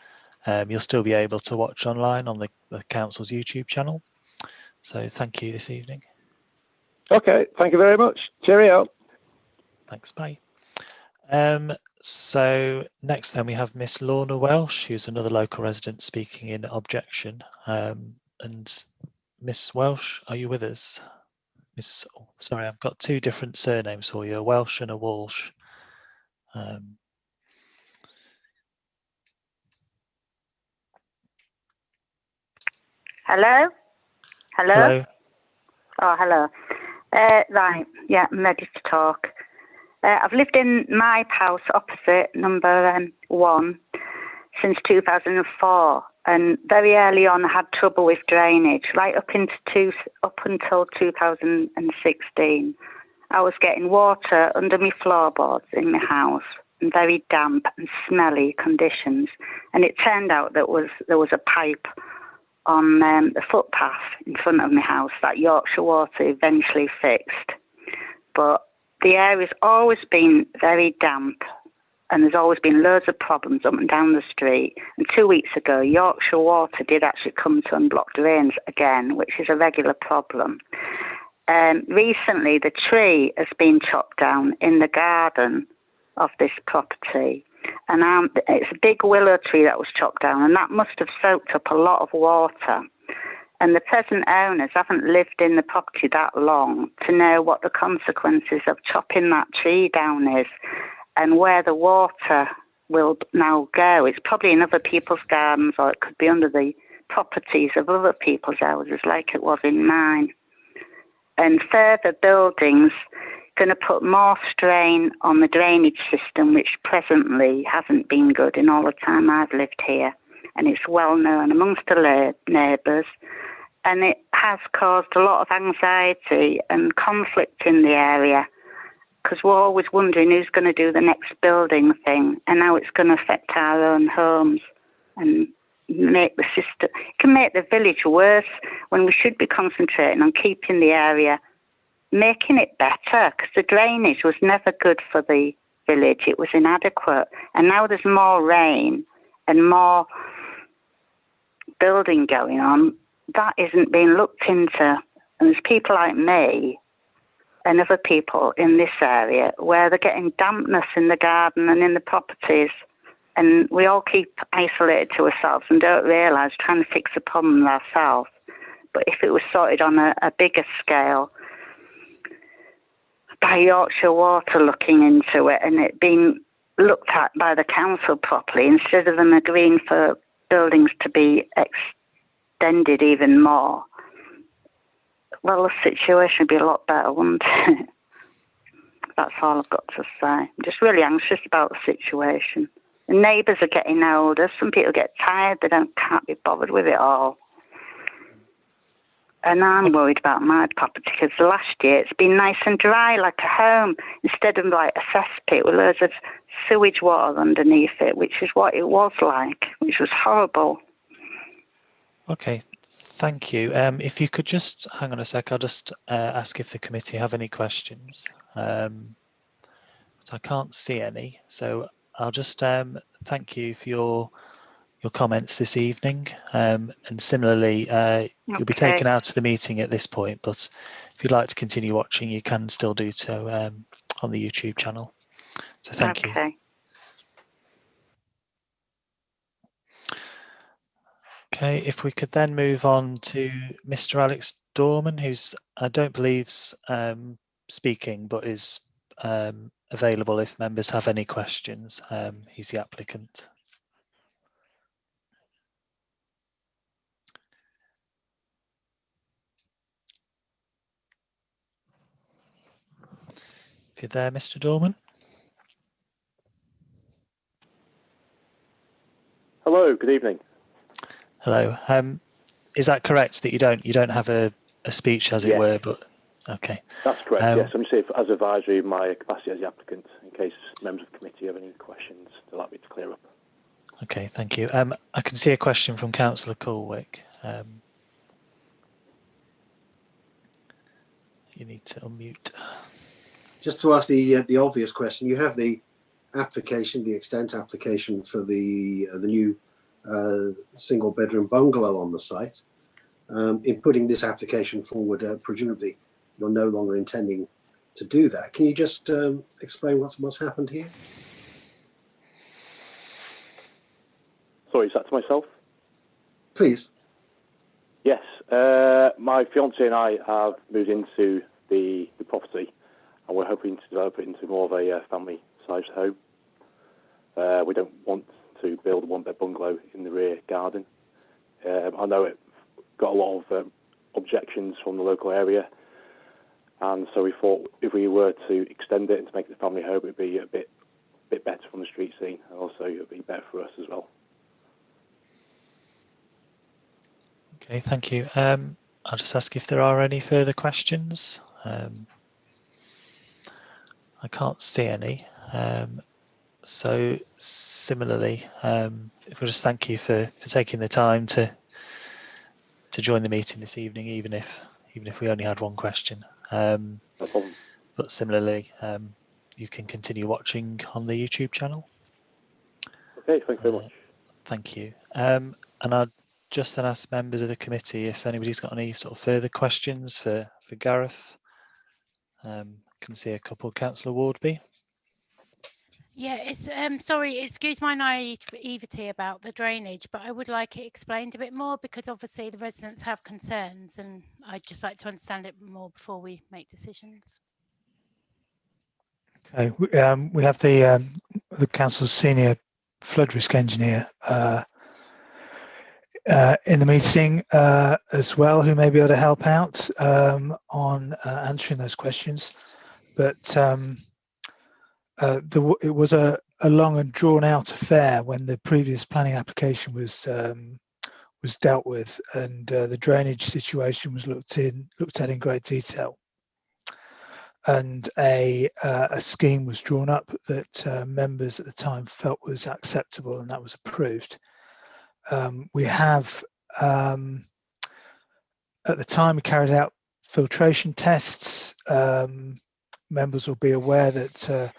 you'll still be able to watch online on the council's YouTube channel. So thank you this evening. Okay, thank you very much. Cheerio. Thanks, bye. So next then we have Miss Lorna Welsh, who's another local resident speaking in objection. And Miss Welsh, are you with us? Miss, oh, sorry, I've got two different surnames for you, a Welsh and a Walsh. Hello? Hello? Hello. Oh, hello. Right, yeah, I'm ready to talk. I've lived in my house opposite number 1 since 2004, and very early on I had trouble with drainage, right up until 2016. I was getting water under my floorboards in my house, in very damp and smelly conditions, and it turned out that there was a pipe on the footpath in front of my house that Yorkshire Water eventually fixed. But the area's always been very damp and there's always been loads of problems up and down the street. And 2 weeks ago, Yorkshire Water did actually come to unblock drains again, which is a regular problem. Recently, the tree has been chopped down in the garden of this property. And it's a big willow tree that was chopped down, and that must have soaked up a lot of water. And the present owners haven't lived in the property that long to know what the consequences of chopping that tree down is and where the water will now go. It's probably in other people's gardens, or it could be under the properties of other people's houses like it was in mine. And further buildings going to put more strain on the drainage system, which presently hasn't been good in all the time I've lived here. And it's well known amongst the neighbours. And it has caused a lot of anxiety and conflict in the area, because we're always wondering who's going to do the next building thing and how it's going to affect our own homes and make the system. It can make the village worse when we should be concentrating on keeping the area, making it better, because the drainage was never good for the village. It was inadequate. And now there's more rain and more building going on. That isn't being looked into. And there's people like me and other people in this area where they're getting dampness in the garden and in the properties. And we all keep isolated to ourselves and don't realise trying to fix the problem ourselves. But if it was sorted on a bigger scale, by Yorkshire Water looking into it and it being looked at by the council properly, instead of them agreeing for buildings to be extended even more, well, the situation would be a lot better, wouldn't it? That's all I've got to say. I'm just really anxious about the situation. The neighbours are getting older. Some people get tired. They can't be bothered with it all. And I'm worried about my property because last year it's been nice and dry like a home instead of like a cesspit with loads of sewage water underneath it, which is what it was like, which was horrible. Okay, thank you. If you could just hang on a sec, I'll just ask if the committee have any questions. But I can't see any, so I'll just thank you for your comments this evening. And similarly, you'll be taken out of the meeting at this point, but if you'd like to continue watching, you can still do so on the YouTube channel. So thank you. Okay, if we could then move on to Mr. Alex Dorman, who's I don't believe's speaking, but is available if members have any questions. He's the applicant. If you're there, Mr. Dorman. Hello, good evening. Hello. Is that correct that you don't have a speech, as it were? But okay. That's correct. Yes, I'm just here as advisory in my capacity as the applicant, in case members of the committee have any questions they'd like me to clear up. Okay, thank you. I can see a question from Councillor Colwick. You need to unmute. Just to ask the obvious question, you have the application, the extent application for the new single bedroom bungalow on the site. In putting this application forward, presumably you're no longer intending to do that. Can you just explain what's happened here? Sorry, is that to myself? Please. Yes, my fiance and I have moved into the property, and we're hoping to develop it into more of a family-sized home. We don't want to build a one-bed bungalow in the rear garden. I know it got a lot of objections from the local area, and so we thought if we were to extend it and to make it a family home, it would be a bit better from the street scene, and also it would be better for us as well. Okay, thank you. I'll just ask if there are any further questions. I can't see any. So similarly, if we'll just thank you for taking the time to join the meeting this evening, even if we only had one question. No problem. But similarly, you can continue watching on the YouTube channel. Okay, thank you very much. Thank you. And I'd just then ask members of the committee if anybody's got any sort of further questions for Gareth. Can see a couple. Councillor Wardby. Yeah, it's sorry, excuse my naivety about the drainage, but I would like it explained a bit more because obviously the residents have concerns, and I'd just like to understand it more before we make decisions. Okay, we have the council's senior flood risk engineer in the meeting as well, who may be able to help out on answering those questions. But it was a long and drawn-out affair when the previous planning application was dealt with, and the drainage situation was looked at in great detail. And a scheme was drawn up that members at the time felt was acceptable, and that was approved. We have, at the time, we carried out filtration tests. Members will be aware that the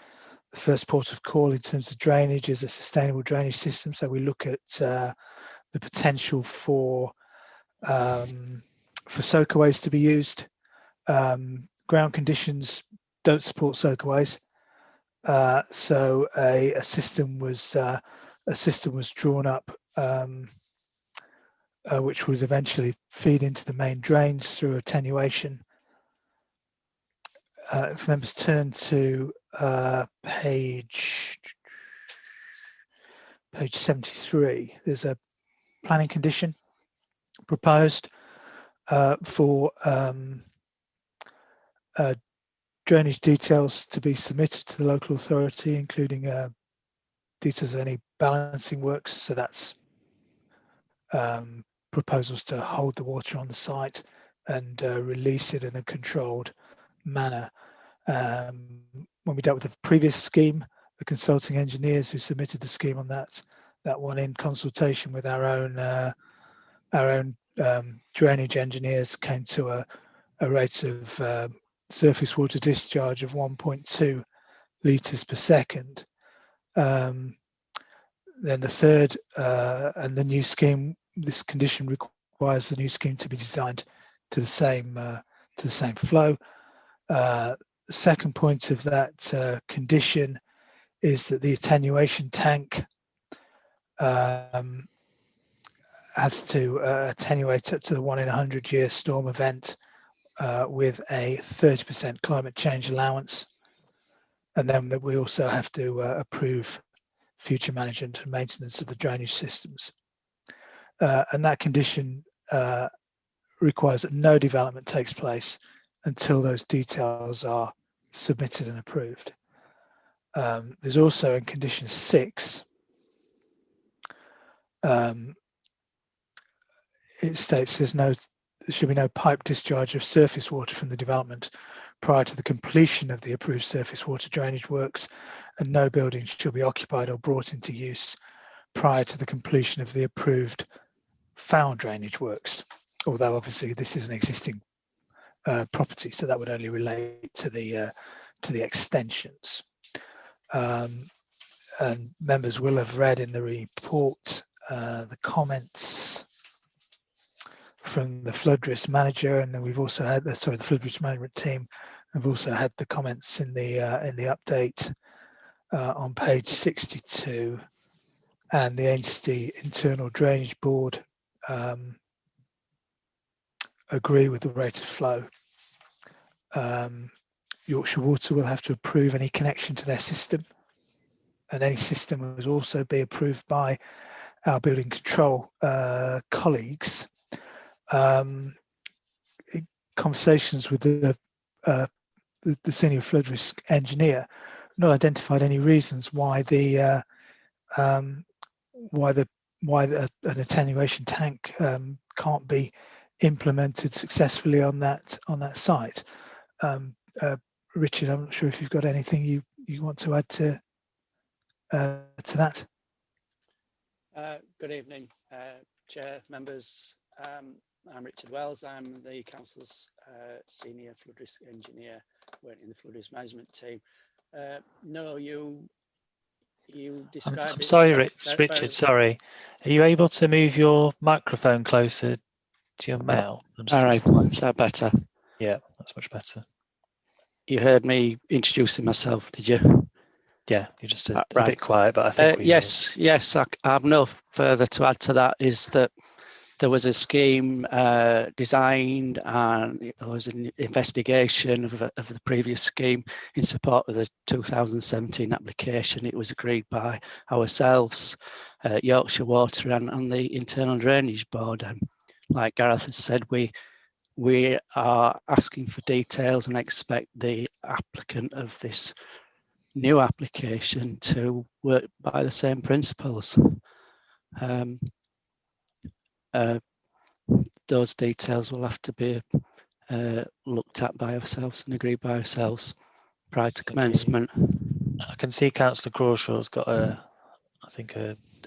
first port of call in terms of drainage is a sustainable drainage system. So we look at the potential for soakaways to be used. Ground conditions don't support soakaways, so a system was drawn up which would eventually feed into the main drains through attenuation. If members turn to page 73, there's a planning condition proposed for drainage details to be submitted to the local authority, including details of any balancing works. So that's proposals to hold the water on the site and release it in a controlled manner. When we dealt with the previous scheme, the consulting engineers who submitted the scheme on that one, in consultation with our own drainage engineers, came to a rate of surface water discharge of 1.2 litres per second. Then the third and the new scheme, this condition requires the new scheme to be designed to the same flow. The second point of that condition is that the attenuation tank has to attenuate up to the 1 in 100 year storm event with a 30% climate change allowance. And then we also have to approve future management and maintenance of the drainage systems. And that condition requires that no development takes place until those details are submitted and approved. There's also in condition 6, it states there should be no pipe discharge of surface water from the development prior to the completion of the approved surface water drainage works, and no buildings shall be occupied or brought into use prior to the completion of the approved foul drainage works. Although obviously this is an existing property, so that would only relate to the extensions. And members will have read in the report the comments from the flood risk manager, and then we've also had the flood risk management team. We've also had the comments in the update on page 62, and the Ainsty Internal Drainage Board agree with the rate of flow. Yorkshire Water will have to approve any connection to their system, and any system will also be approved by our building control colleagues. Conversations with the senior flood risk engineer not identified any reasons why an attenuation tank can't be implemented successfully on that site. Richard, I'm not sure if you've got anything you want to add to that. Good evening, Chair, members. I'm Richard Wells. I'm the Council's senior flood risk engineer working in the flood risk management team. No, you described. I'm sorry, Richard. Sorry. Are you able to move your microphone closer to your mouth? All right. Is that better? Yeah, that's much better. You heard me introducing myself, did you? Yeah, you're just a bit quiet, but I think yes. I have no further to add to that. Is that there was a scheme designed, and there was an investigation of the previous scheme in support of the 2017 application. It was agreed by ourselves, Yorkshire Water, and the Internal Drainage Board. And like Gareth has said, we are asking for details and expect the applicant of this new application to work by the same principles. Those details will have to be looked at by ourselves and agreed by ourselves prior to commencement. I can see Councillor Crawshaw's got a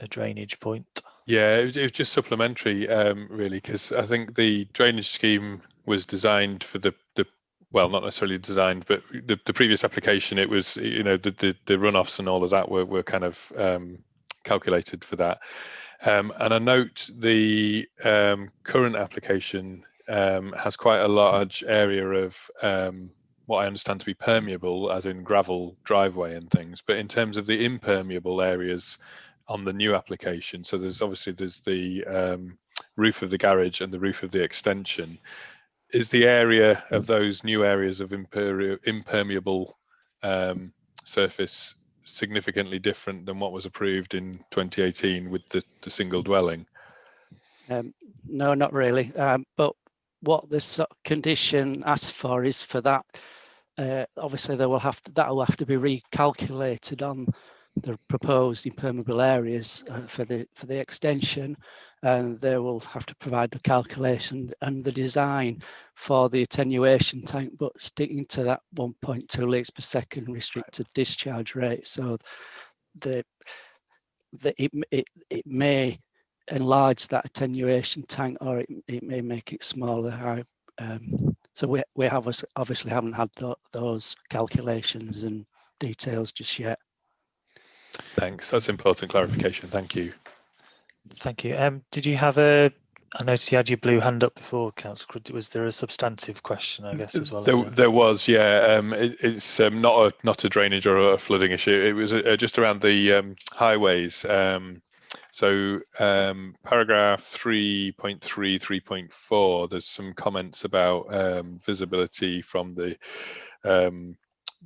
drainage point. Yeah, it was just supplementary, really, because I think the drainage scheme was designed for the well, not necessarily designed, but the previous application, it was, the runoffs and all of that were kind of calculated for that. And I note the current application has quite a large area of what I understand to be permeable, as in gravel driveway and things. But in terms of the impermeable areas on the new application, so there's the roof of the garage and the roof of the extension. Is the area of those new areas of impermeable surface significantly different than what was approved in 2018 with the single dwelling? No, not really. But what this condition asks for is for that. Obviously, that will have to be recalculated on proposed impermeable areas for the extension, and they will have to provide the calculation and the design for the attenuation tank, but sticking to that 1.2 litres per second restricted discharge rate. So it may enlarge that attenuation tank, or it may make it smaller. So we obviously haven't had those calculations and details just yet. Thanks. That's important clarification. Thank you. Thank you. Did you have I noticed you had your blue hand up before, Councillor. Was there a substantive question, I guess, as well? There was, yeah. It's not a drainage or a flooding issue. It was just around the highways. So paragraph 3.3, 3.4, there's some comments about visibility from the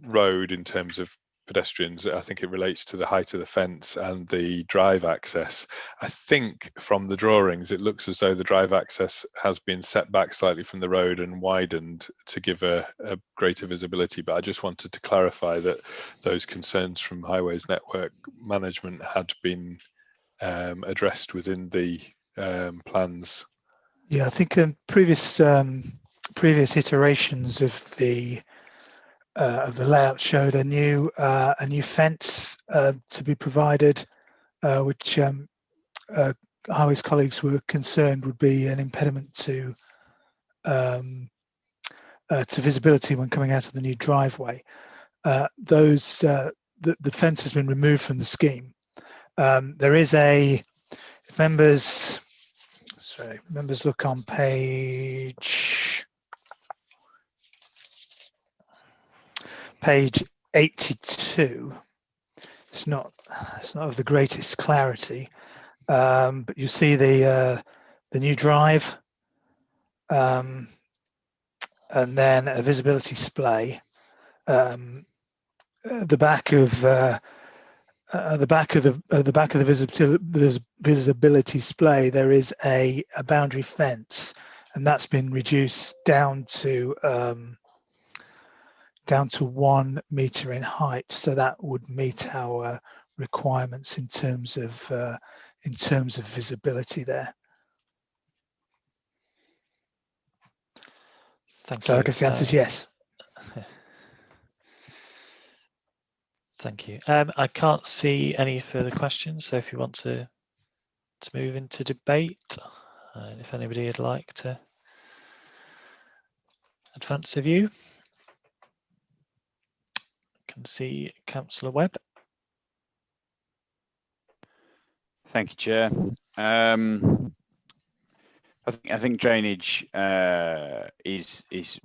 road in terms of pedestrians. I think it relates to the height of the fence and the drive access. I think from the drawings, it looks as though the drive access has been set back slightly from the road and widened to give a greater visibility. But I just wanted to clarify that those concerns from Highways Network Management had been addressed within the plans. Yeah, I think previous iterations of the layout showed a new fence to be provided, which Highways colleagues were concerned would be an impediment to visibility when coming out of the new driveway. The fence has been removed from the scheme. There is if members look on page 82. It's not of the greatest clarity, but you see the new drive, and then a visibility splay. The back of the visibility splay, there is a boundary fence, and that's been reduced down to 1 metre in height. So that would meet our requirements in terms of visibility there. Thank so you. I guess the answer is yes. Thank you. I can't see any further questions, so if you want to move into debate, and if anybody would like to advance a view. I can see Councillor Webb. Thank you, Chair. I think drainage is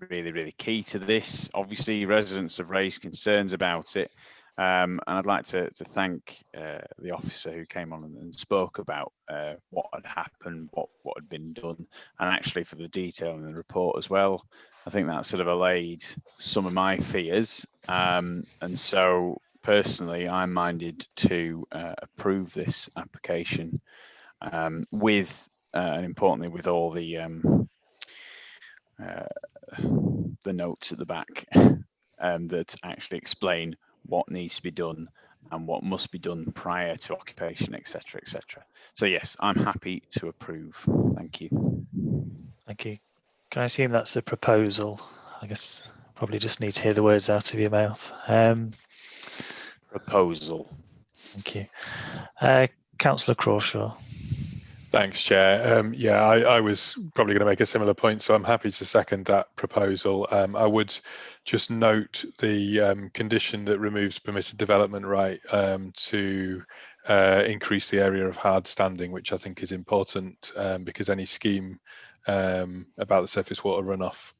really key to this. Obviously, residents have raised concerns about it, and I'd like to thank the officer who came on and spoke about what had happened, what had been done, and actually for the detail in the report as well. I think that sort of allayed some of my fears, and so personally, I'm minded to approve this application with. And importantly, with all the notes at the back that actually explain what needs to be done and what must be done prior to occupation, etc., etc. So yes, I'm happy to approve. Thank you. Thank you. Can I assume that's a proposal? I guess probably just need to hear the words out of your mouth. Proposal. Thank you. Councillor Crawshaw. Thanks, Chair. Yeah, I was probably going to make a similar point, so I'm happy to second that proposal. I would just note the condition that removes permitted development right to increase the area of hard standing, which I think is important because any scheme about the surface water runoff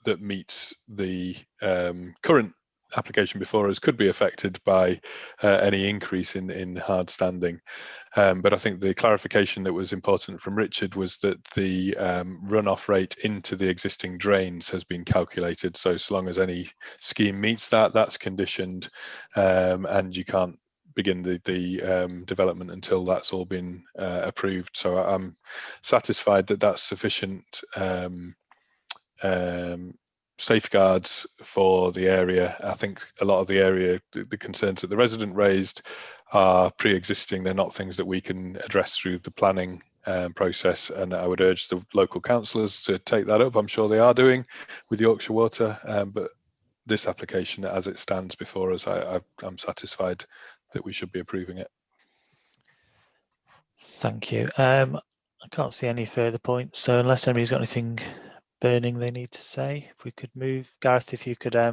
that meets the current application before us could be affected by any increase in hard standing. But I think the clarification that was important from Richard was that the runoff rate into the existing drains has been calculated. So long as any scheme meets that, that's conditioned, and you can't begin the development until that's all been approved. So I'm satisfied that that's sufficient safeguards for the area. I think a lot of the area, the concerns that the resident raised, are pre-existing. They're not things that we can address through the planning process, and I would urge the local councillors to take that up. I'm sure they are doing with Yorkshire Water, but this application as it stands before us, I'm satisfied that we should be approving it. Thank you. I can't see any further points, so unless anybody's got anything burning they need to say, if we could move. Gareth, if you could I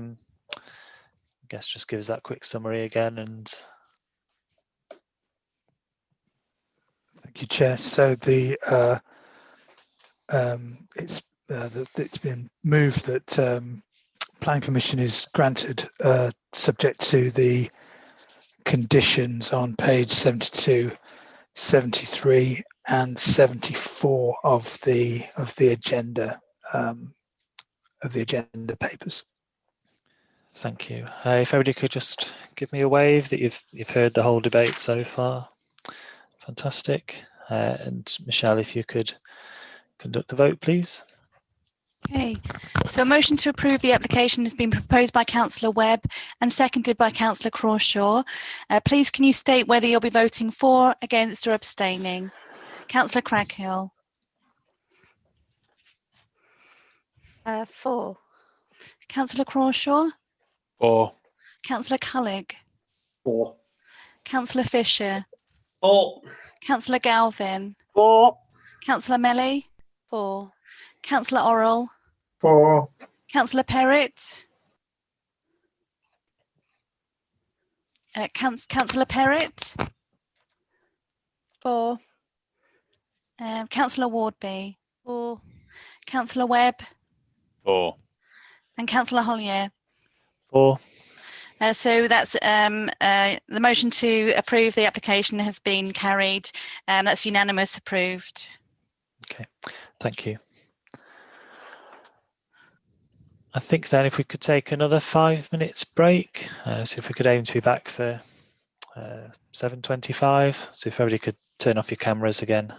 guess just give us that quick summary again. And thank you, Chair. So it's been moved that Planning Permission is granted subject to the conditions on page 72, 73 and 74 of the agenda papers. thank you. If everybody could just give me a wave that you've heard the whole debate so far. Fantastic. And Michelle, if you could conduct the vote, please. Okay, so a motion to approve the application has been proposed by Councillor Webb and seconded by Councillor Crawshaw. Please can you state whether you'll be voting for, against or abstaining? Councillor Craghill. For. Councillor Crawshaw. For. Councillor Cullig. For. Councillor Fisher. For. Councillor Galvin. For. Councillor Melly. For. Councillor Orrell. For. Councillor Perrott. Councillor Perrott. For. Councillor Wardby. For. Councillor Webb. For. And Councillor Hollier. For. So that's the motion to approve the application has been carried. That's unanimous approved. Okay, thank you. I think then if we could take another 5 minutes break, so if we could aim to be back for 7:25, so if everybody could turn off your cameras again.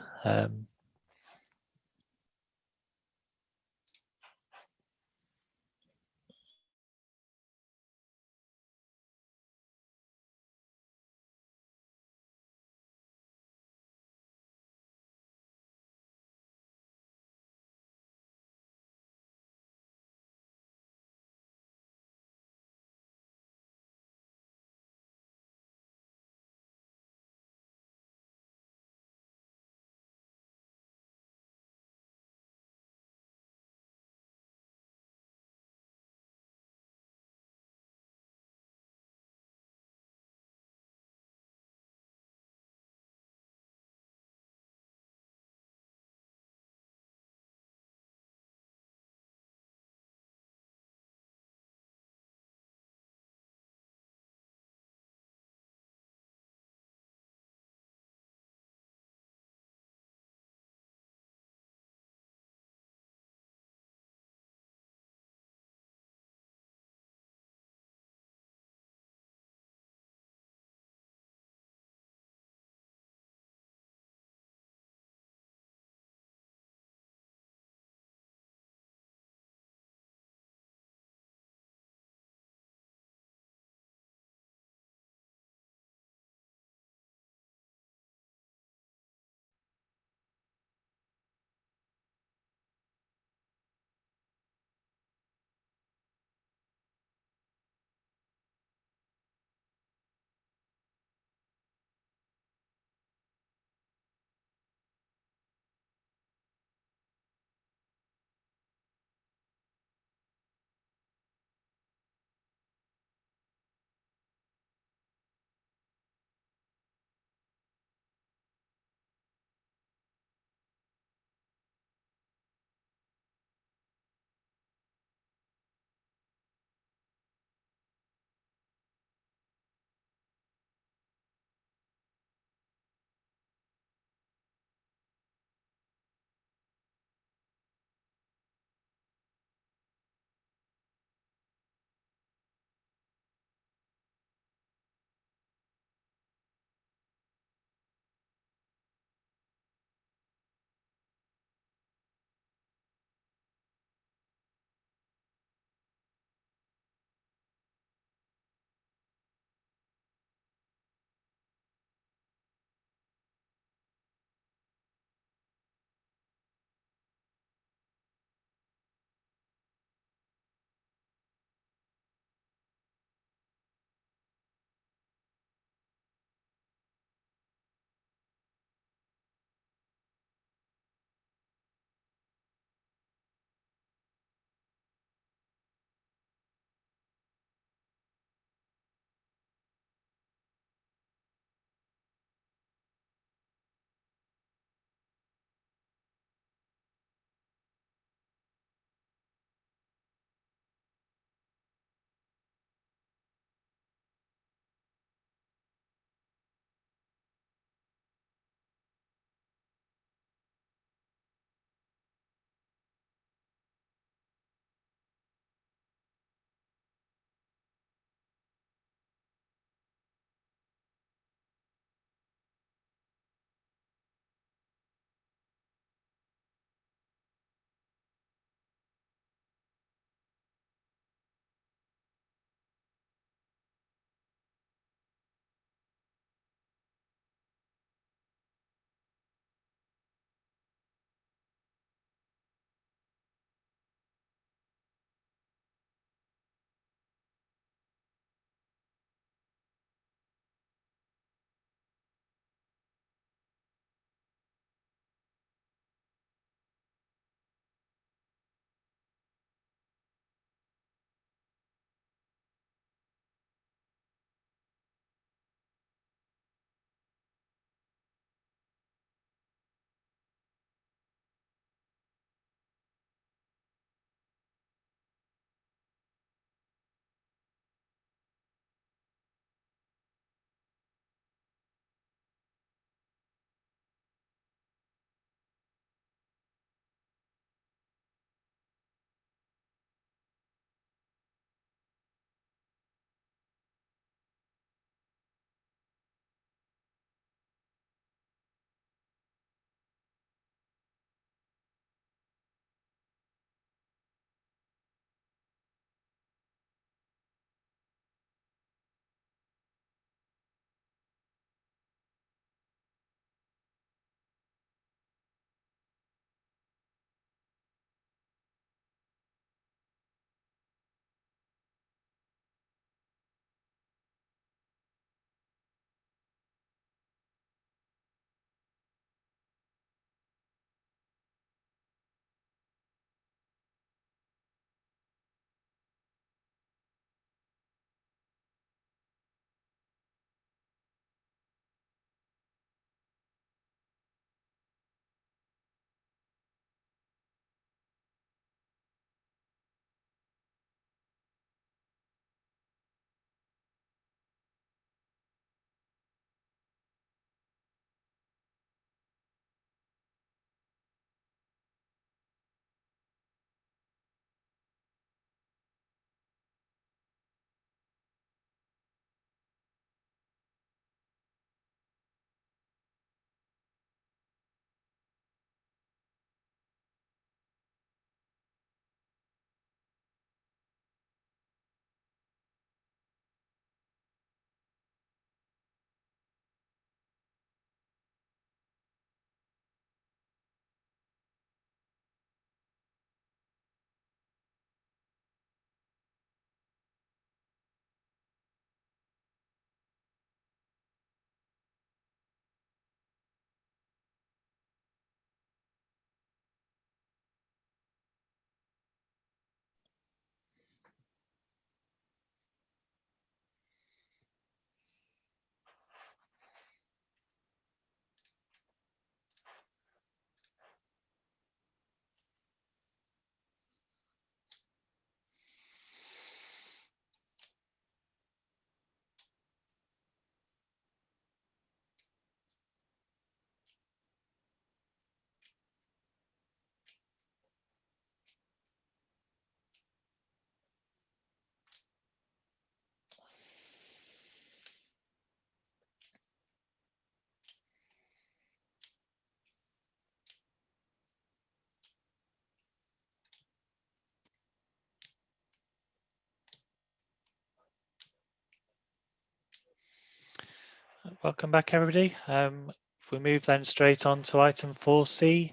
welcome back, everybody. If we move then straight on to item 4C,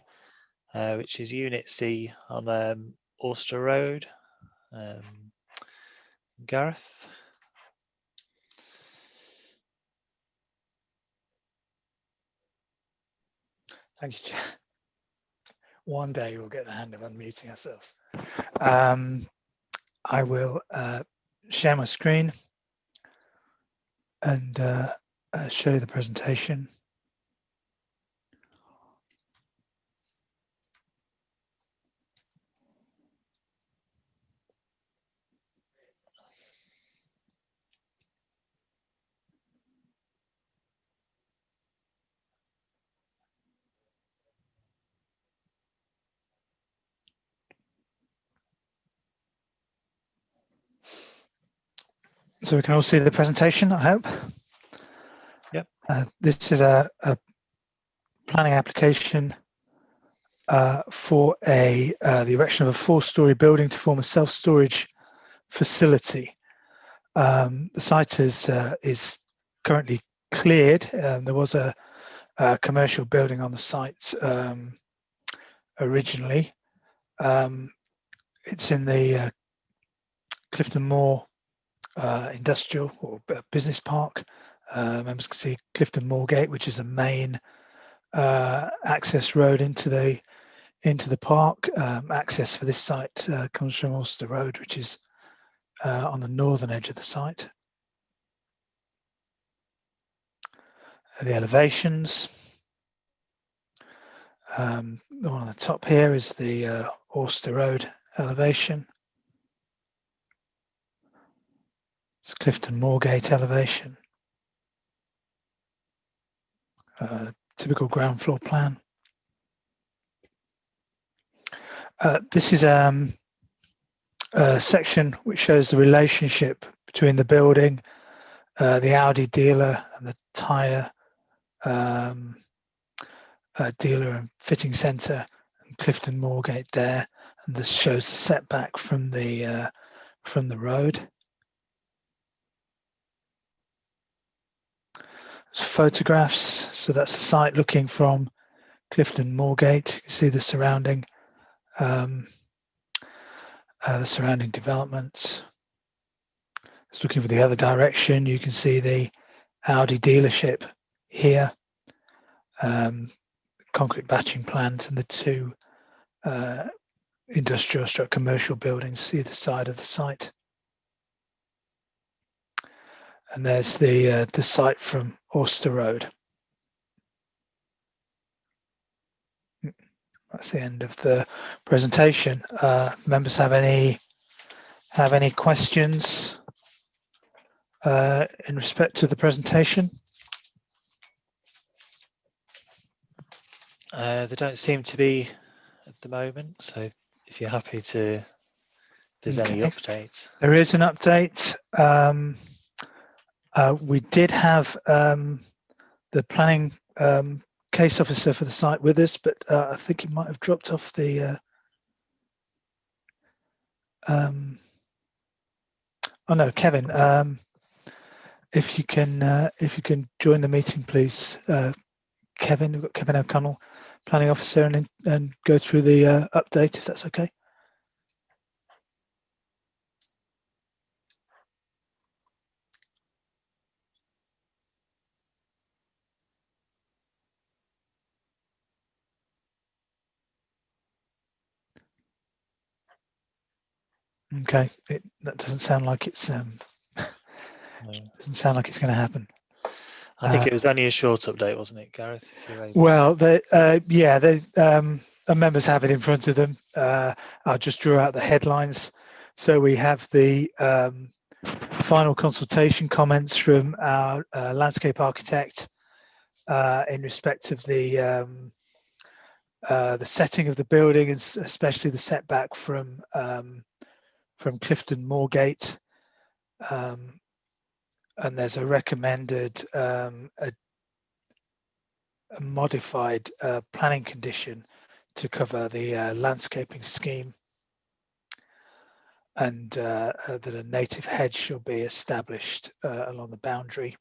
which is Unit C on Auster Road. Gareth. Thank you, Chair. One day we'll get the hand of unmuting ourselves. I will share my screen and show you the presentation. So we can all see the presentation, I hope. Yep. This is a planning application for the erection of a 4-storey building to form a self-storage facility. The site is currently cleared. There was a commercial building on the site originally. It's in the Clifton Moor industrial or business park. Members can see Clifton Moorgate, which is the main access road into the park. Access for this site comes from Auster Road, which is on the northern edge of the site. The elevations. The one on the top here is the Auster Road elevation. It's Clifton Moorgate elevation. Typical ground floor plan. This is a section which shows the relationship between the building, the Audi dealer, and the tyre dealer and fitting centre, and Clifton Moorgate there. And this shows the setback from the road. Photographs. So that's the site looking from Clifton Moorgate. You can see the surrounding developments. Just looking for the other direction, you can see the Audi dealership here, concrete batching plant, and the 2 industrial / commercial buildings either side of the site. And there's the site from Auster Road. That's the end of the presentation. Members have any questions in respect to the presentation? There don't seem to be at the moment, so if you're happy to, if there's any updates. There is an update. We did have the planning case officer for the site with us, but I think he might have dropped off the oh no, Kevin, if you can join the meeting, please. Kevin, we've got Kevin O'Connell, planning officer, and go through the update, if that's okay. Okay, that doesn't sound like it's doesn't sound like it's going to happen. I think it was only a short update, wasn't it, Gareth? If you're able. Well, members have it in front of them. I'll just draw out the headlines. So we have the final consultation comments from our landscape architect in respect of the setting of the building, and especially the setback from Clifton Moorgate. And there's a recommended a modified planning condition to cover the landscaping scheme, and that a native hedge shall be established along the boundary.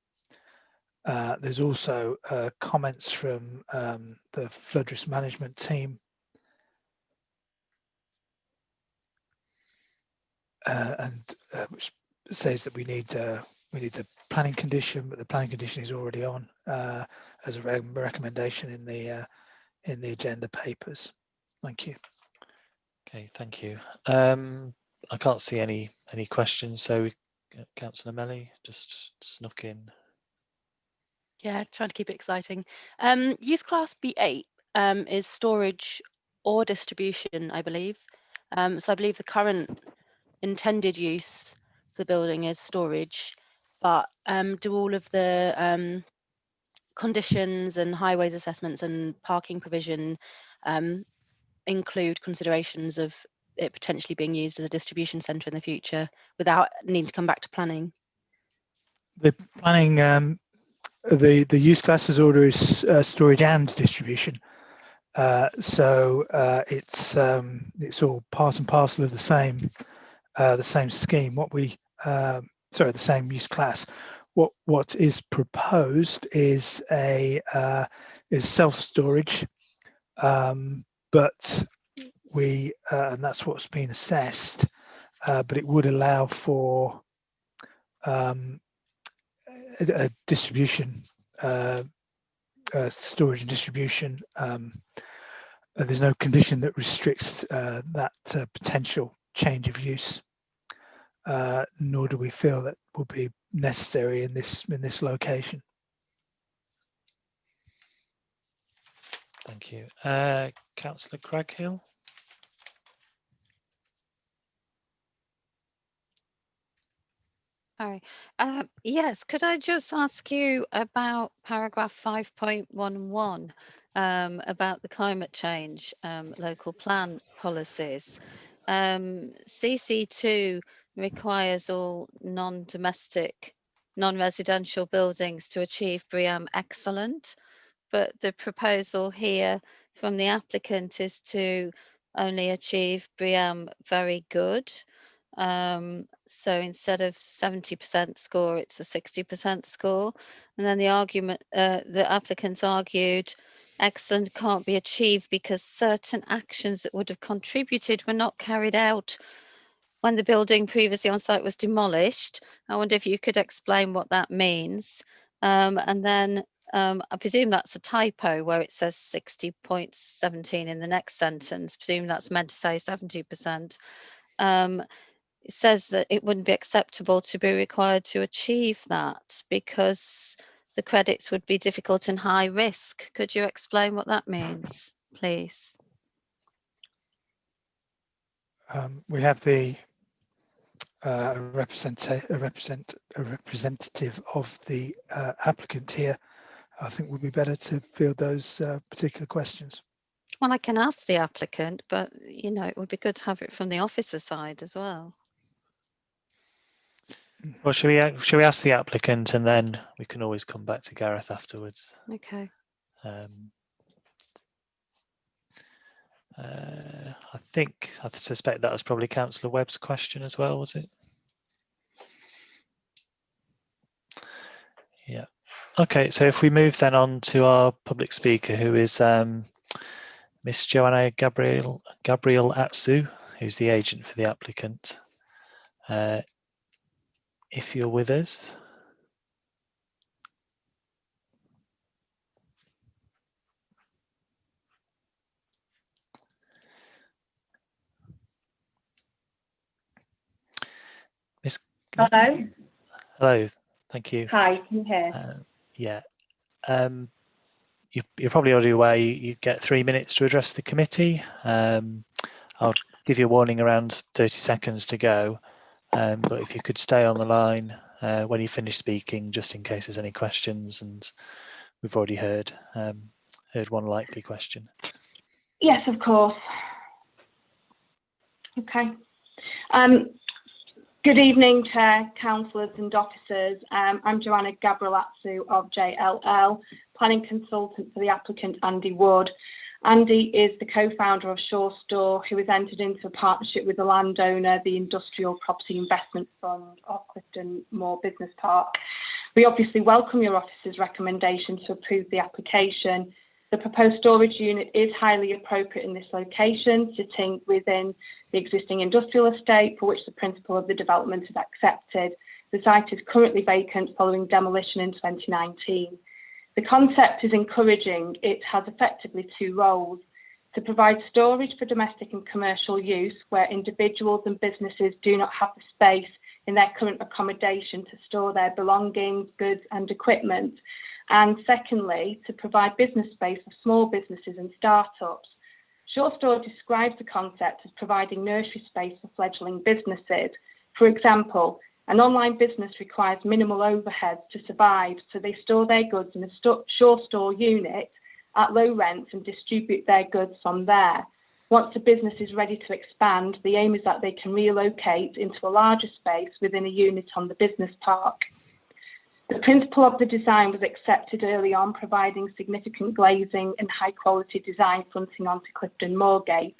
There's also comments from the flood risk management team, which says that we need the planning condition, but the planning condition is already on as a recommendation in the agenda papers. Thank you. Okay, thank you. I can't see any questions, so Councillor Melly just snuck in. Yeah, trying to keep it exciting. Use class B8 is storage or distribution, I believe. So I believe the current intended use for the building is storage, but do all of the conditions and highways assessments and parking provision include considerations of it potentially being used as a distribution centre in the future without needing to come back to planning? The planning, the use classes order is storage and distribution. So it's all part and parcel of the same scheme. What we sorry, the same use class. What is proposed is is self-storage, but we and that's what's been assessed. But it would allow for a distribution, storage and distribution. There's no condition that restricts that potential change of use, nor do we feel that will be necessary in this location. Thank you. Councillor Craghill. Sorry. Yes, could I just ask you about paragraph 5.11 about the climate change local plan policies? CC2 requires all non-domestic, non-residential buildings to achieve BREEAM excellent, but the proposal here from the applicant is to only achieve BREEAM very good. So instead of 70% score, it's a 60% score. And then the argument, the applicants argued, excellent can't be achieved because certain actions that would have contributed were not carried out when the building previously on site was demolished. I wonder if you could explain what that means. And then I presume that's a typo where it says 60.17 in the next sentence. I presume that's meant to say 70%. It says that it wouldn't be acceptable to be required to achieve that because the credits would be difficult and high risk. Could you explain what that means, please? We have the representative of the applicant here. I think would be better to field those particular questions. Well, I can ask the applicant, but you know, it would be good to have it from the officer side as well. Well, shall we ask the applicant and then we can always come back to Gareth afterwards? Okay. I suspect that was probably Councillor Webb's question as well, was it? Yeah. Okay, so if we move then on to our public speaker, who is Miss Joanna Gabriel Atsu, who's the agent for the applicant. If you're with us. Miss. Hello. Hello. Thank you. Hi. Can you hear? Yeah. You're probably already aware you get 3 minutes to address the committee. I'll give you a warning around 30 seconds to go. But if you could stay on the line when you finish speaking, just in case there's any questions, and we've already heard one likely question. Yes, of course. Okay. Good evening to councillors and officers. I'm Joanna Gabriel Atsu of JLL, planning consultant for the applicant Andy Wood. Andy is the co-founder of Shore Store, who has entered into a partnership with the landowner, the Industrial Property Investment Fund of Clifton Moor Business Park. We obviously welcome your office's recommendation to approve the application. The proposed storage unit is highly appropriate in this location, sitting within the existing industrial estate for which the principle of the development is accepted. The site is currently vacant following demolition in 2019. The concept is encouraging. It has effectively two roles: to provide storage for domestic and commercial use where individuals and businesses do not have the space in their current accommodation to store their belongings, goods and equipment. And secondly, to provide business space for small businesses and startups. Short Store describes the concept as providing nursery space for fledgling businesses. For example, an online business requires minimal overheads to survive, so they store their goods in a Shore Store unit at low rents and distribute their goods from there. Once the business is ready to expand, the aim is that they can relocate into a larger space within a unit on the business park. The principle of the design was accepted early on, providing significant glazing and high quality design fronting onto Clifton Moorgate.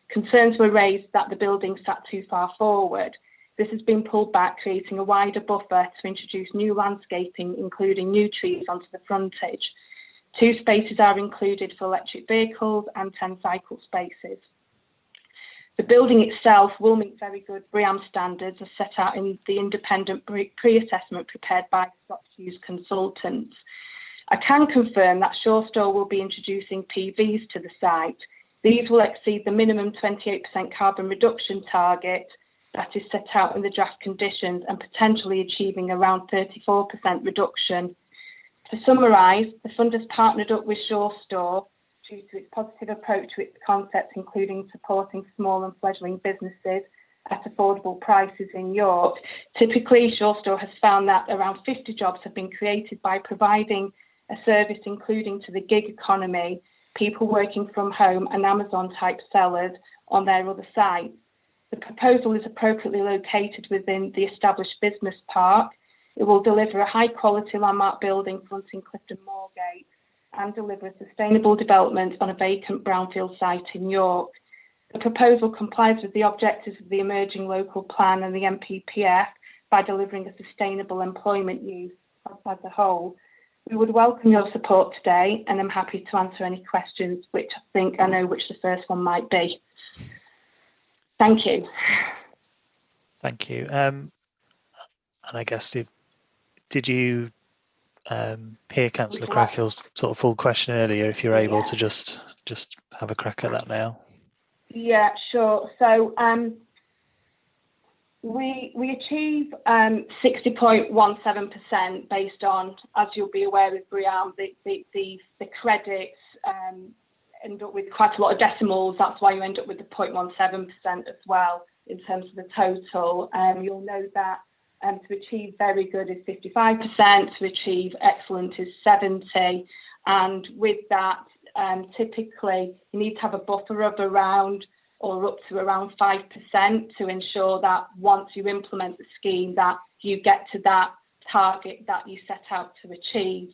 Concerns were raised that the building sat too far forward. This has been pulled back, creating a wider buffer to introduce new landscaping, including new trees onto the frontage. 2 spaces are included for electric vehicles and 10 cycle spaces. The building itself will meet very good BREEAM standards as set out in the independent pre-assessment prepared by Scott Hughes Consultants. I can confirm that Shore Store will be introducing PVs to the site. These will exceed the minimum 28% carbon reduction target that is set out in the draft conditions and potentially achieving around 34% reduction. To summarise, the fund has partnered up with Shore Store due to its positive approach to its concept, including supporting small and fledgling businesses at affordable prices in York. Typically, Shore Store has found that around 50 jobs have been created by providing a service including to the gig economy, people working from home and Amazon-type sellers on their other sites. The proposal is appropriately located within the established business park. It will deliver a high-quality landmark building fronting Clifton Moorgate and deliver a sustainable development on a vacant brownfield site in York. The proposal complies with the objectives of the emerging local plan and the NPPF by delivering a sustainable employment use as a whole. We would welcome your support today, and I'm happy to answer any questions, which I think I know which the first one might be. Thank you. Thank you. And I guess did you hear Councillor Crackhill's sort of full question earlier? If you're able to just have a crack at that now. Yeah, sure. So we achieve 60.17% based on, as you'll be aware with BREEAM, the credits end up with quite a lot of decimals. That's why you end up with the 0.17% as well in terms of the total. You'll know that to achieve very good is 55%, to achieve excellent is 70%, and with that typically you need to have a buffer of around or up to around 5% to ensure that once you implement the scheme that you get to that target that you set out to achieve.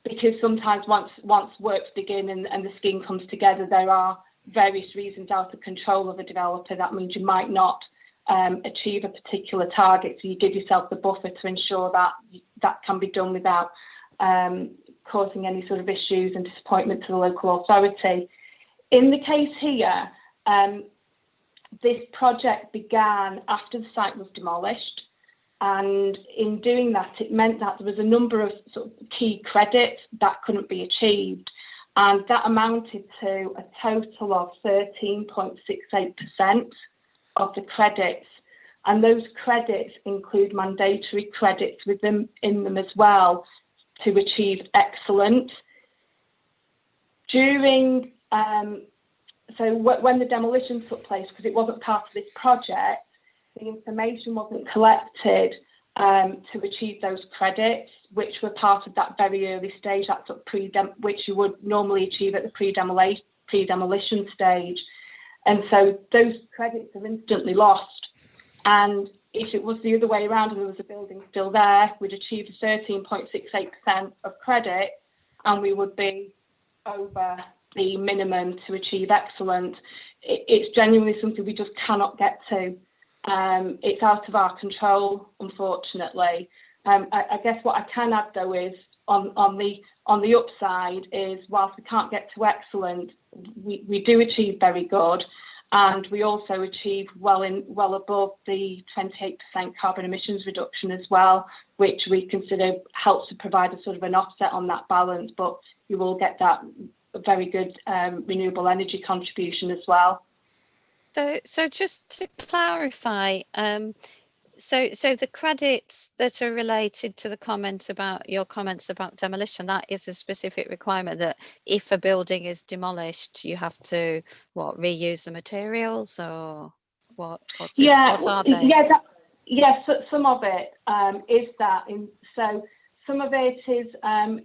Because sometimes once works begin and the scheme comes together, there are various reasons out of control of a developer. That means you might not achieve a particular target, so you give yourself the buffer to ensure that that can be done without causing any sort of issues and disappointment to the local authority. In the case here, this project began after the site was demolished, and in doing that it meant that there was a number of sort of key credits that couldn't be achieved, and that amounted to a total of 13.68% of the credits, and those credits include mandatory credits in them as well to achieve excellent. During so when the demolition took place, because it wasn't part of this project, the information wasn't collected to achieve those credits, which were part of that very early stage, that sort of which you would normally achieve at the pre-demolition stage. And so those credits are instantly lost. And if it was the other way around and there was a building still there, we'd achieve 13.68% of credit and we would be over the minimum to achieve excellent. It's genuinely something we just cannot get to. It's out of our control, unfortunately. I guess what I can add though is on the upside is, whilst we can't get to excellent, we do achieve very good, and we also achieve well above the 28% carbon emissions reduction as well, which we consider helps to provide a sort of an offset on that balance, but you will get that very good renewable energy contribution as well. So just to clarify, so the credits that are related to the comments about your comments about demolition, that is a specific requirement that if a building is demolished, you have to reuse the materials, or what are they? Yes, some of it is that. So some of it is,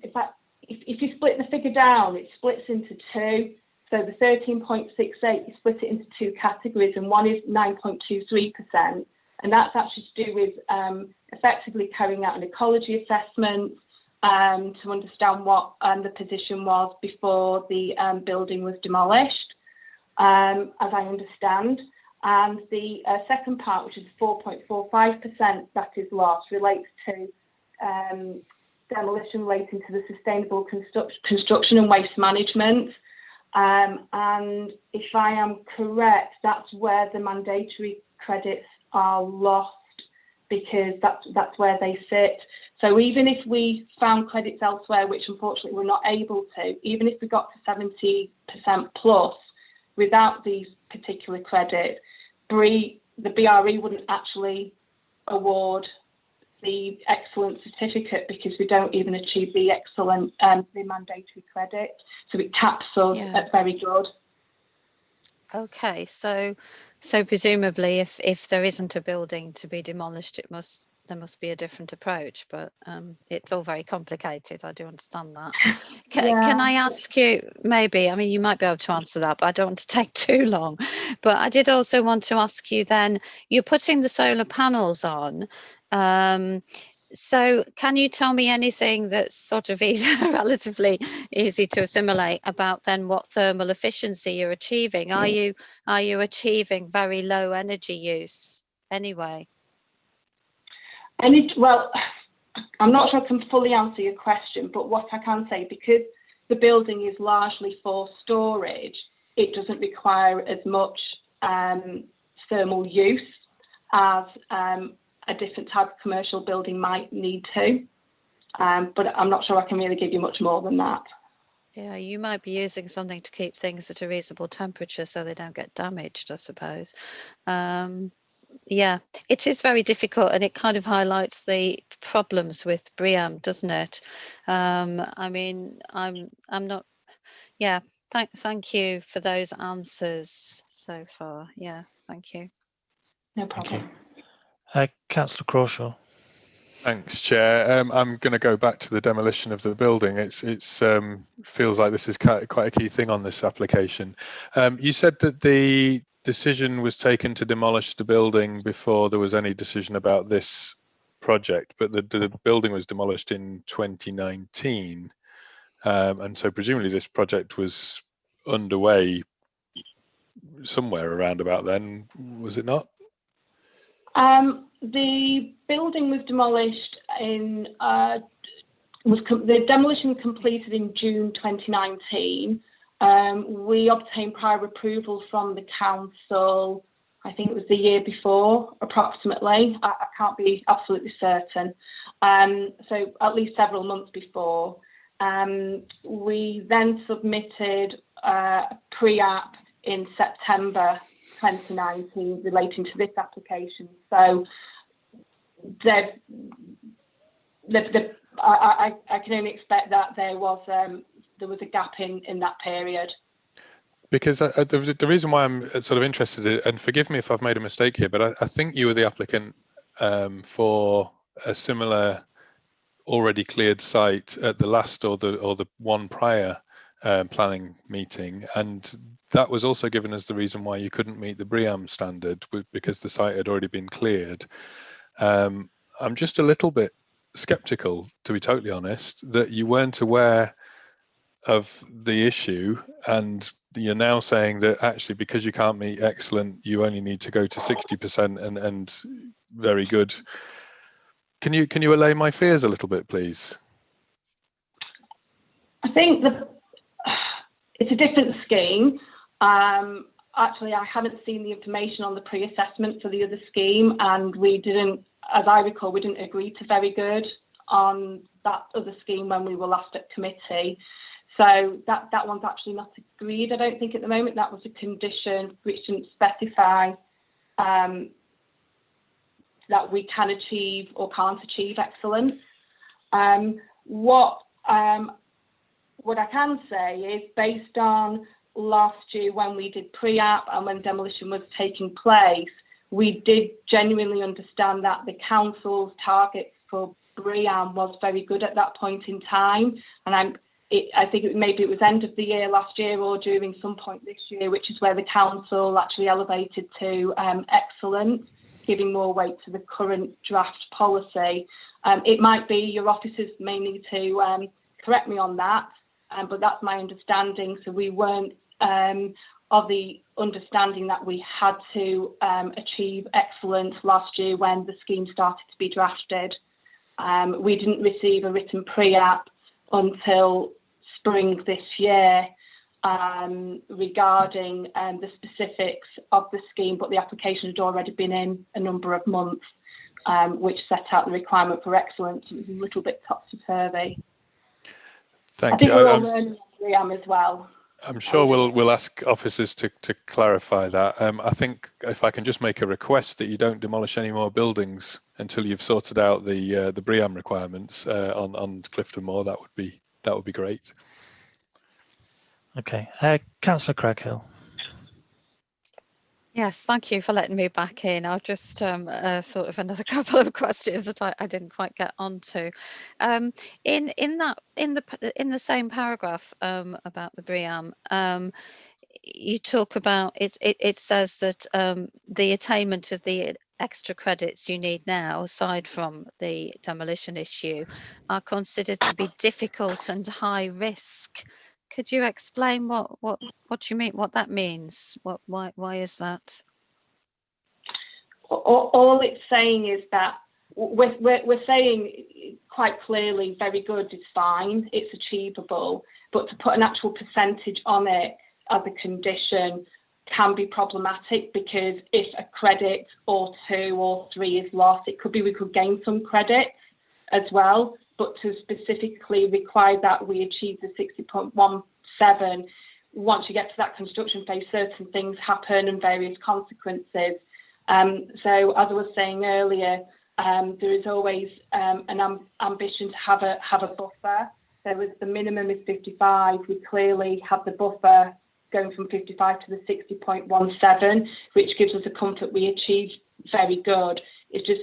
in fact, if you split the figure down, it splits into two. So the 13.68, you split it into two categories, and one is 9.23%. And that's actually to do with effectively carrying out an ecology assessment to understand what the position was before the building was demolished, as I understand. And the second part, which is 4.45% that is lost, relates to demolition relating to the sustainable construction and waste management. And if I am correct, that's where the mandatory credits are lost, because that's where they sit. So even if we found credits elsewhere, which unfortunately we're not able to, even if we got to 70% plus without these particular credits, the BRE wouldn't actually award the excellent certificate, because we don't even achieve the excellent the mandatory credit. So it caps us at very good. Okay, so presumably if there isn't a building to be demolished, there must be a different approach, but it's all very complicated. I do understand that. Can I ask you, maybe, I mean, you might be able to answer that, but I don't want to take too long. But I did also want to ask you then, you're putting the solar panels on. So can you tell me anything that's sort of relatively easy to assimilate about then what thermal efficiency you're achieving? Are you achieving very low energy use anyway? Well, I'm not sure I can fully answer your question, but what I can say, because the building is largely for storage, it doesn't require as much thermal use as a different type of commercial building might need to. But I'm not sure I can really give you much more than that. Yeah, you might be using something to keep things at a reasonable temperature so they don't get damaged, I suppose. Yeah, it is very difficult, and it kind of highlights the problems with BREEAM, doesn't it? I mean, I'm not. Yeah, thank you for those answers so far. Yeah, thank you. No problem. Councillor Crawshaw. Thanks, Chair. I'm going to go back to the demolition of the building. It's feels like this is quite a key thing on this application. You said that the decision was taken to demolish the building before there was any decision about this project, but the building was demolished in 2019, and so presumably this project was underway somewhere around about then, was it not? The building was demolished in the demolition completed in June 2019. We obtained prior approval from the council, I think it was the year before, approximately. I can't be absolutely certain. So at least several months before. We then submitted a pre-app in September 2019 relating to this application. So I can only expect that there was a gap in that period. Because the reason why I'm sort of interested, and forgive me if I've made a mistake here, but I think you were the applicant for a similar already cleared site at the last or the one prior planning meeting, and that was also given as the reason why you couldn't meet the BREEAM standard, because the site had already been cleared. I'm just a little bit skeptical, to be totally honest, that you weren't aware of the issue, and you're now saying that actually because you can't meet excellent, you only need to go to 60% and very good Can you allay my fears a little bit, please? I think it's a different scheme. Actually, I haven't seen the information on the pre-assessment for the other scheme, and we didn't, as I recall, we didn't agree to very good on that other scheme when we were last at committee. So that one's actually not agreed, I don't think, at the moment. That was a condition which didn't specify that we can achieve or can't achieve excellence. What I can say is, based on last year when we did pre-app and when demolition was taking place, we did genuinely understand that the council's target for BREEAM was very good at that point in time. And I think maybe it was end of the year last year or during some point this year, which is where the council actually elevated to excellent, giving more weight to the current draft policy. It might be your officers may need to correct me on that, but that's my understanding. So we weren't of the understanding that we had to achieve excellence last year when the scheme started to be drafted. We didn't receive a written pre-app until spring this year regarding the specifics of the scheme, but the application had already been in a number of months, which set out the requirement for excellence. It was a little bit topsy-turvy. Thank I think you. we're all learning on BREEAM as well. I'm sure we'll ask officers to clarify that. I think if I can just make a request that you don't demolish any more buildings until you've sorted out the BREEAM requirements on Clifton Moor, that would be great. Okay, Councillor Craghill. Yes, thank you for letting me back in. I've just thought of another couple of questions that I didn't quite get onto. In the same paragraph about the BREEAM, you talk about it says that the attainment of the extra credits you need now, aside from the demolition issue, are considered to be difficult and high risk. Could you explain what you mean, what that means? Why is that? All it's saying is that we're saying quite clearly, very good is fine, it's achievable, but to put an actual percentage on it as a condition can be problematic, because if a credit or 2 or 3 is lost, it could be we could gain some credit as well, but to specifically require that we achieve the 60.17, once you get to that construction phase, certain things happen and various consequences. So as I was saying earlier, there is always an ambition to have a buffer. There was the minimum is 55. We clearly have the buffer going from 55 to the 60.17, which gives us a comfort we achieved very good. It's just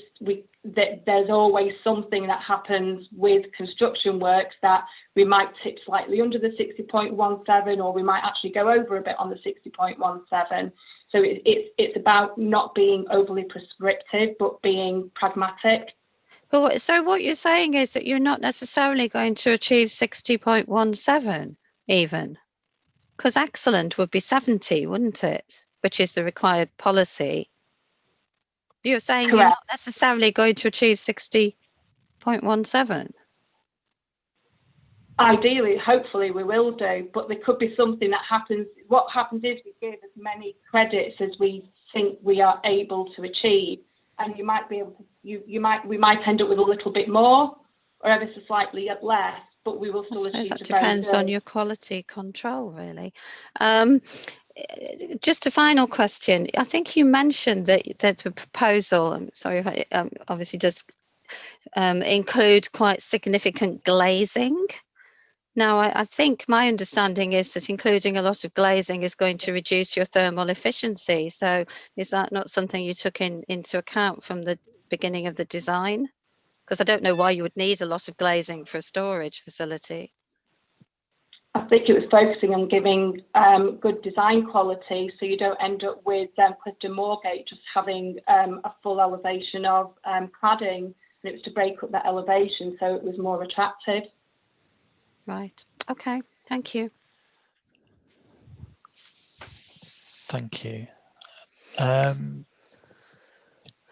there's always something that happens with construction works that we might tip slightly under the 60.17, or we might actually go over a bit on the 60.17. So it's about not being overly prescriptive, but being pragmatic. But so what you're saying is that you're not necessarily going to achieve 60.17 even, because excellent would be 70, wouldn't it? Which is the required policy. You're saying Correct. You're not necessarily going to achieve 60.17. Ideally, hopefully we will do, but there could be something that happens. What happens is we give as many credits as we think we are able to achieve, and you might be able to. We might end up with a little bit more, or ever so slightly less, but we will still achieve. That depends on your quality control, really. Just a final question. I think you mentioned that the proposal, I'm sorry if I obviously does include quite significant glazing. Now, I think my understanding is that including a lot of glazing is going to reduce your thermal efficiency. So is that not something you took into account from the beginning of the design? Because I don't know why you would need a lot of glazing for a storage facility. I think it was focusing on giving good design quality, so you don't end up with Clifton Moorgate just having a full elevation of cladding, and it was to break up that elevation so it was more attractive. Right. Okay. Thank you. Thank you.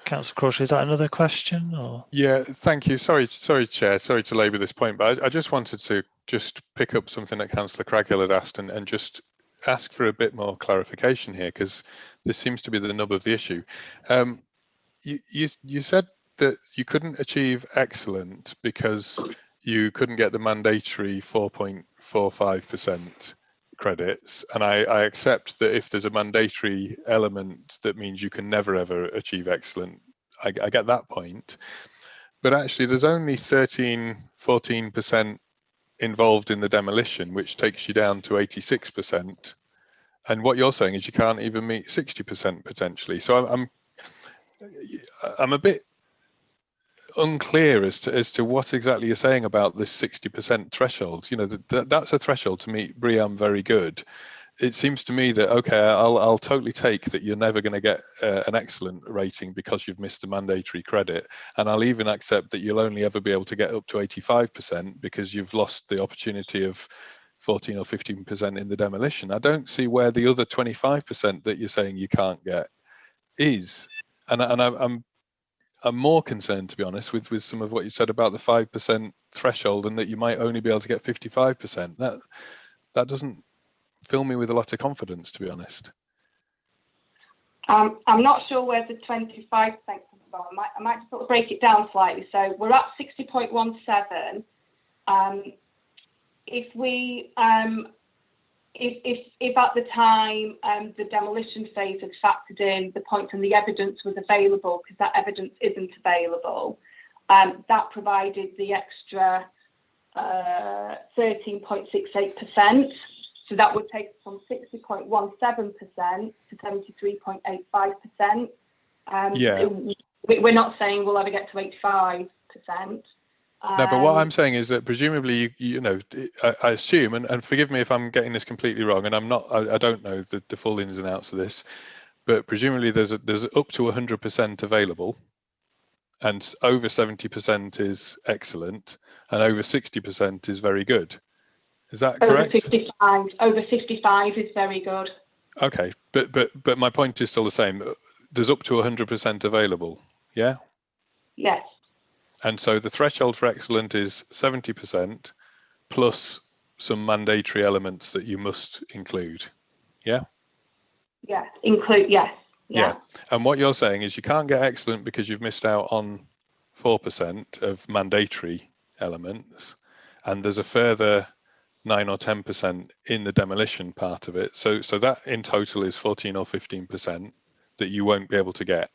Councillor Crawshay, is that another question? Or Yeah, thank you. Sorry, Chair. Sorry to labour this point, but I just wanted to just pick up something that Councillor Craghill had asked and just ask for a bit more clarification here, because this seems to be the nub of the issue. You said that you couldn't achieve excellent because you couldn't get the mandatory 4.45% credits, and I accept that if there's a mandatory element, that means you can never ever achieve excellent. I get that point, but actually there's only 14% involved in the demolition, which takes you down to 86%, and what you're saying is you can't even meet 60% potentially. So I'm a bit unclear as to what exactly you're saying about this 60% threshold. You know, that's a threshold to meet BREEAM very good. It seems to me that, okay, I'll totally take that you're never going to get an excellent rating because you've missed a mandatory credit, and I'll even accept that you'll only ever be able to get up to 85% because you've lost the opportunity of 14 or 15% in the demolition. I don't see where the other 25% that you're saying you can't get is, and I'm more concerned, to be honest, with some of what you said about the 5% threshold and that you might only be able to get 55%. That doesn't fill me with a lot of confidence, to be honest. I'm not sure where the 25% comes from. I might sort of break it down slightly. So we're at 60.17. If we if at the time the demolition phase had factored in the point and the evidence was available, because that evidence isn't available, that provided the extra 13.68%. So that would take us from 60.17% to 73.85%. Yeah. We're not saying we'll ever get to 85%. No, but what I'm saying is that presumably you know, I assume, and forgive me if I'm getting this completely wrong, and I'm not, I don't know the full ins and outs of this, but presumably there's up to 100% available, and over 70% is excellent, and over 60% is very good. Is that correct? Over 55 is very good. Okay, but my point is still the same. There's up to 100% available. Yeah. Yes. And so the threshold for excellent is 70% plus some mandatory elements that you must include. Yeah. Yeah. Include. Yes. Yeah. And what you're saying is you can't get excellent because you've missed out on 4% of mandatory elements, and there's a further 9 or 10% in the demolition part of it. So that in total is 14 or 15% that you won't be able to get.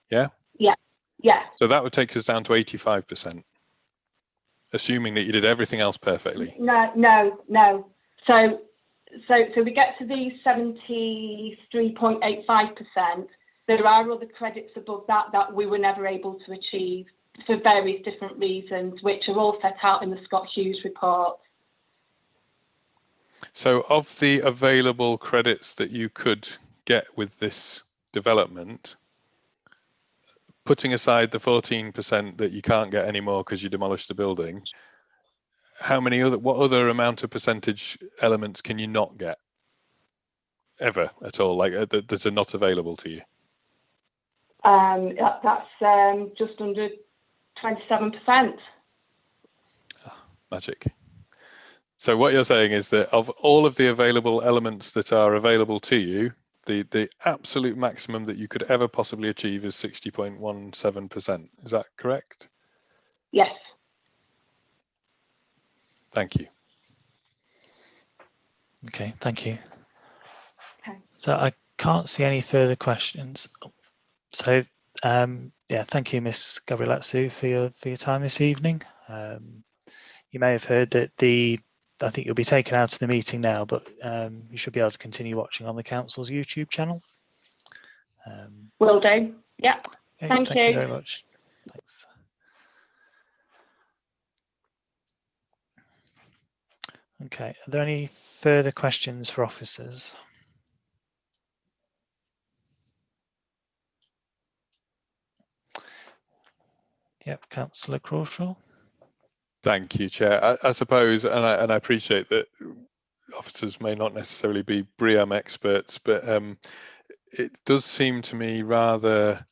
Yeah? Yeah. Yeah. So that would take us down to 85%, assuming that you did everything else perfectly. No. So we get to the 73.85%. There are other credits above that we were never able to achieve for various different reasons, which are all set out in the Scott Hughes report. So of the available credits that you could get with this development, putting aside the 14% that you can't get anymore because you demolished the building, what other amount of percentage elements can you not get ever at all, like that are not available to you? That's just under 27%. Magic. So what you're saying is that of all of the available elements that are available to you, the absolute maximum that you could ever possibly achieve is 60.17%. Is that correct? Yes. Thank you. okay, thank you. Okay. So I can't see any further questions. So yeah, thank you, Ms. Gabrielazou, for your time this evening. You may have heard that I think you'll be taken out of the meeting now, but you should be able to continue watching on the council's YouTube channel. Will do. Yeah. Okay, thank you very much. Thanks. Okay, are there any further questions for officers? Yep, Councillor Crawshaw. Thank you, Chair. I suppose, and I appreciate that officers may not necessarily be BREEAM experts, but it does seem to me rather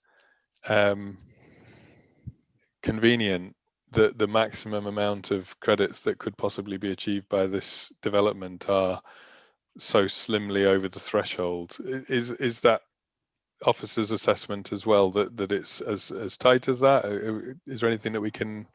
convenient that the maximum amount of credits that could possibly be achieved by this development are so slimly over the threshold. Is that officer's assessment as well, that it's as tight as that? Is there anything that we can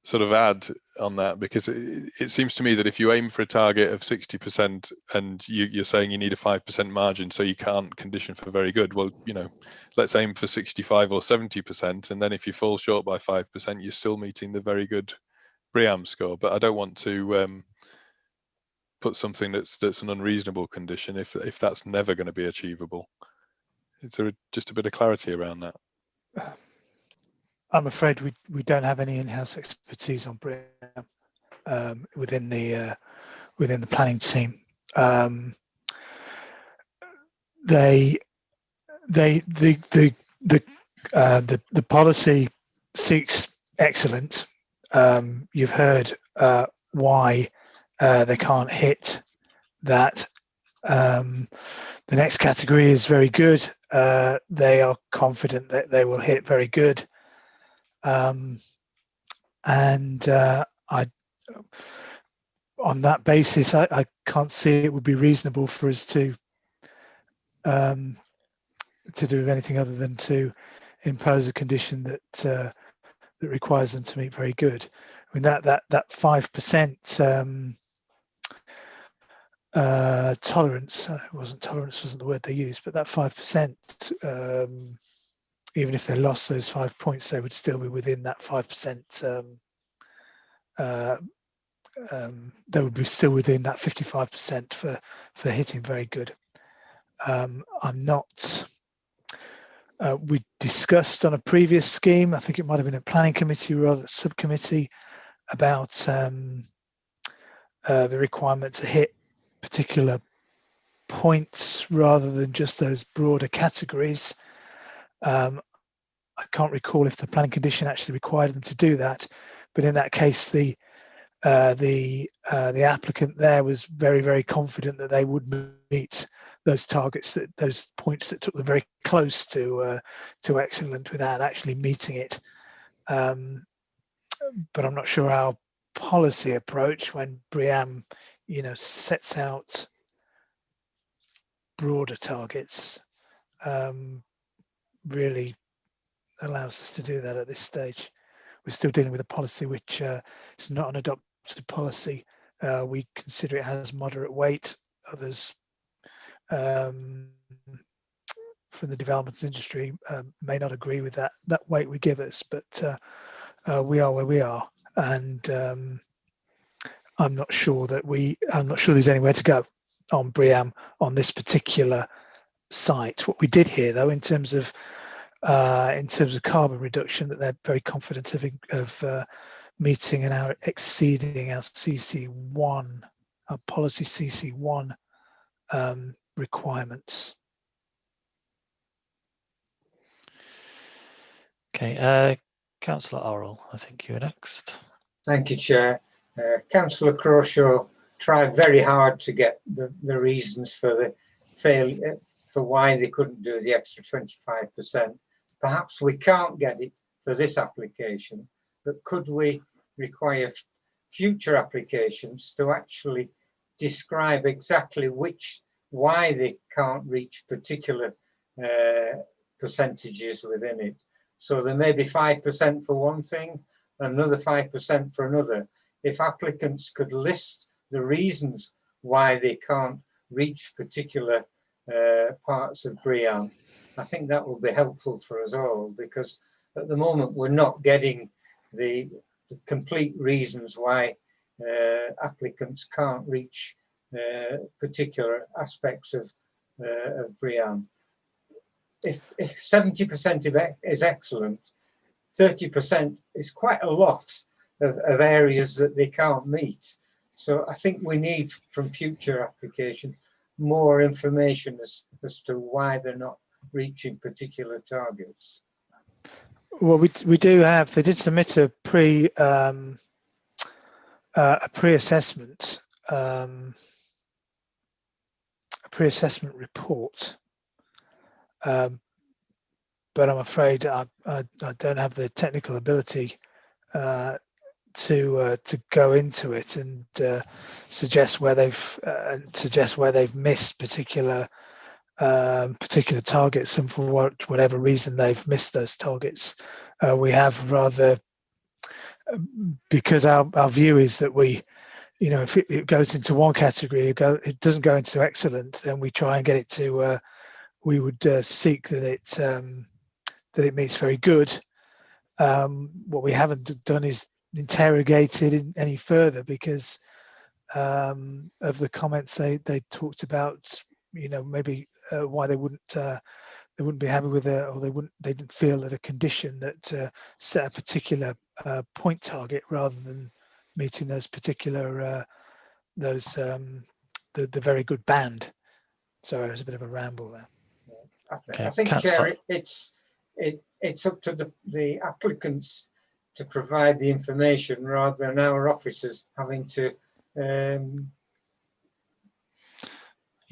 sort of add on that? Because it seems to me that if you aim for a target of 60% and you're saying you need a 5% margin, so you can't condition for very good, well, you know, let's aim for 65 or 70%, and then if you fall short by 5%, you're still meeting the very good BREEAM score. But I don't want to put something that's an unreasonable condition if that's never going to be achievable. Is there just a bit of clarity around that? I'm afraid we don't have any in-house expertise on BREEAM within the planning team. The policy seeks excellent. You've heard why they can't hit that. The next category is very good. They are confident that they will hit very good. And on that basis, I can't see it would be reasonable for us to do anything other than to impose a condition that requires them to meet very good. I mean that 5% tolerance, tolerance wasn't the word they used, but that 5%, even if they lost those 5 points, they would still be within that 5%. They would be still within that 55% for hitting very good. I'm not. We discussed on a previous scheme, I think it might have been a planning committee rather than subcommittee, about the requirement to hit particular points rather than just those broader categories. I can't recall if the planning condition actually required them to do that, but in that case, the applicant there was very, very confident that they would meet those targets, those points that took them very close to excellent without actually meeting it. But I'm not sure our policy approach, when BREEAM, sets out broader targets, really allows us to do that at this stage. We're still dealing with a policy which is not an adopted policy. We consider it has moderate weight. Others from the development industry may not agree with that weight we give us, but we are where we are, and I'm not sure there's anywhere to go on BREEAM on this particular site. What we did hear, though, in terms of carbon reduction, that they're very confident of meeting and exceeding our CC1, our policy CC1 requirements. Okay, Councillor Orrell, I think you're next. Thank you, Chair. Councillor Crawshaw tried very hard to get the reasons for the failure, for why they couldn't do the extra 25%. Perhaps we can't get it for this application, but could we require future applications to actually describe exactly why they can't reach particular percentages within it? So there may be 5% for one thing, another 5% for another. If applicants could list the reasons why they can't reach particular parts of BREEAM, I think that will be helpful for us all, because at the moment we're not getting the complete reasons why applicants can't reach particular aspects of BREEAM. If 70% is excellent, 30% is quite a lot of areas that they can't meet. So I think we need, from future application, more information as to why they're not reaching particular targets. Well, we do have. They did submit a pre-assessment report. but I'm afraid I don't have the technical ability to go into it and suggest where they've missed particular targets, and for whatever reason they've missed those targets. We have rather, because our view is that if it goes into one category, it doesn't go into excellent, then we try and get it to. We would seek that it meets very good. What we haven't done is interrogated any further, because of the comments they talked about, maybe why they wouldn't be happy with it, or they didn't feel that a condition that set a particular point target rather than meeting those particular the very good band. Sorry, it was a bit of a ramble there. I think, Chair, it's up to the applicants to provide the information rather than our officers having to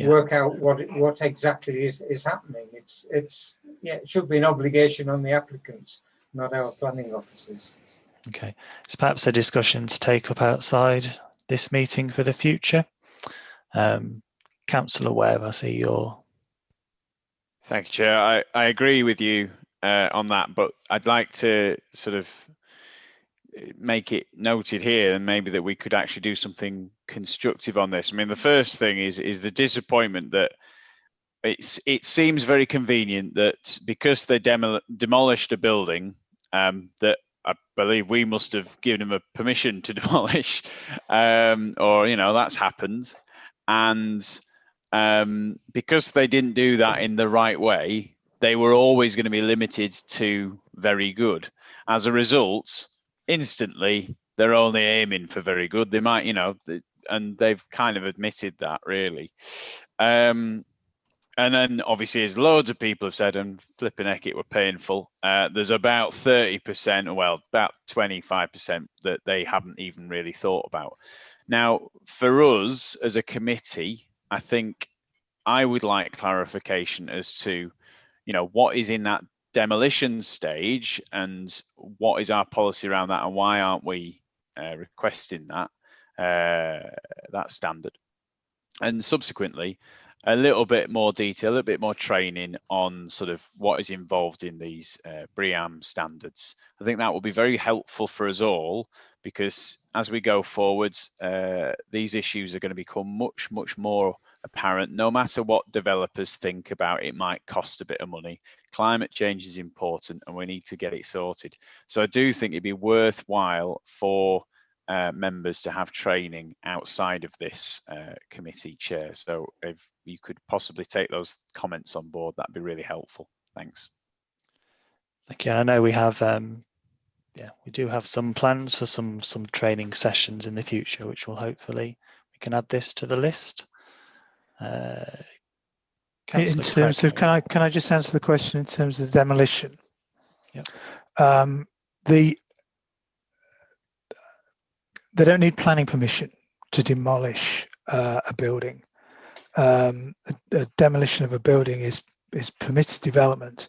work out what exactly is happening. It should be an obligation on the applicants, not our planning officers. Okay, so perhaps a discussion to take up outside this meeting for the future. Councillor Webb, I see your. Thank you, Chair. I agree with you on that, but I'd like to sort of make it noted here, and maybe that we could actually do something constructive on this. I mean, the first thing is the disappointment that it seems very convenient that because they demolished a building that I believe we must have given them a permission to demolish, or that's happened, and because they didn't do that in the right way, they were always going to be limited to very good. As a result, instantly they're only aiming for very good. They might, and they've kind of admitted that, really. And then obviously, as loads of people have said, and flipping heck, it were painful, there's about 30%, well, about 25% that they haven't even really thought about. Now, for us as a committee, I think I would like clarification as to, what is in that demolition stage and what is our policy around that, and why aren't we requesting that standard? And subsequently, a little bit more detail, a little bit more training on sort of what is involved in these BREEAM standards. I think that will be very helpful for us all, because as we go forwards, these issues are going to become much, much more apparent. No matter what developers think about, it might cost a bit of money. Climate change is important and we need to get it sorted. So I do think it'd be worthwhile for members to have training outside of this committee, Chair. So if you could possibly take those comments on board, that'd be really helpful. Thanks. Thank you. I know we have, we do have some plans for some training sessions in the future, which will hopefully we can add this to the list. In terms of, can I just answer the question in terms of the demolition? Yeah. They don't need planning permission to demolish a building. The demolition of a building is permitted development,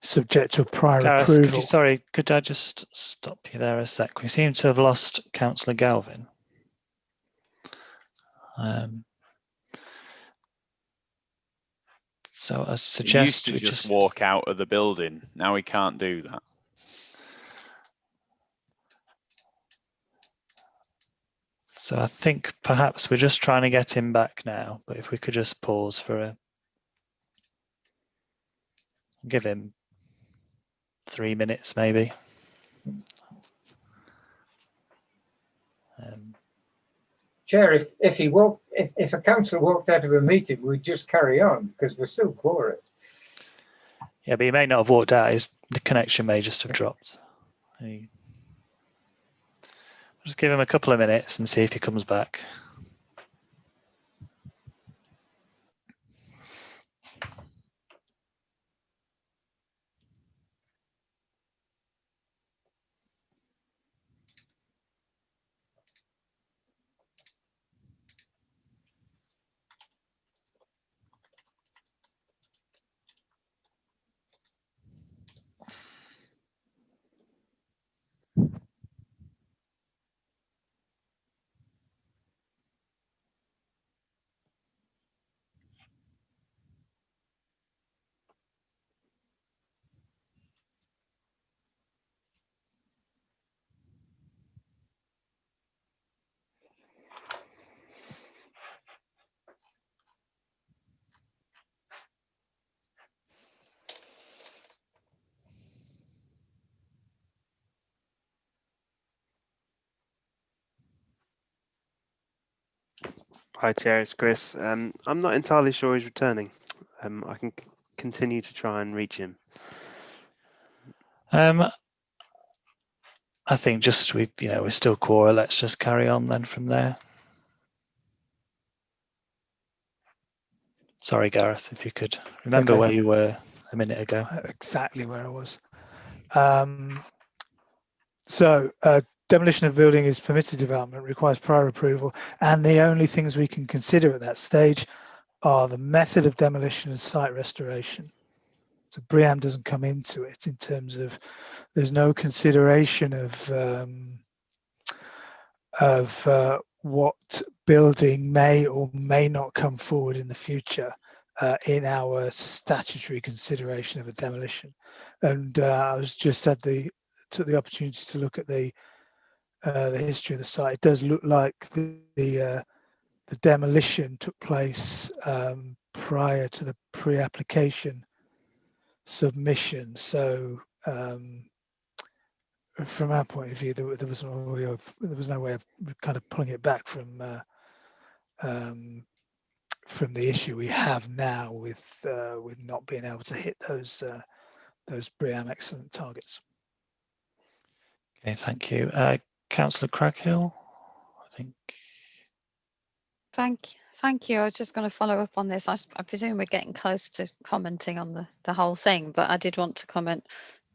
subject to a prior Gareth, approval. could I just stop you there a sec? We seem to have lost Councillor Galvin. So I suggest he used to just walk out of the building. Now he can't do that. So I think perhaps we're just trying to get him back now, but if we could just pause for give him 3 minutes maybe. Chair, if a councillor walked out of a meeting, we'd just carry on because we're still quorum. Yeah, but he may not have walked out. The connection may just have dropped. Just give him a couple of minutes and see if he comes back. Hi, Chair, it's Chris. I'm not entirely sure he's returning. I can continue to try and reach him. I think just we're still Quora. Let's just carry on then from there. Sorry, Gareth, if you could remember okay. where you were a minute ago. Exactly where I was. Demolition of building is permitted development, requires prior approval, and the only things we can consider at that stage are the method of demolition and site restoration. So BREEAM doesn't come into it in terms of there's no consideration of what building may or may not come forward in the future in our statutory consideration of a demolition. And I was just took the opportunity to look at the history of the site. It does look like the demolition took place prior to the pre-application submission. So from our point of view, there was no way of kind of pulling it back from the issue we have now with not being able to hit those BREEAM excellent targets. Okay, thank you. Councillor Crackhill, I think. Thank you. I was just going to follow up on this. I presume we're getting close to commenting on the whole thing, but I did want to comment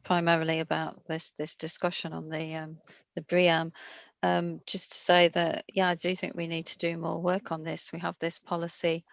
primarily about this discussion on the BREEAM. Just to say that, yeah, I do think we need to do more work on this. We have this policy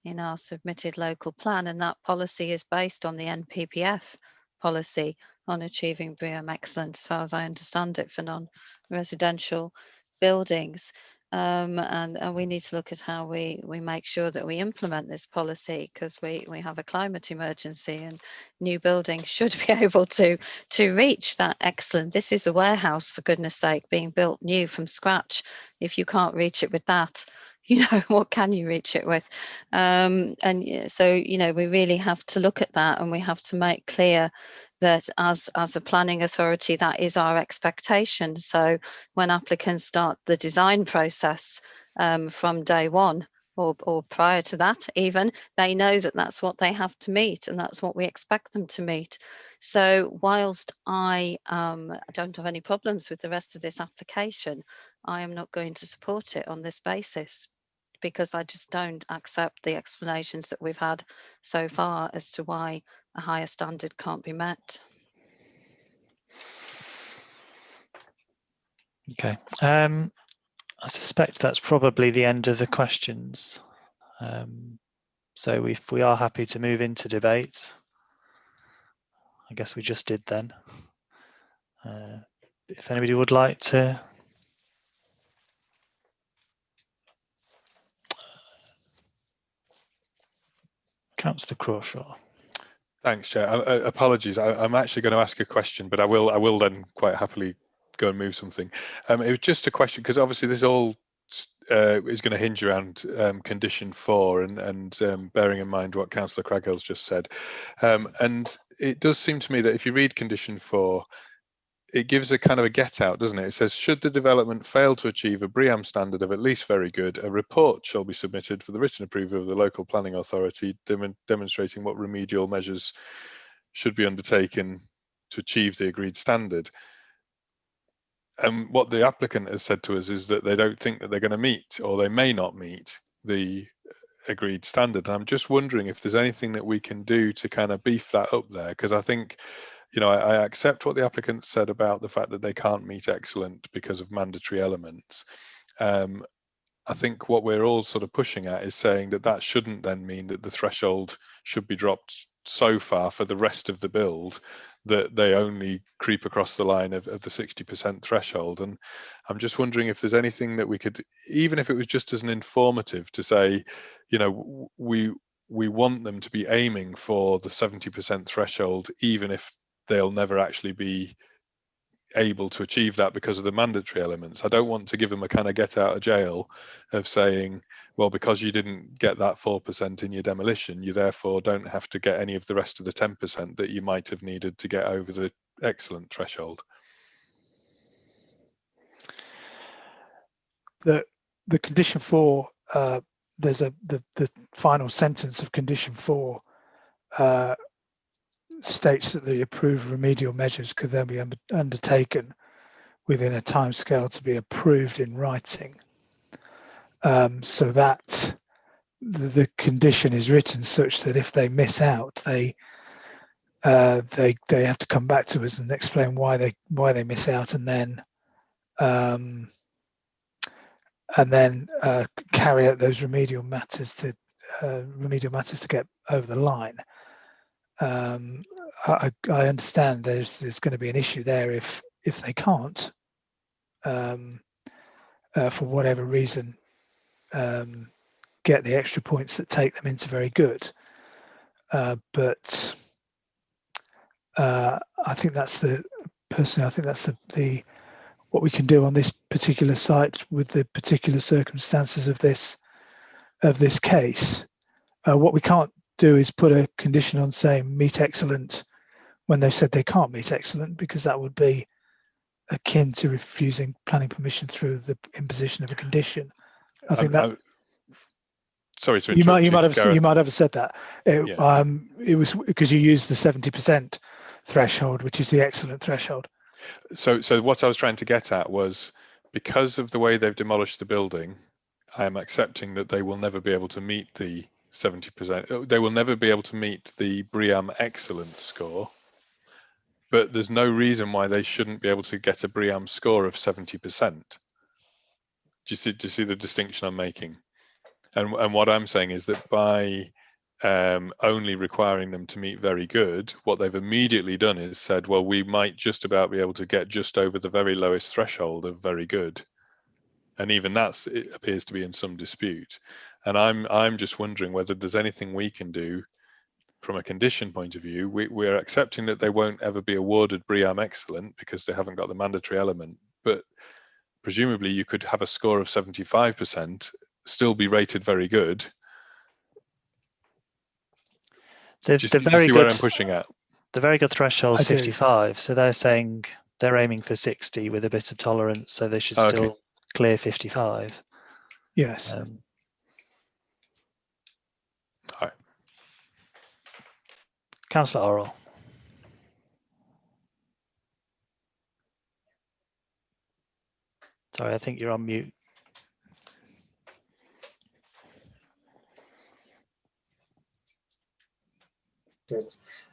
in our submitted local plan, and that policy is based on the NPPF policy on achieving BREEAM excellence, as far as I understand it, for non-residential buildings. And we need to look at how we make sure that we implement this policy, because we have a climate emergency and new buildings should be able to reach that excellence. This is a warehouse, for goodness sake, being built new from scratch. If you can't reach it with that, what can you reach it with? And so, we really have to look at that, and we have to make clear that as a planning authority, that is our expectation. So when applicants start the design process from day one, or prior to that even, they know that that's what they have to meet, and that's what we expect them to meet. So whilst I don't have any problems with the rest of this application, I am not going to support it on this basis, because I just don't accept the explanations that we've had so far as to why a higher standard can't be met. Okay. I suspect that's probably the end of the questions. So if we are happy to move into debate, I guess we just did then. If anybody would like to. Councillor Crawshaw. Thanks, Chair. Apologies. I'm actually going to ask a question, but I will then quite happily go and move something. It was just a question, because obviously this all is going to hinge around condition 4 and bearing in mind what Councillor Craghill's just said. And it does seem to me that if you read condition 4, it gives a kind of a get out, doesn't it? It says, should the development fail to achieve a BREEAM standard of at least very good, a report shall be submitted for the written approval of the local planning authority, demonstrating what remedial measures should be undertaken to achieve the agreed standard. And what the applicant has said to us is that they don't think that they're going to meet, or they may not meet, the agreed standard. And I'm just wondering if there's anything that we can do to kind of beef that up there, because I think, I accept what the applicant said about the fact that they can't meet excellent because of mandatory elements. I think what we're all sort of pushing at is saying that that shouldn't then mean that the threshold should be dropped so far for the rest of the build that they only creep across the line of the 60% threshold. And I'm just wondering if there's anything that we could, even if it was just as an informative, to say, we want them to be aiming for the 70% threshold, even if they'll never actually be able to achieve that because of the mandatory elements. I don't want to give them a kind of get out of jail of saying, well, because you didn't get that 4% in your demolition, you therefore don't have to get any of the rest of the 10% that you might have needed to get over the excellent threshold. The condition 4 there's the final sentence of condition 4 states that the approved remedial measures could then be undertaken within a timescale to be approved in writing. So that the condition is written such that if they miss out, they have to come back to us and explain why they miss out, and then carry out those remedial matters to get over the line. I understand there's going to be an issue there if they can't, for whatever reason, get the extra points that take them into very good. But I think that's the what we can do on this particular site with the particular circumstances of this case. What we can't do is put a condition on saying meet excellent when they've said they can't meet excellent, because that would be akin to refusing planning permission through the imposition of a condition. I think that. Sorry to interrupt you might have said that. It was because you used the 70% threshold, which is the excellent threshold. So what I was trying to get at was, because of the way they've demolished the building, I am accepting that they will never be able to meet the 70%. They will never be able to meet the BREEAM excellent score, but there's no reason why they shouldn't be able to get a BREEAM score of 70%. Do you see the distinction I'm making? And what I'm saying is that by only requiring them to meet very good, what they've immediately done is said, well, we might just about be able to get just over the very lowest threshold of very good. And even it appears to be in some dispute. And I'm just wondering whether there's anything we can do from a condition point of view. We're accepting that they won't ever be awarded BREEAM excellent because they haven't got the mandatory element, but presumably you could have a score of 75%, still be rated very good. Do you see where I'm pushing at? The very good threshold is 55, so they're saying they're aiming for 60 with a bit of tolerance, so they should still clear 55. Yes. All right. Councillor Orrell. Sorry, I think you're on mute.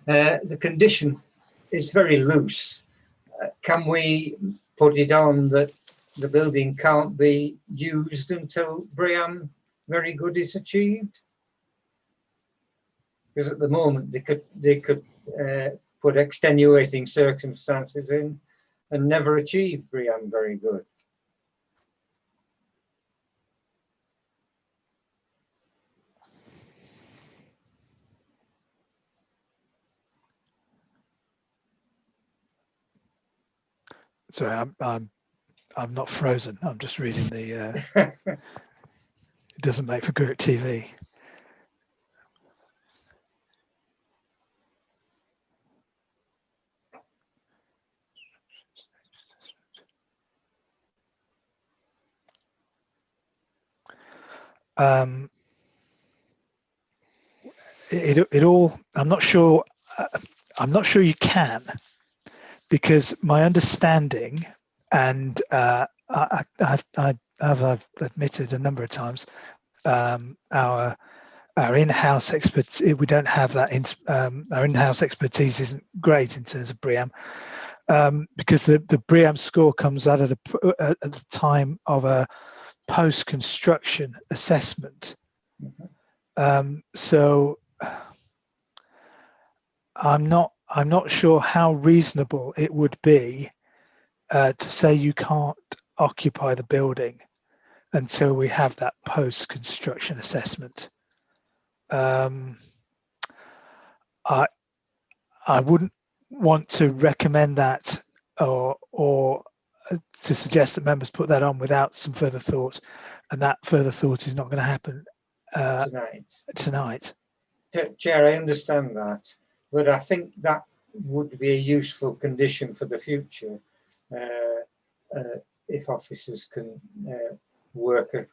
The condition is very loose. Can we put it on that the building can't be used until BREEAM very good is achieved? Because at the moment they could put extenuating circumstances in and never achieve BREEAM very good. Sorry, I'm not frozen. I'm just reading the. It doesn't make for good TV. It all. I'm not sure. I'm not sure you can, because my understanding, and I've admitted a number of times, our in-house expertise, we don't have that. Our in-house expertise isn't great in terms of BREEAM, because the BREEAM score comes out at the time of a post-construction assessment. So I'm not sure how reasonable it would be to say you can't occupy the building until we have that post-construction assessment. I wouldn't want to recommend that or to suggest that members put that on without some further thought, and that further thought is not going to happen tonight. Chair, I understand that, but I think that would be a useful condition for the future if officers can work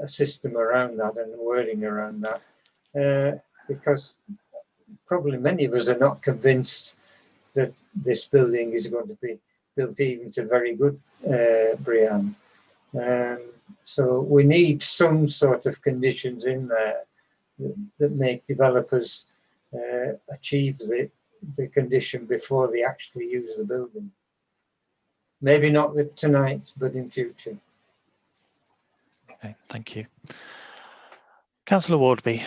a system around that and wording around that, because probably many of us are not convinced that this building is going to be built even to very good BREEAM. So we need some sort of conditions in there that make developers achieve the condition before they actually use the building. Maybe not tonight, but in future. Okay, thank you. Councillor Wardby.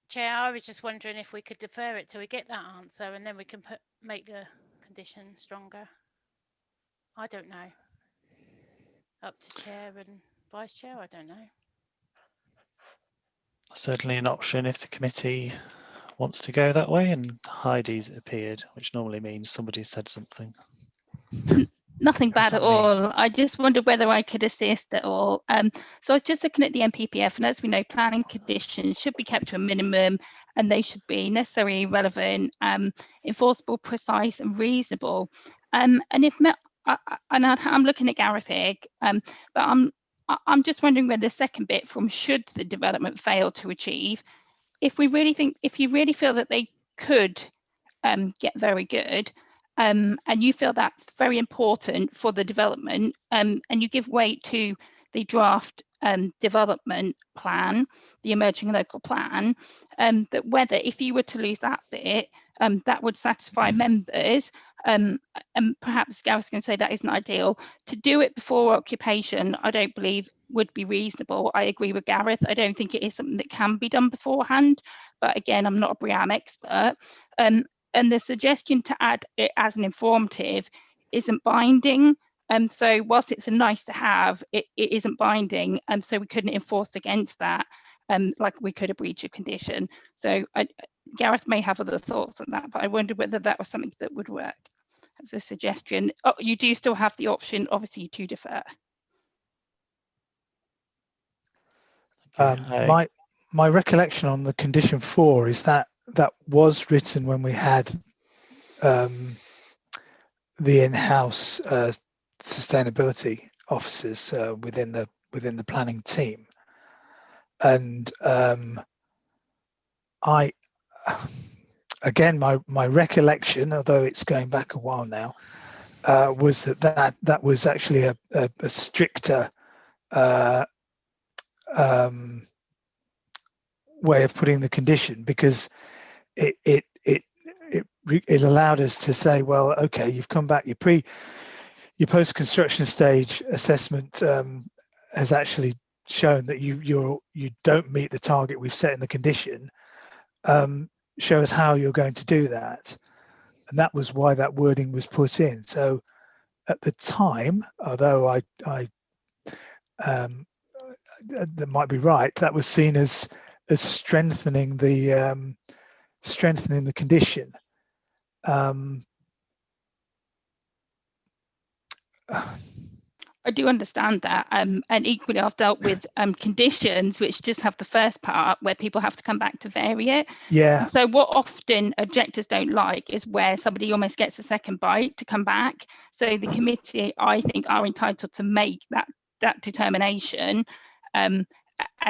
Chair, I was just wondering if we could defer it till we get that answer, and then we can make the condition stronger. I don't know. Up to chair and vice chair, I don't know. Certainly an option if the committee wants to go that way, and Heidi's appeared, which normally means somebody said something. Nothing bad at all. I just wondered whether I could assist at all. So I was just looking at the MPPF, and as we know, planning conditions should be kept to a minimum, and they should be necessary, relevant, enforceable, precise, and reasonable. And if I'm looking at Gareth here, but I'm just wondering whether the second bit from should the development fail to achieve, if you really feel that they could get very good, and you feel that's very important for the development, and you give weight to the draft development plan, the emerging local plan, that whether if you were to lose that bit, that would satisfy members, and perhaps Gareth can say that isn't ideal. To do it before occupation, I don't believe would be reasonable. I agree with Gareth. I don't think it is something that can be done beforehand, but again, I'm not a BREEAM expert. And the suggestion to add it as an informative isn't binding. So whilst it's a nice to have, it isn't binding. So we couldn't enforce against that, like we could a breach of condition. So Gareth may have other thoughts on that, but I wondered whether that was something that would work as a suggestion. Oh, you do still have the option, obviously, to defer. My recollection on the condition 4 is that that was written when we had the in-house sustainability officers within the planning team, and again my recollection, although it's going back a while now, was that was actually a stricter way of putting the condition, because it allowed us to say, well, okay, you've come back, your post-construction stage assessment has actually shown that you don't meet the target we've set in the condition. Show us how you're going to do that, and that was why that wording was put in. So at the time, although that might be right, that was seen as strengthening the condition. I do understand that, and equally I've dealt with conditions which just have the first part where people have to come back to vary it. Yeah. So what often objectors don't like is where somebody almost gets a second bite to come back. So the committee, I think, are entitled to make that determination, and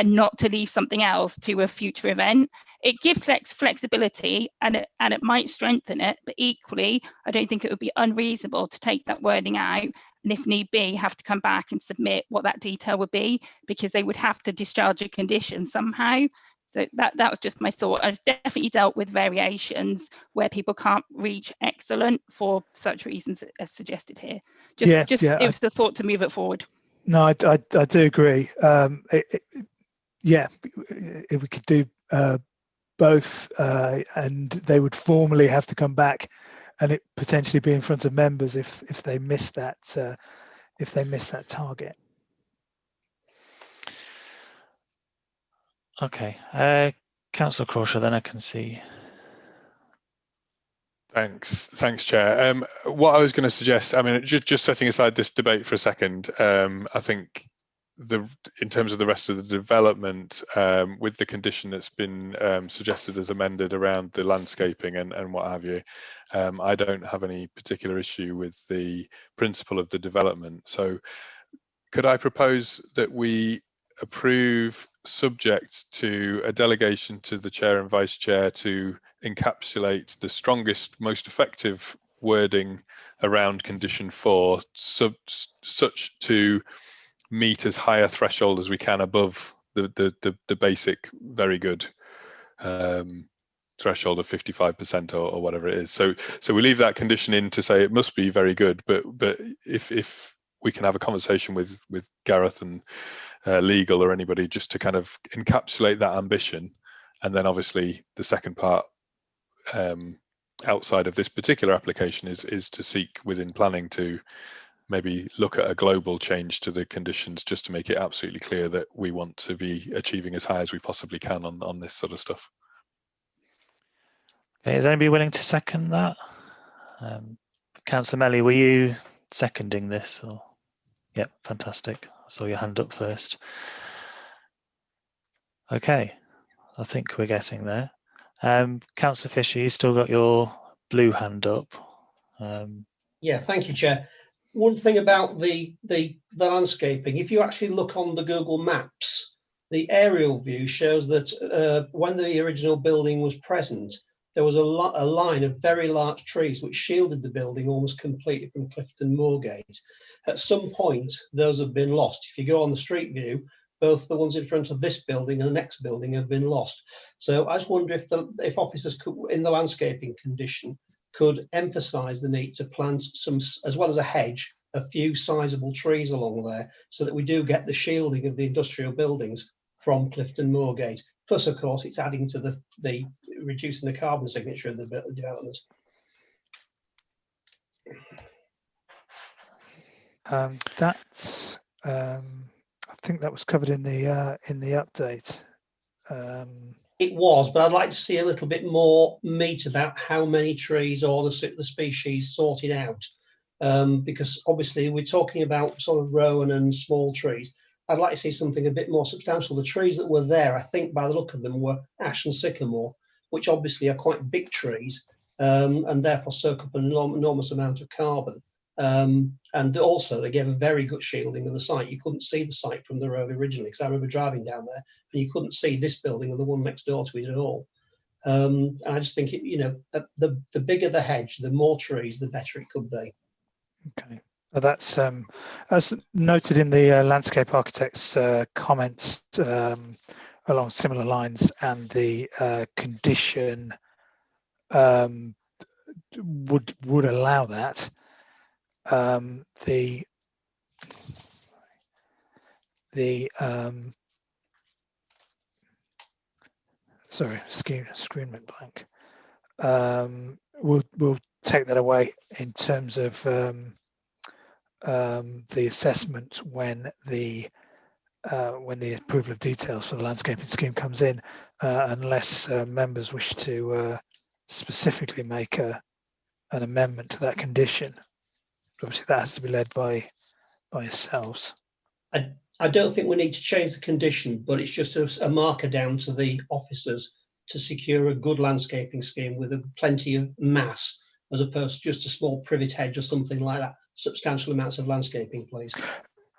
not to leave something else to a future event. It gives flexibility, and it might strengthen it, but equally, I don't think it would be unreasonable to take that wording out, and if need be, have to come back and submit what that detail would be, because they would have to discharge a condition somehow. So that was just my thought. I've definitely dealt with variations where people can't reach excellent for such reasons as suggested here. It was the thought to move it forward. No, I do agree. If we could do both, and they would formally have to come back, and it potentially be in front of members if they miss that target. Okay, Councillor Crawshaw, then I can see. Thanks, Chair. What I was going to suggest, I mean, just setting aside this debate for a second, I think in terms of the rest of the development, with the condition that's been suggested as amended around the landscaping and what have you, I don't have any particular issue with the principle of the development. So could I propose that we approve subject to a delegation to the chair and vice chair to encapsulate the strongest, most effective wording around condition 4, such to meet as high a threshold as we can above the basic very good threshold of 55% or whatever it is. So we leave that condition in to say it must be very good, but if we can have a conversation with Gareth and legal or anybody just to kind of encapsulate that ambition, and then obviously the second part outside of this particular application is to seek within planning to maybe look at a global change to the conditions, just to make it absolutely clear that we want to be achieving as high as we possibly can on this sort of stuff. Okay, is anybody willing to second that? Councillor Melly, were you seconding this? Or? Yep, fantastic. I saw your hand up first. Okay, I think we're getting there. Councillor Fisher, you still got your blue hand up. Yeah, thank you, Chair. One thing about the landscaping, if you actually look on the Google Maps, the aerial view shows that when the original building was present, there was a line of very large trees which shielded the building almost completely from Clifton Moorgate. At some point, those have been lost. If you go on the street view, both the ones in front of this building and the next building have been lost. So I just wonder if officers could, in the landscaping condition, could emphasise the need to plant some, as well as a hedge, a few sizable trees along there, so that we do get the shielding of the industrial buildings from Clifton Moorgate. Plus, of course, it's adding to the reducing the carbon signature of the development. That's I think that was covered in the update. It was, but I'd like to see a little bit more meat about how many trees or the species sorted out, because obviously we're talking about sort of rowan and small trees. I'd like to see something a bit more substantial. The trees that were there, I think by the look of them, were ash and sycamore, which obviously are quite big trees, and therefore soak up an enormous amount of carbon. And also they gave a very good shielding of the site. You couldn't see the site from the road originally, because I remember driving down there and you couldn't see this building or the one next door to it at all. And I just think, the bigger the hedge, the more trees, the better it could be. Okay, well, that's as noted in the landscape architect's comments along similar lines, and the condition would allow that. Sorry, screen went blank. We'll take that away in terms of the assessment when the approval of details for the landscaping scheme comes in, unless members wish to specifically make an amendment to that condition. Obviously, that has to be led by yourselves. I don't think we need to change the condition, but it's just a marker down to the officers to secure a good landscaping scheme with plenty of mass, as opposed to just a small privet hedge or something like that. Substantial amounts of landscaping, please.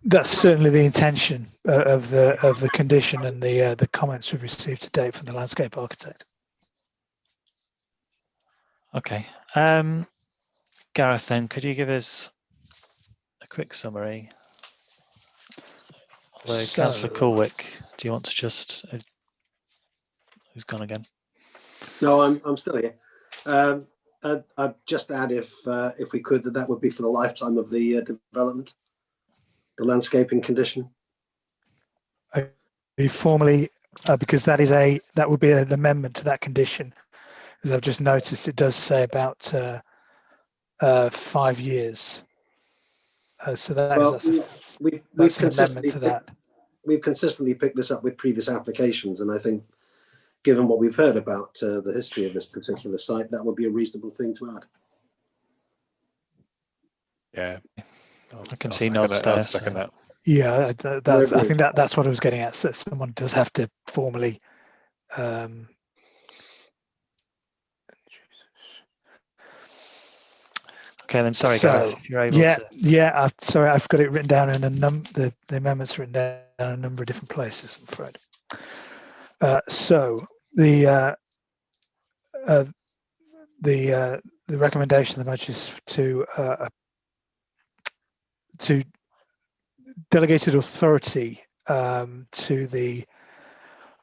That's certainly the intention of the condition and the comments we've received to date from the landscape architect. Okay, Gareth, then could you give us a quick summary? Although Councillor Colwick, do you want to just? Who's gone again? No, I'm still here. I'd just add, if we could, that would be for the lifetime of the development, the landscaping condition. Formally, because that would be an amendment to that condition. As I've just noticed, it does say about 5 years. So that's an amendment to that. We've consistently picked this up with previous applications, and I think, given what we've heard about the history of this particular site, that would be a reasonable thing to add. Yeah, I can see nods there. Second that. Yeah, I think that's what I was getting at. So someone does have to formally. Okay, then sorry, So, Gareth, if you're able yeah, to. yeah. Sorry, I've got it written down in the amendments written down in a number of different places, I'm afraid. So the recommendation of the motion is to delegated authority to the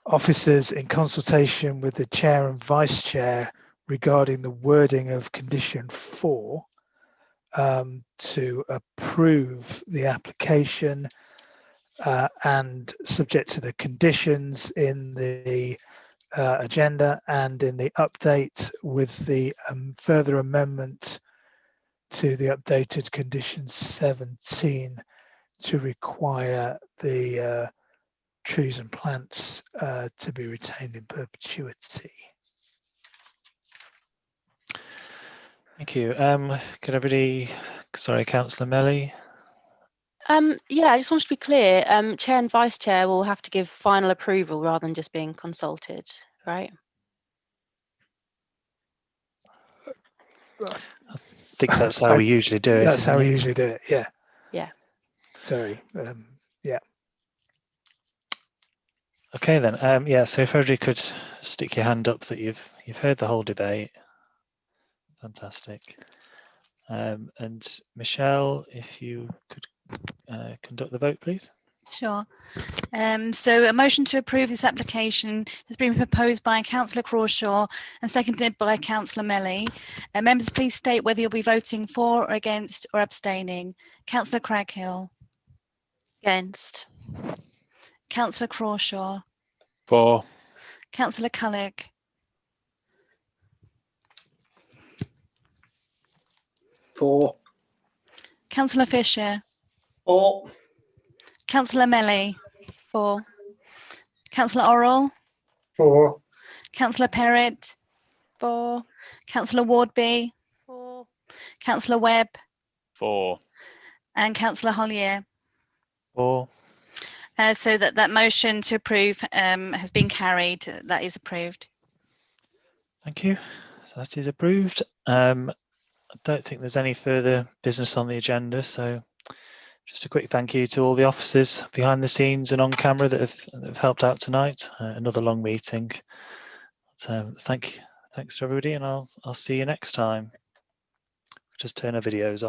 officers in consultation with the chair and vice chair regarding the wording of condition 4 to approve the application and subject to the conditions in the agenda and in the update with the further amendment to the updated condition 17 to require the trees and plants to be retained in perpetuity. Thank you. Could everybody, sorry, Councillor Melly. Yeah, I just want to be clear. Chair and vice chair will have to give final approval rather than just being consulted, right? I think that's how we usually do it. That's how isn't we it? usually do it. Yeah. Yeah. Sorry. Yeah. Okay then. Yeah. So if everybody could stick your hand up that you've heard the whole debate. Fantastic. And Michelle, if you could conduct the vote, please. Sure. So a motion to approve this application has been proposed by Councillor Crawshaw and seconded by Councillor Melly. Members, please state whether you'll be voting for or against or abstaining. Councillor Craghill. Against. Councillor Crawshaw. For. Councillor Cullick. For. Councillor Fisher. For. Councillor Melly. For. Councillor Orrell. For. Councillor Perrott. For. Councillor Wardby. For. Councillor Webb. For. And Councillor Hollier. For. So that motion to approve has been carried. That is approved. Thank you. So that is approved. I don't think there's any further business on the agenda. So just a quick thank you to all the officers behind the scenes and on camera that have helped out tonight. Another long meeting. But, thanks to everybody, and I'll see you next time. Just turn our videos off.